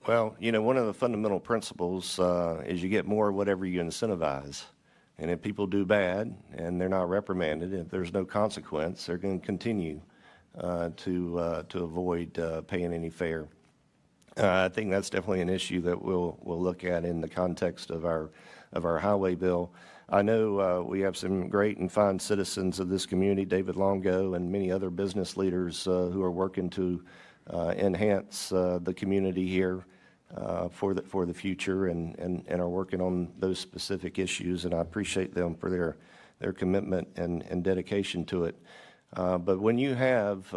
Well, one of the fundamental principles is you get more of whatever you incentivize. And if people do bad and they're not reprimanded, if there's no consequence, they're going to continue to avoid paying any fare. I think that's definitely an issue that we'll look at in the context of our highway bill. I know we have some great and fine citizens of this community, David Longo and many other business leaders who are working to enhance the community here for the future and are working on those specific issues, and I appreciate them for their commitment and dedication to it. But when you have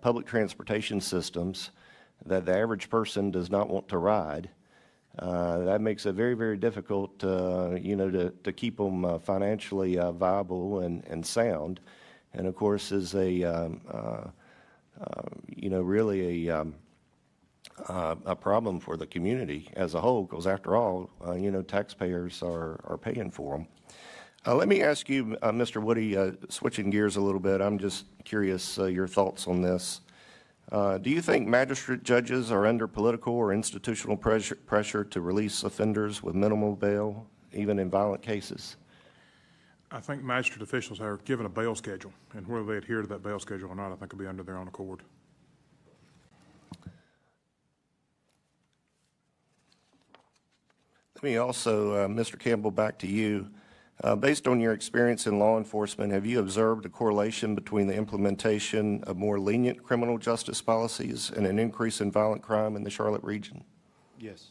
public transportation systems that the average person does not want to ride, that makes it very, very difficult, to keep them financially viable and sound. And of course, is really a problem for the community as a whole, because after all, taxpayers are paying for them. Let me ask you, Mr. Woody, switching gears a little bit, I'm just curious your thoughts on this. Do you think magistrate judges are under political or institutional pressure to release offenders with minimal bail, even in violent cases? I think magistrate officials are given a bail schedule, and whether they adhere to that bail schedule or not, I think will be under their own accord. Let me also, Mr. Campbell, back to you. Based on your experience in law enforcement, have you observed a correlation between the implementation of more lenient criminal justice policies and an increase in violent crime in the Charlotte region? Yes.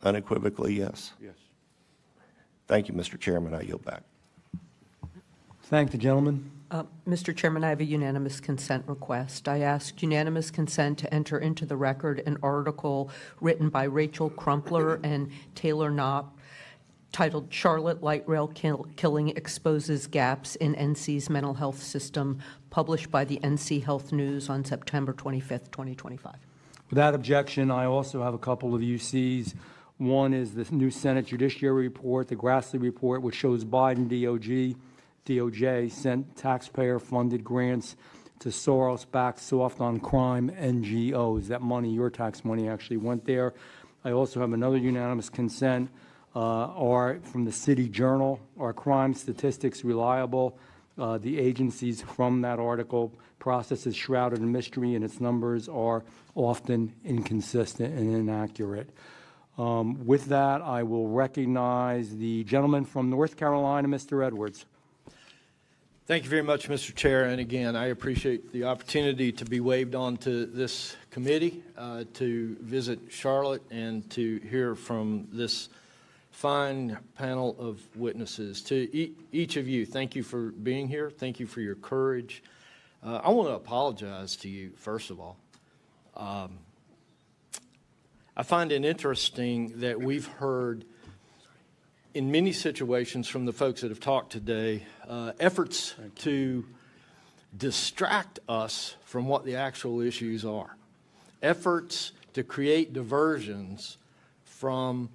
Unequivocally, yes. Yes. Thank you, Mr. Chairman. I yield back. Thank the gentleman. Mr. Chairman, I have a unanimous consent request. I ask unanimous consent to enter into the record an article written by Rachel Crumpler and Taylor Knopp titled Charlotte Light Rail Killing Exposes Gaps in NC's Mental Health System, published by the NC Health News on September 25th, 2025. Without objection, I also have a couple of UCs. One is the new Senate Judiciary Report, the Grassley Report, which shows Biden DOJ sent taxpayer-funded grants to Soros-backed soft-on-crime NGOs. That money, your tax money, actually went there. I also have another unanimous consent from the City Journal. Are crime statistics reliable? The agencies from that article process is shrouded in mystery, and its numbers are often inconsistent and inaccurate. With that, I will recognize the gentleman from North Carolina, Mr. Edwards. Thank you very much, Mr. Chair. And again, I appreciate the opportunity to be waived onto this committee, to visit Charlotte, and to hear from this fine panel of witnesses. To each of you, thank you for being here. Thank you for your courage. I want to apologize to you, first of all. I find it interesting that we've heard in many situations from the folks that have talked today, efforts to distract us from what the actual issues are, efforts to create diversions from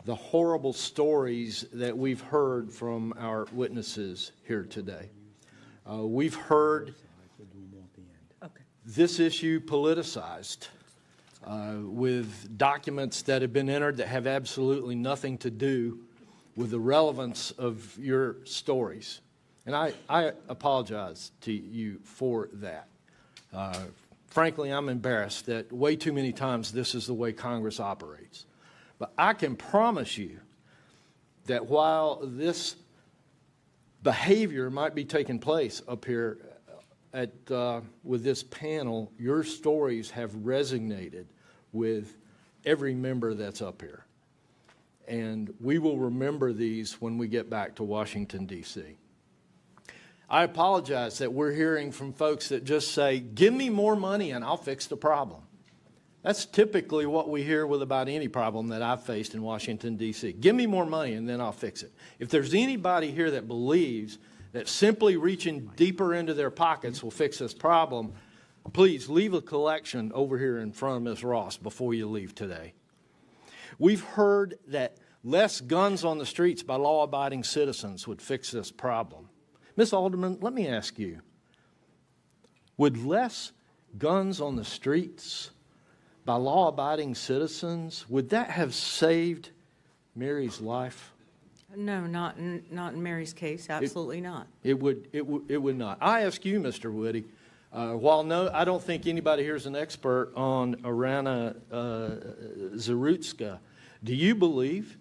the horrible stories that we've heard from our witnesses here today. We've heard this issue politicized with documents that have been entered that have absolutely nothing to do with the relevance of your stories. And I apologize to you for that. Frankly, I'm embarrassed that way too many times this is the way Congress operates. But I can promise you that while this behavior might be taking place up here with this panel, your stories have resonated with every member that's up here. And we will remember these when we get back to Washington, D.C. I apologize that we're hearing from folks that just say, give me more money and I'll fix the problem. That's typically what we hear with about any problem that I've faced in Washington, D.C. Give me more money and then I'll fix it. If there's anybody here that believes that simply reaching deeper into their pockets will fix this problem, please leave a collection over here in front of Ms. Ross before you leave today. We've heard that less guns on the streets by law-abiding citizens would fix this problem. Ms. Alderman, let me ask you, would less guns on the streets by law-abiding citizens, would that have saved Mary's life? No, not in Mary's case. Absolutely not. It would not. I ask you, Mr. Woody, while no, I don't think anybody here is an expert on Arana Zarutska, do you believe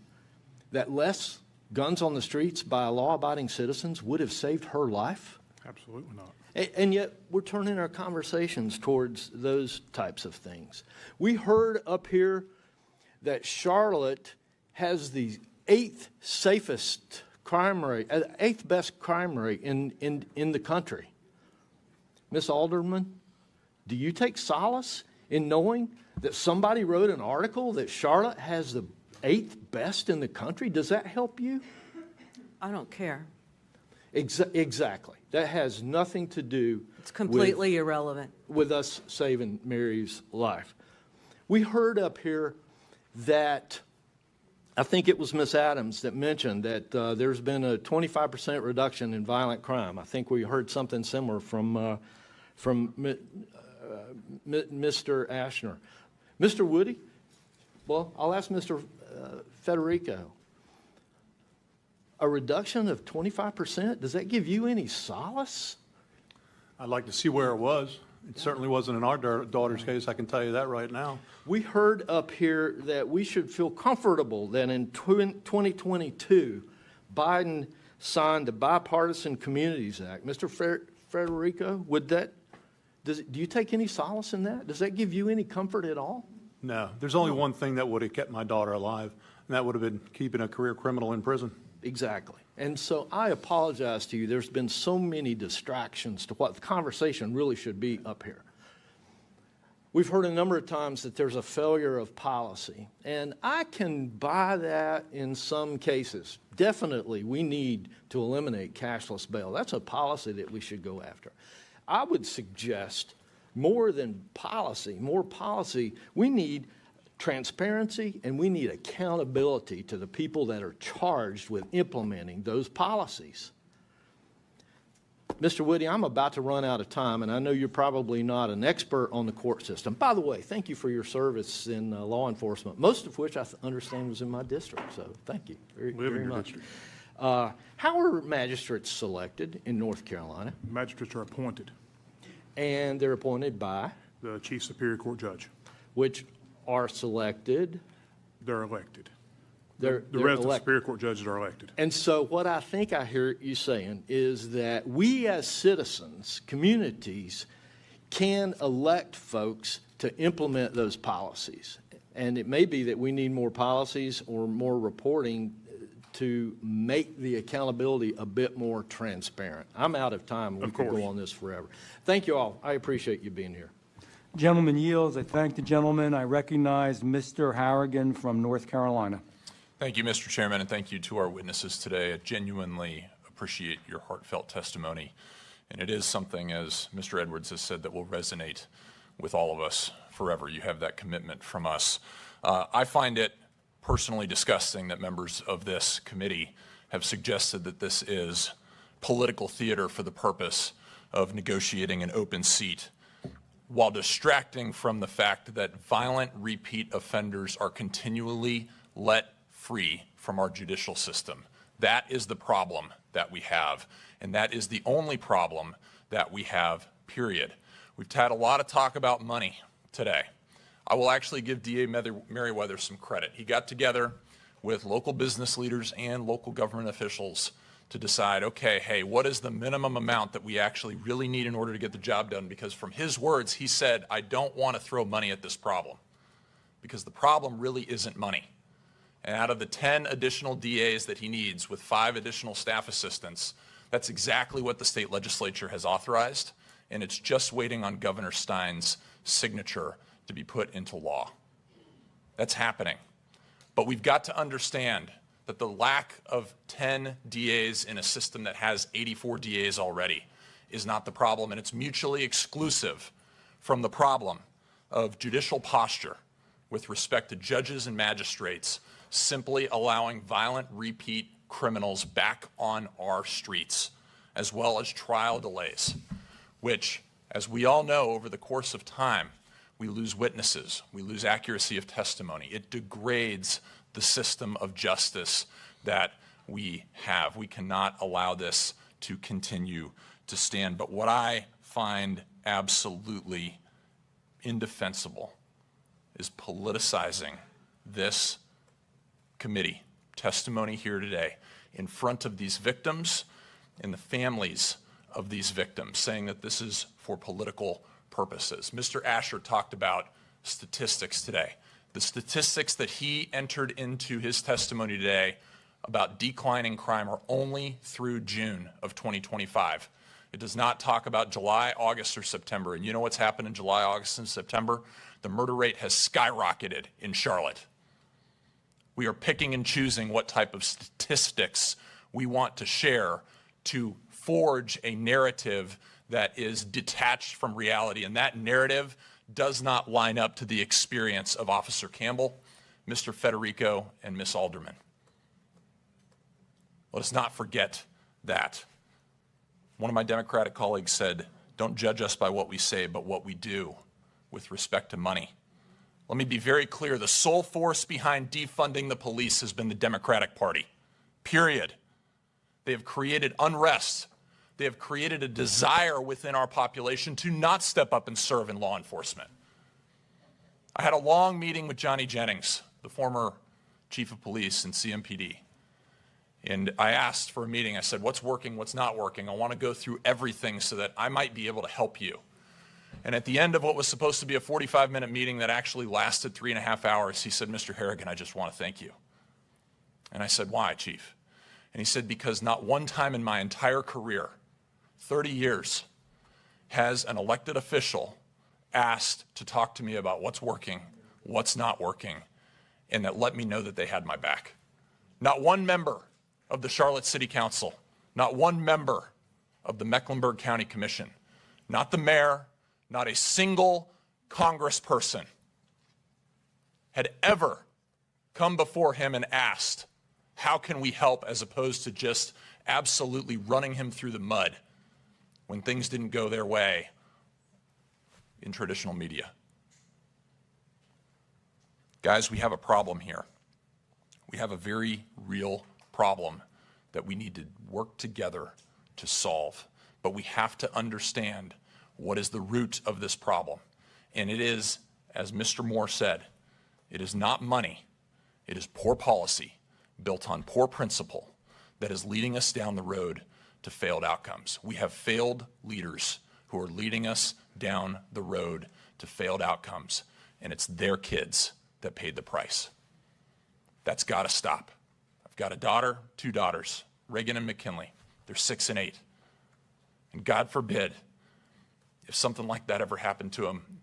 that less guns on the streets by law-abiding citizens would have saved her life? Absolutely not. And yet we're turning our conversations towards those types of things. We heard up here that Charlotte has the eighth best crime rate in the country. Ms. Alderman, do you take solace in knowing that somebody wrote an article that Charlotte has the 8th best in the country? Does that help you? I don't care. Exactly. That has nothing to do. It's completely irrelevant with us saving Mary's life. We heard up here that, I think it was Ms. Adams that mentioned that there's been a 25% reduction in violent crime. I think we heard something similar from Mr. Ashner. Mr. Woody? Well, I'll ask Mr. Federico. A reduction of 25%, does that give you any solace? I'd like to see where it was. It certainly wasn't in our daughter's case, I can tell you that right now. We heard up here that we should feel comfortable that in 2022, Biden signed the Bipartisan Communities Act. Mr. Federico, do you take any solace in that? Does that give you any comfort at all? No, there's only one thing that would have kept my daughter alive, and that would have been keeping a career criminal in prison. Exactly. And so I apologize to you. There's been so many distractions to what the conversation really should be up here. We've heard a number of times that there's a failure of policy, and I can buy that in some cases. Definitely, we need to eliminate cashless bail. That's a policy that we should go after. I would suggest more than policy, we need transparency and we need accountability to the people that are charged with implementing those policies. Mr. Woody, I'm about to run out of time, and I know you're probably not an expert on the court system. By the way, thank you for your service in law enforcement, most of which I understand was in my district, so thank you very much. How are magistrates selected in North Carolina? Magistrates are appointed. And they're appointed by? The Chief Superior Court Judge. Which are selected? They're elected. They're resident Superior Court judges are elected. And so what I think I hear you saying is that we as citizens, communities, can elect folks to implement those policies. And it may be that we need more policies or more reporting to make the accountability a bit more transparent. I'm out of time. We could go on this forever. Thank you all. I appreciate you being here. Gentleman yields. I thank the gentleman. I recognize Mr. Harrigan from North Carolina. Thank you, Mr. Chairman, and thank you to our witnesses today. I genuinely appreciate your heartfelt testimony, and it is something, as Mr. Edwards has said, that will resonate with all of us forever. You have that commitment from us. I find it personally disgusting that members of this committee have suggested that this is political theater for the purpose of negotiating an open seat, while distracting from the fact that violent repeat offenders are continually let free from our judicial system. That is the problem that we have, and that is the only problem that we have, period. We've had a lot of talk about money today. I will actually give DA Merriweather some credit. He got together with local business leaders and local government officials to decide, okay, hey, what is the minimum amount that we actually really need in order to get the job done? Because from his words, he said, I don't want to throw money at this problem, because the problem really isn't money. And out of the 10 additional DAs that he needs with 5 additional staff assistants, that's exactly what the state legislature has authorized, and it's just waiting on Governor Stein's signature to be put into law. That's happening. But we've got to understand that the lack of 10 DAs in a system that has 84 DAs already is not the problem, and it's mutually exclusive from the problem of judicial posture with respect to judges and magistrates simply allowing violent repeat criminals back on our streets, as well as trial delays, which, as we all know, over the course of time, we lose witnesses, we lose accuracy of testimony. It degrades the system of justice that we have. We cannot allow this to continue to stand. But what I find absolutely indefensible is politicizing this committee testimony here today in front of these victims and the families of these victims, saying that this is for political purposes. Mr. Asher talked about statistics today. The statistics that he entered into his testimony today about declining crime are only through June of 2025. It does not talk about July, August, or September. And you know what's happened in July, August, and September? The murder rate has skyrocketed in Charlotte. We are picking and choosing what type of statistics we want to share to forge a narrative that is detached from reality. And that narrative does not line up to the experience of Officer Campbell, Mr. Federico, and Ms. Alderman. Let us not forget that. One of my Democratic colleagues said, "Don't judge us by what we say, but what we do with respect to money." Let me be very clear. The sole force behind defunding the police has been the Democratic Party, period. They have created unrest. They have created a desire within our population to not step up and serve in law enforcement. I had a long meeting with Johnny Jennings, the former chief of police in CMPD. And I asked for a meeting. I said, what's working, what's not working? I want to go through everything so that I might be able to help you. And at the end of what was supposed to be a 45-minute meeting that actually lasted 3.5 hours, he said, Mr. Harrigan, I just want to thank you. And I said, why, Chief? And he said, because not one time in my entire career, 30 years, has an elected official asked to talk to me about what's working, what's not working, and that let me know that they had my back. Not one member of the Charlotte City Council, not one member of the Mecklenburg County Commission, not the mayor, not a single congressperson had ever come before him and asked, how can we help, as opposed to just absolutely running him through the mud when things didn't go their way in traditional media. Guys, we have a problem here. We have a very real problem that we need to work together to solve. But we have to understand what is the root of this problem. And it is, as Mr. Moore said, it is not money. It is poor policy built on poor principle that is leading us down the road to failed outcomes. We have failed leaders who are leading us down the road to failed outcomes, and it's their kids that paid the price. That's got to stop. I've got a daughter, 2 daughters, Reagan and McKinley. They're 6 and 8. And God forbid, if something like that ever happened to them,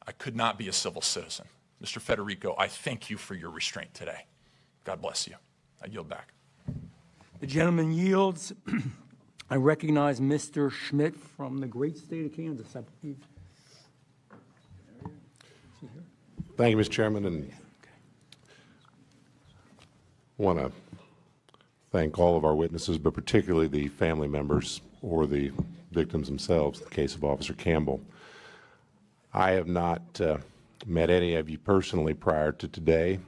I could not be a civil citizen. Mr. Federico, I thank you for your restraint today. God bless you. I yield back. The gentleman yields. I recognize Mr. Schmidt from the great state of Kansas, I believe. Thank you, Mr. Chairman, and I want to thank all of our witnesses, but particularly the family members or the victims themselves in the case of Officer Campbell. I have not met any of you personally prior to today,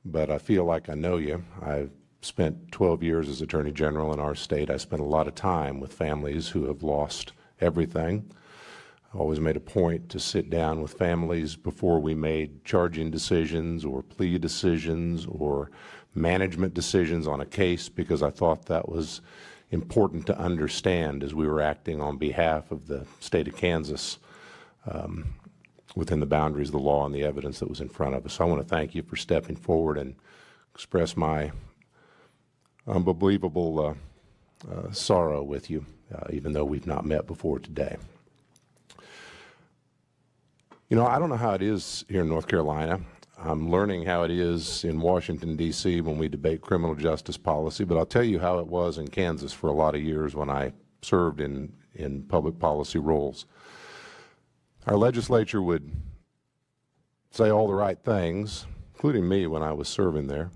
but I feel like I know you. I've spent 12 years as Attorney General in our state. I spent a lot of time with families who have lost everything. I always made a point to sit down with families before we made charging decisions or plea decisions or management decisions on a case, because I thought that was important to understand as we were acting on behalf of the state of Kansas within the boundaries of the law and the evidence that was in front of us. So I want to thank you for stepping forward and express my unbelievable sorrow with you, even though we've not met before today. You know, I don't know how it is here in North Carolina. I'm learning how it is in Washington, D.C. when we debate criminal justice policy, but I'll tell you how it was in Kansas for a lot of years when I served in public policy roles. Our legislature would say all the right things, including me when I was serving there.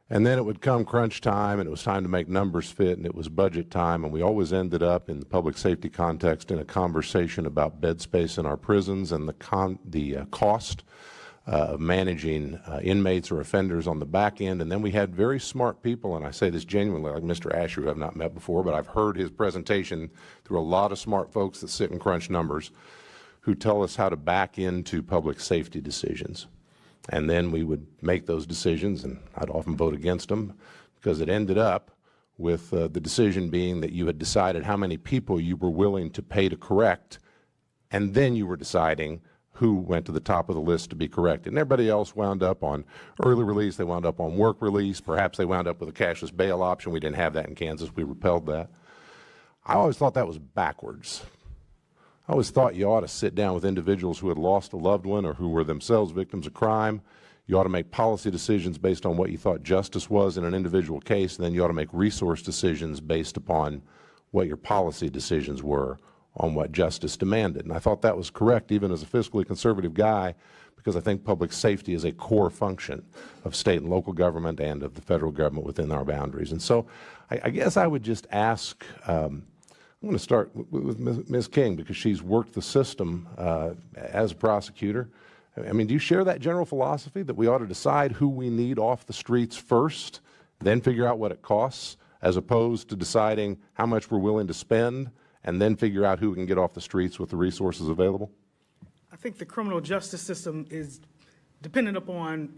And then it would come crunch time, and it was time to make numbers fit, and it was budget time, and we always ended up in the public safety context in a conversation about bed space in our prisons and the cost of managing inmates or offenders on the back end. And then we had very smart people, and I say this genuinely, like Mr. Asher, who I've not met before, but I've heard his presentation through a lot of smart folks that sit and crunch numbers, who tell us how to back into public safety decisions. And then we would make those decisions, and I'd often vote against them, because it ended up with the decision being that you had decided how many people you were willing to pay to correct, and then you were deciding who went to the top of the list to be corrected. And everybody else wound up on early release, they wound up on work release, perhaps they wound up with a cashless bail option. We didn't have that in Kansas, we repelled that. I always thought that was backwards. I always thought you ought to sit down with individuals who had lost a loved one or who were themselves victims of crime. You ought to make policy decisions based on what you thought justice was in an individual case, and then you ought to make resource decisions based upon what your policy decisions were on what justice demanded. And I thought that was correct, even as a fiscally conservative guy, because I think public safety is a core function of state and local government and of the federal government within our boundaries. And so I guess I would just ask, I'm going to start with Ms. King, because she's worked the system as a prosecutor. I mean, do you share that general philosophy that we ought to decide who we need off the streets first, then figure out what it costs, as opposed to deciding how much we're willing to spend and then figure out who we can get off the streets with the resources available? I think the criminal justice system is dependent upon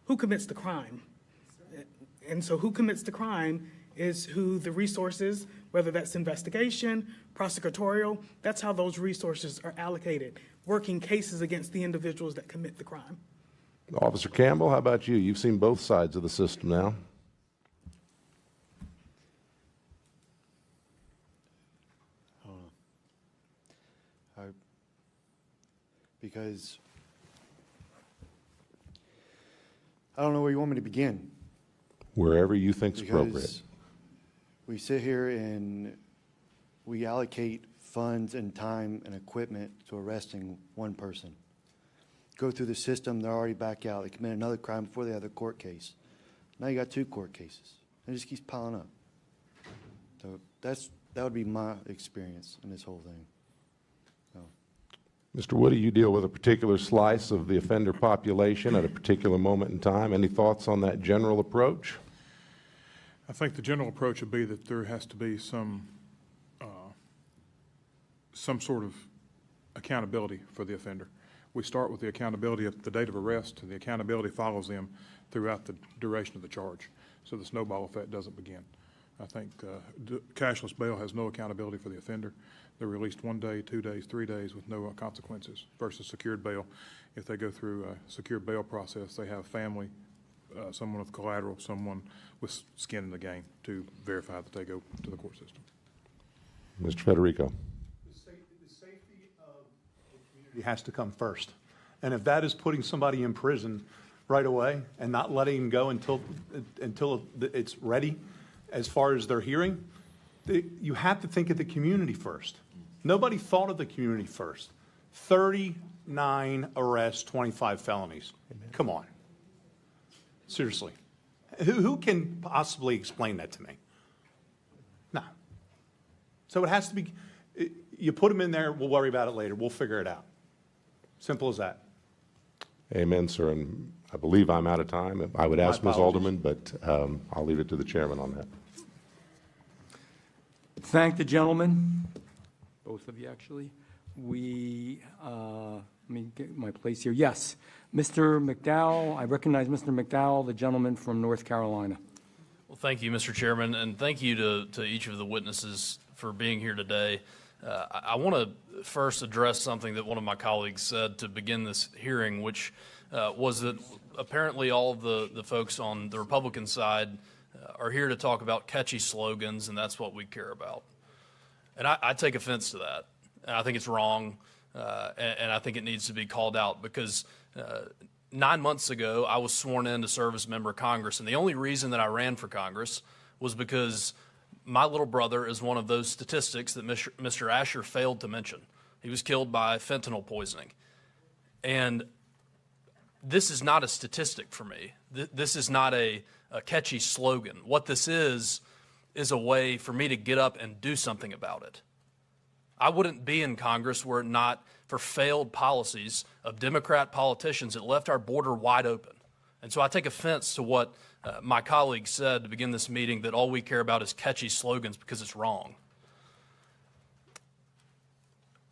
who commits the crime. And so who commits the crime is who the resources, whether that's investigation, prosecutorial, that's how those resources are allocated, working cases against the individuals that commit the crime. Officer Campbell, how about you? You've seen both sides of the system now. Because I don't know where you want me to begin. Wherever you think's Because appropriate. we sit here and we allocate funds and time and equipment to arresting one person. Go through the system, they're already back out. They commit another crime before they have the court case. Now you got 2 court cases. It just keeps piling up. So that would be my experience in this whole thing. Mr. Woody, you deal with a particular slice of the offender population at a particular moment in time. Any thoughts on that general approach? I think the general approach would be that there has to be some sort of accountability for the offender. We start with the accountability at the date of arrest, and the accountability follows them throughout the duration of the charge, so the snowball effect doesn't begin. I think cashless bail has no accountability for the offender. They're released 1 day, 2 days, 3 days with no consequences versus secured bail. If they go through a secured bail process, they have family, someone with collateral, someone with skin in the game to verify that they go to the court system. Mr. Federico. The safety of the community has to come first. And if that is putting somebody in prison right away and not letting him go until it's ready as far as their hearing, you have to think of the community first. Nobody thought of the community first. 39 arrests, 25 felonies. Amen. Come on. Seriously. Who can possibly explain that to me? No. So it has to be, you put them in there, we'll worry about it later. We'll figure it out. Simple as that. Amen, sir. And I believe I'm out of time. I would ask Ms. Alderman, but I'll leave it to the chairman on that. Thank the gentleman, both of you actually. Let me get my place here. Yes, Mr. McDowell, I recognize Mr. McDowell, the gentleman from North Carolina. Well, thank you, Mr. Chairman, and thank you to each of the witnesses for being here today. I want to first address something that one of my colleagues said to begin this hearing, which was that apparently all of the folks on the Republican side are here to talk about catchy slogans, and that's what we care about. And I take offense to that. And I think it's wrong, and I think it needs to be called out because 9 months ago, I was sworn in to serve as a member of Congress, and the only reason that I ran for Congress was because my little brother is one of those statistics that Mr. Asher failed to mention. He was killed by fentanyl poisoning. And this is not a statistic for me. This is not a catchy slogan. What this is a way for me to get up and do something about it. I wouldn't be in Congress were it not for failed policies of Democrat politicians that left our border wide open. And so I take offense to what my colleague said to begin this meeting, that all we care about is catchy slogans, because it's wrong.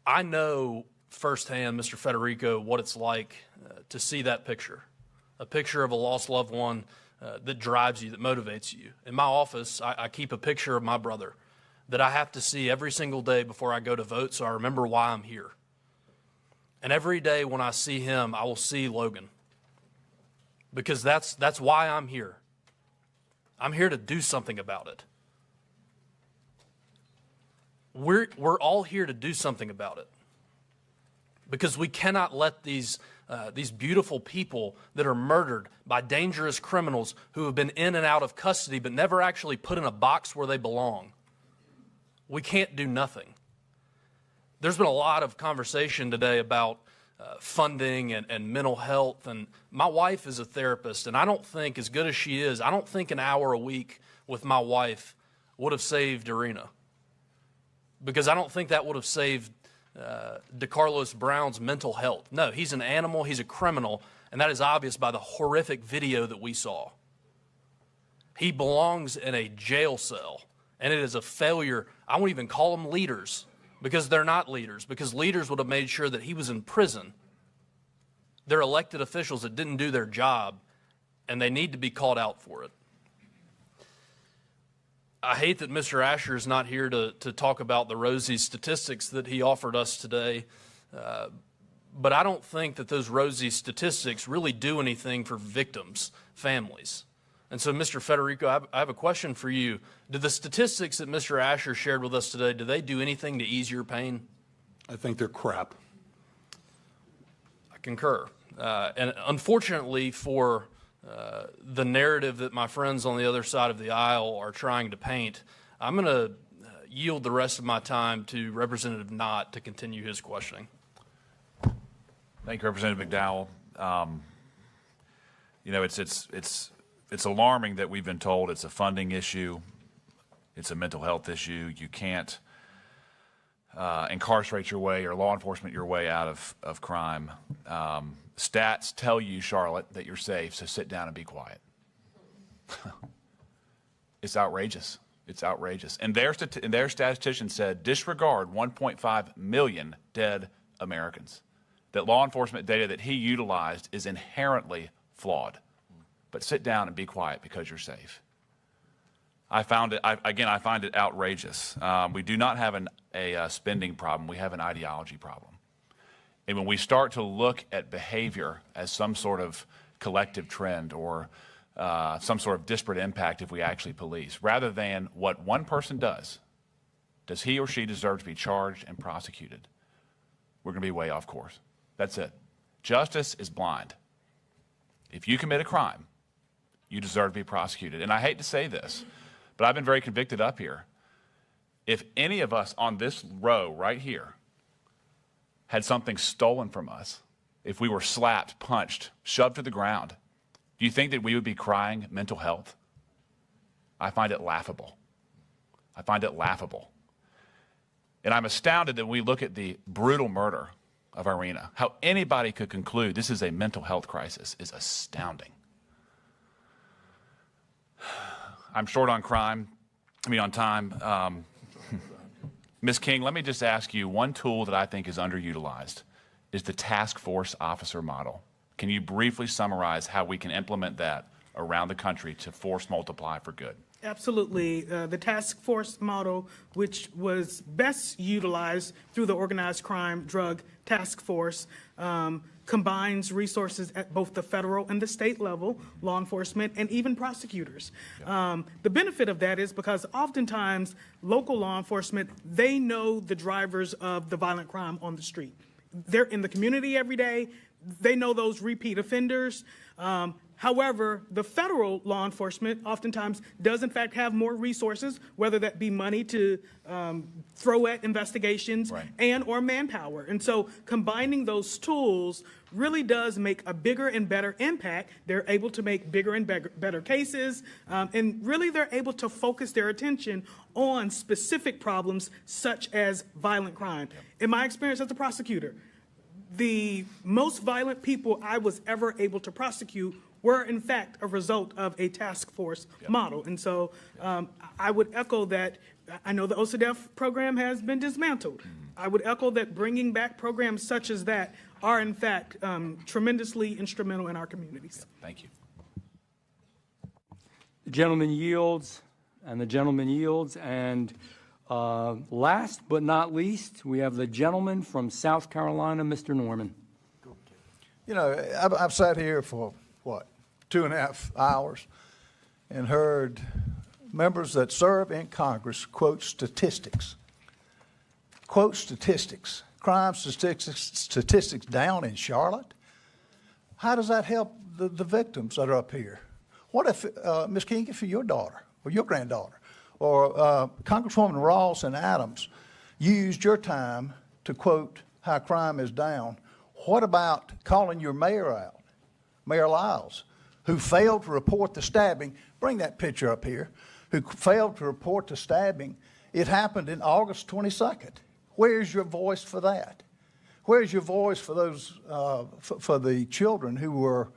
I know firsthand, Mr. Federico, what it's like to see that picture, a picture of a lost loved one that drives you, that motivates you. In my office, I keep a picture of my brother that I have to see every single day before I go to vote, so I remember why I'm here. And every day when I see him, I will see Logan, because that's why I'm here. I'm here to do something about it. We're all here to do something about it, because we cannot let these beautiful people that are murdered by dangerous criminals who have been in and out of custody but never actually put in a box where they belong. We can't do nothing. There's been a lot of conversation today about funding and mental health, and my wife is a therapist, and I don't think, as good as she is, I don't think an hour a week with my wife would have saved Irina, because I don't think that would have saved DeCarlos Brown's mental health. No, he's an animal, he's a criminal, and that is obvious by the horrific video that we saw. He belongs in a jail cell, and it is a failure. I won't even call them leaders, because they're not leaders, because leaders would have made sure that he was in prison. They're elected officials that didn't do their job, and they need to be called out for it. I hate that Mr. Asher is not here to talk about the rosy statistics that he offered us today, but I don't think that those rosy statistics really do anything for victims' families. And so, Mr. Federico, I have a question for you. Do the statistics that Mr. Asher shared with us today, do they do anything to ease your pain? I think they're crap. I concur. And unfortunately for the narrative that my friends on the other side of the aisle are trying to paint, I'm going to yield the rest of my time to Representative Knott to continue his questioning. Thank you, Representative McDowell. You know, it's alarming that we've been told it's a funding issue, it's a mental health issue. You can't incarcerate your way or law enforcement your way out of crime. Stats tell you, Charlotte, that you're safe, so sit down and be quiet. It's outrageous. It's outrageous. And their statistician said, disregard 1.5 million dead Americans. That law enforcement data that he utilized is inherently flawed. But sit down and be quiet because you're safe. I find it outrageous. We do not have a spending problem. We have an ideology problem. And when we start to look at behavior as some sort of collective trend or some sort of disparate impact if we actually police, rather than what one person does he or she deserve to be charged and prosecuted, we're going to be way off course. That's it. Justice is blind. If you commit a crime, you deserve to be prosecuted. And I hate to say this, but I've been very convicted up here. If any of us on this row right here had something stolen from us, if we were slapped, punched, shoved to the ground, do you think that we would be crying mental health? I find it laughable. I find it laughable. And I'm astounded that when we look at the brutal murder of Irina, how anybody could conclude this is a mental health crisis is astounding. I'm short on time. Ms. King, let me just ask you, one tool that I think is underutilized is the task force officer model. Can you briefly summarize how we can implement that around the country to force multiply for good? Absolutely. The task force model, which was best utilized through the Organized Crime Drug Task Force, combines resources at both the federal and the state level, law enforcement, and even prosecutors. The benefit of that is because oftentimes local law enforcement, they know the drivers of the violent crime on the street. They're in the community every day. They know those repeat offenders. However, the federal law enforcement oftentimes does in fact have more resources, whether that be money to throw at investigations and or manpower. And so combining those tools really does make a bigger and better impact. They're able to make bigger and better cases, and really they're able to focus their attention on specific problems such as violent crime. In my experience as a prosecutor, the most violent people I was ever able to prosecute were in fact a result of a task force model. And so I would echo that. I know the OCDEF program has been dismantled. I would echo that bringing back programs such as that are in fact tremendously instrumental in our communities. Thank you. The gentleman yields, and the gentleman yields, and last but not least, we have the gentleman from South Carolina, Mr. Norman. You know, I've sat here for, 2.5 hours and heard members that serve in Congress quote statistics. Quote statistics. Crime statistics down in Charlotte. How does that help the victims that are up here? What if, Ms. King, if your daughter or your granddaughter or Congresswoman Ross and Adams used your time to quote how crime is down, what about calling your mayor out, Mayor Lyles, who failed to report the stabbing? Bring that picture up here. Who failed to report the stabbing. It happened in August 22nd. Where's your voice for that? Where's your voice for those, for the children who were,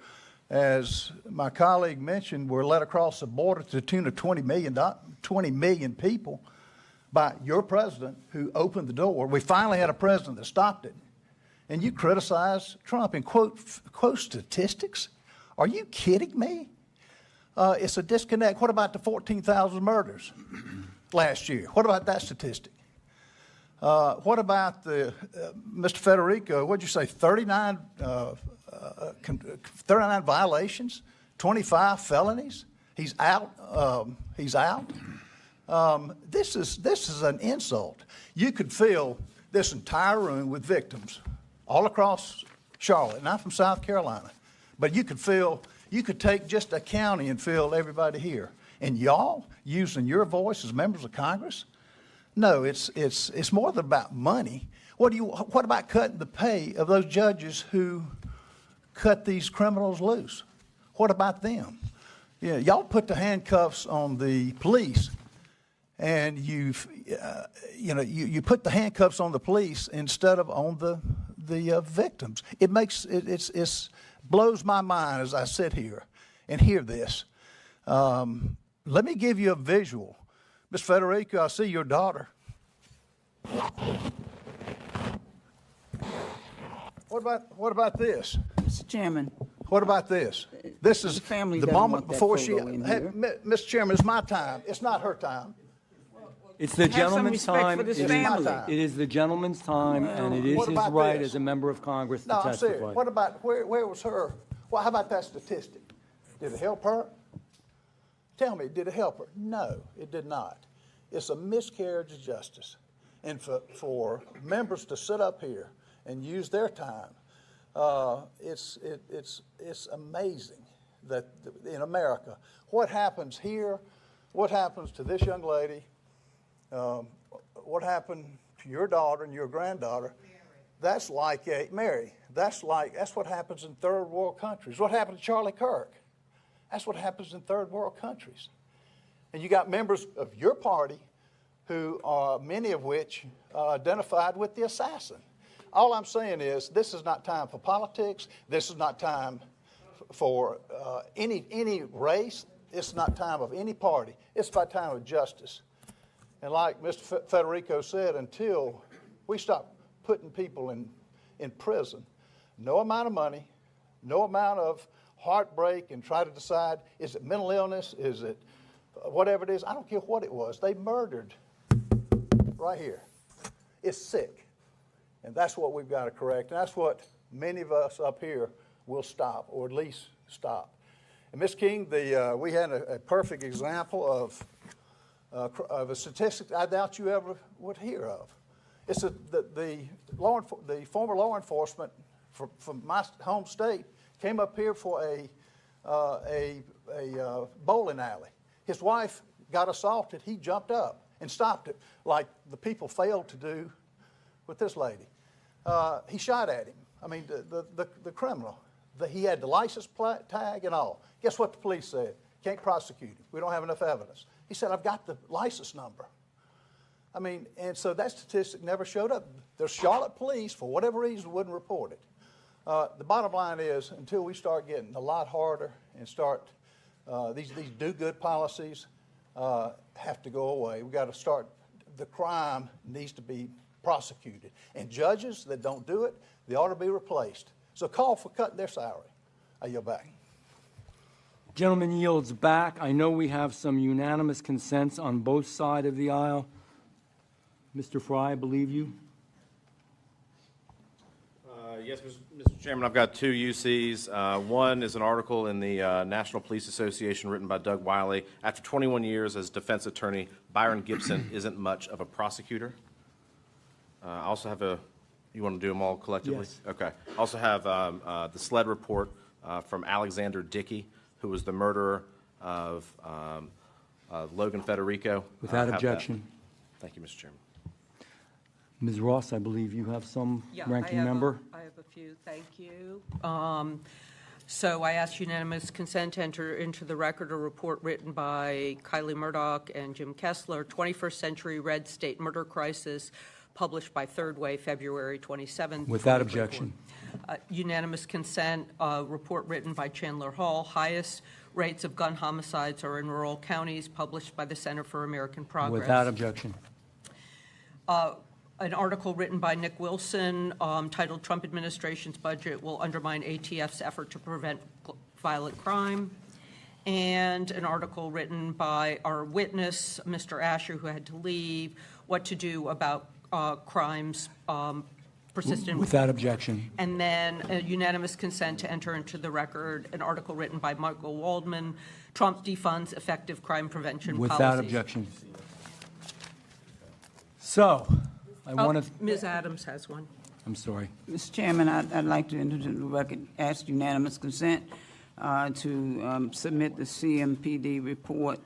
as my colleague mentioned, were led across the border to the tune of 20 million people by your president who opened the door? We finally had a president that stopped it. And you criticize Trump and quote statistics? Are you kidding me? It's a disconnect. What about the 14,000 murders last year? What about that statistic? What about the, Mr. Federico, what'd you say, 39 violations, 25 felonies? He's out. He's out. This is an insult. You could fill this entire room with victims all across Charlotte, and I'm from South Carolina, but you could take just a county and fill everybody here. And y'all using your voice as members of Congress? No, it's more than about money. What about cutting the pay of those judges who cut these criminals loose? What about them? Yeah, y'all put the handcuffs on the police, and you put the handcuffs on the police instead of on the victims. It blows my mind as I sit here and hear this. Let me give you a visual. Ms. Federico, I see your daughter. What about this? Mr. Chairman. What about this? This is the moment before she. Hey, Mr. Chairman, it's my time. It's not her time. It's the gentleman's time. It is the gentleman's time, and it is his right as a member of Congress to testify. I'm serious. What about, where was her? Well, how about that statistic? Did it help her? Tell me, did it help her? No, it did not. It's a miscarriage of justice. And for members to sit up here and use their time, it's amazing that in America, what happens here, what happens to this young lady, what happened to your daughter and your granddaughter, that's like Mary. That's what happens in third world countries. What happened to Charlie Kirk? That's what happens in third world countries. And you got members of your party who are, many of which identified with the assassin. All I'm saying is this is not time for politics. This is not time for any race. It's not time of any party. It's about time of justice. And like Mr. Federico said, until we stop putting people in prison, no amount of money, no amount of heartbreak and try to decide, is it mental illness, is it whatever it is, I don't care what it was. They murdered right here. It's sick. And that's what we've got to correct. And that's what many of us up here will stop, or at least stop. And Ms. King, we had a perfect example of a statistic I doubt you ever would hear of. It's the former law enforcement from my home state came up here for a bowling alley. His wife got assaulted. He jumped up and stopped it, like the people failed to do with this lady. He shot at him. I mean, the criminal. He had the license tag and all. Guess what the police said? Can't prosecute him. We don't have enough evidence. He said, I've got the license number. I mean, and so that statistic never showed up. The Charlotte police, for whatever reason, wouldn't report it. The bottom line is, until we start getting a lot harder and start these do-good policies have to go away. We've got to start. The crime needs to be prosecuted, and judges that don't do it, they ought to be replaced. So call for cutting their salary. I yield back. Gentleman yields back. I know we have some unanimous consents on both sides of the aisle. Mr. Fry, I believe you. Yes, Mr. Chairman, I've got two UCs. One is an article in the National Police Association written by Doug Wiley. After 21 years as defense attorney, Byron Gibson isn't much of a prosecutor. I also have you want to do them all collectively? Yes. Okay. I also have the SLED report from Alexander Dickey, who was the murderer of Logan Federico. Without objection. Thank you, Mr. Chairman. Ms. Ross, I believe you have some ranking member. I have a few. Thank you. So I ask unanimous consent to enter into the record a report written by Kylie Murdoch and Jim Kessler, 21st Century Red State Murder Crisis, published by Third Way, February 27th. Without objection. Unanimous consent, report written by Chandler Hall, highest rates of gun homicides are in rural counties, published by the Center for American Progress. Without objection. An article written by Nick Wilson titled Trump Administration's Budget Will Undermine ATF's Effort to Prevent Violent Crime. And an article written by our witness, Mr. Asher, who had to leave, What to Do About Crimes Persistent. Without objection. And then a unanimous consent to enter into the record an article written by Michael Waldman, Trump Defunds Effective Crime Prevention Policies. Without objection. So, I want to... Ms. Adams has one. I'm sorry. Mr. Chairman, I'd like to enter into the record, ask unanimous consent to submit the CMPD report,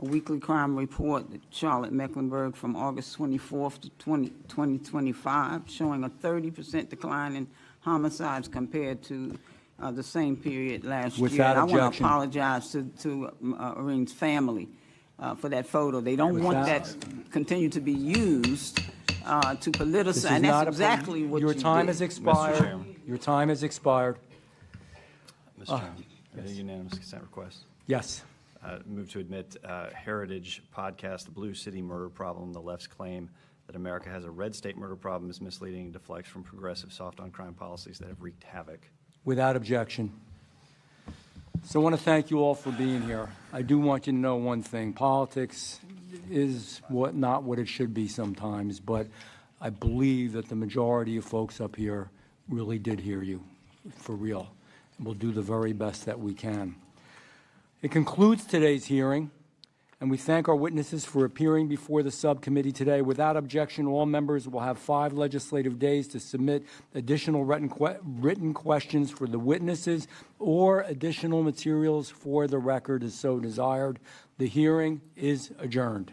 a weekly crime report, Charlotte, Mecklenburg, from August 24th to 2025, showing a 30% decline in homicides compared to the same period last year. Without objection. I want to apologize to Oreen's family for that photo. They don't want that continue to be used to politicize, and that's exactly what your you time did. has expired. Your time has expired. Mr. Chairman, a unanimous consent request. Yes. Move to admit Heritage podcast, The Blue City Murder Problem. The left's claim that America has a red state murder problem is misleading and deflects from progressive soft-on-crime policies that have wreaked havoc. Without objection. So I want to thank you all for being here. I do want you to know one thing. Politics is not what it should be sometimes, but I believe that the majority of folks up here really did hear you, for real. And we'll do the very best that we can. It concludes today's hearing, and we thank our witnesses for appearing before the subcommittee today. Without objection, all members will have 5 legislative days to submit additional written questions for the witnesses or additional materials for the record as so desired. The hearing is adjourned.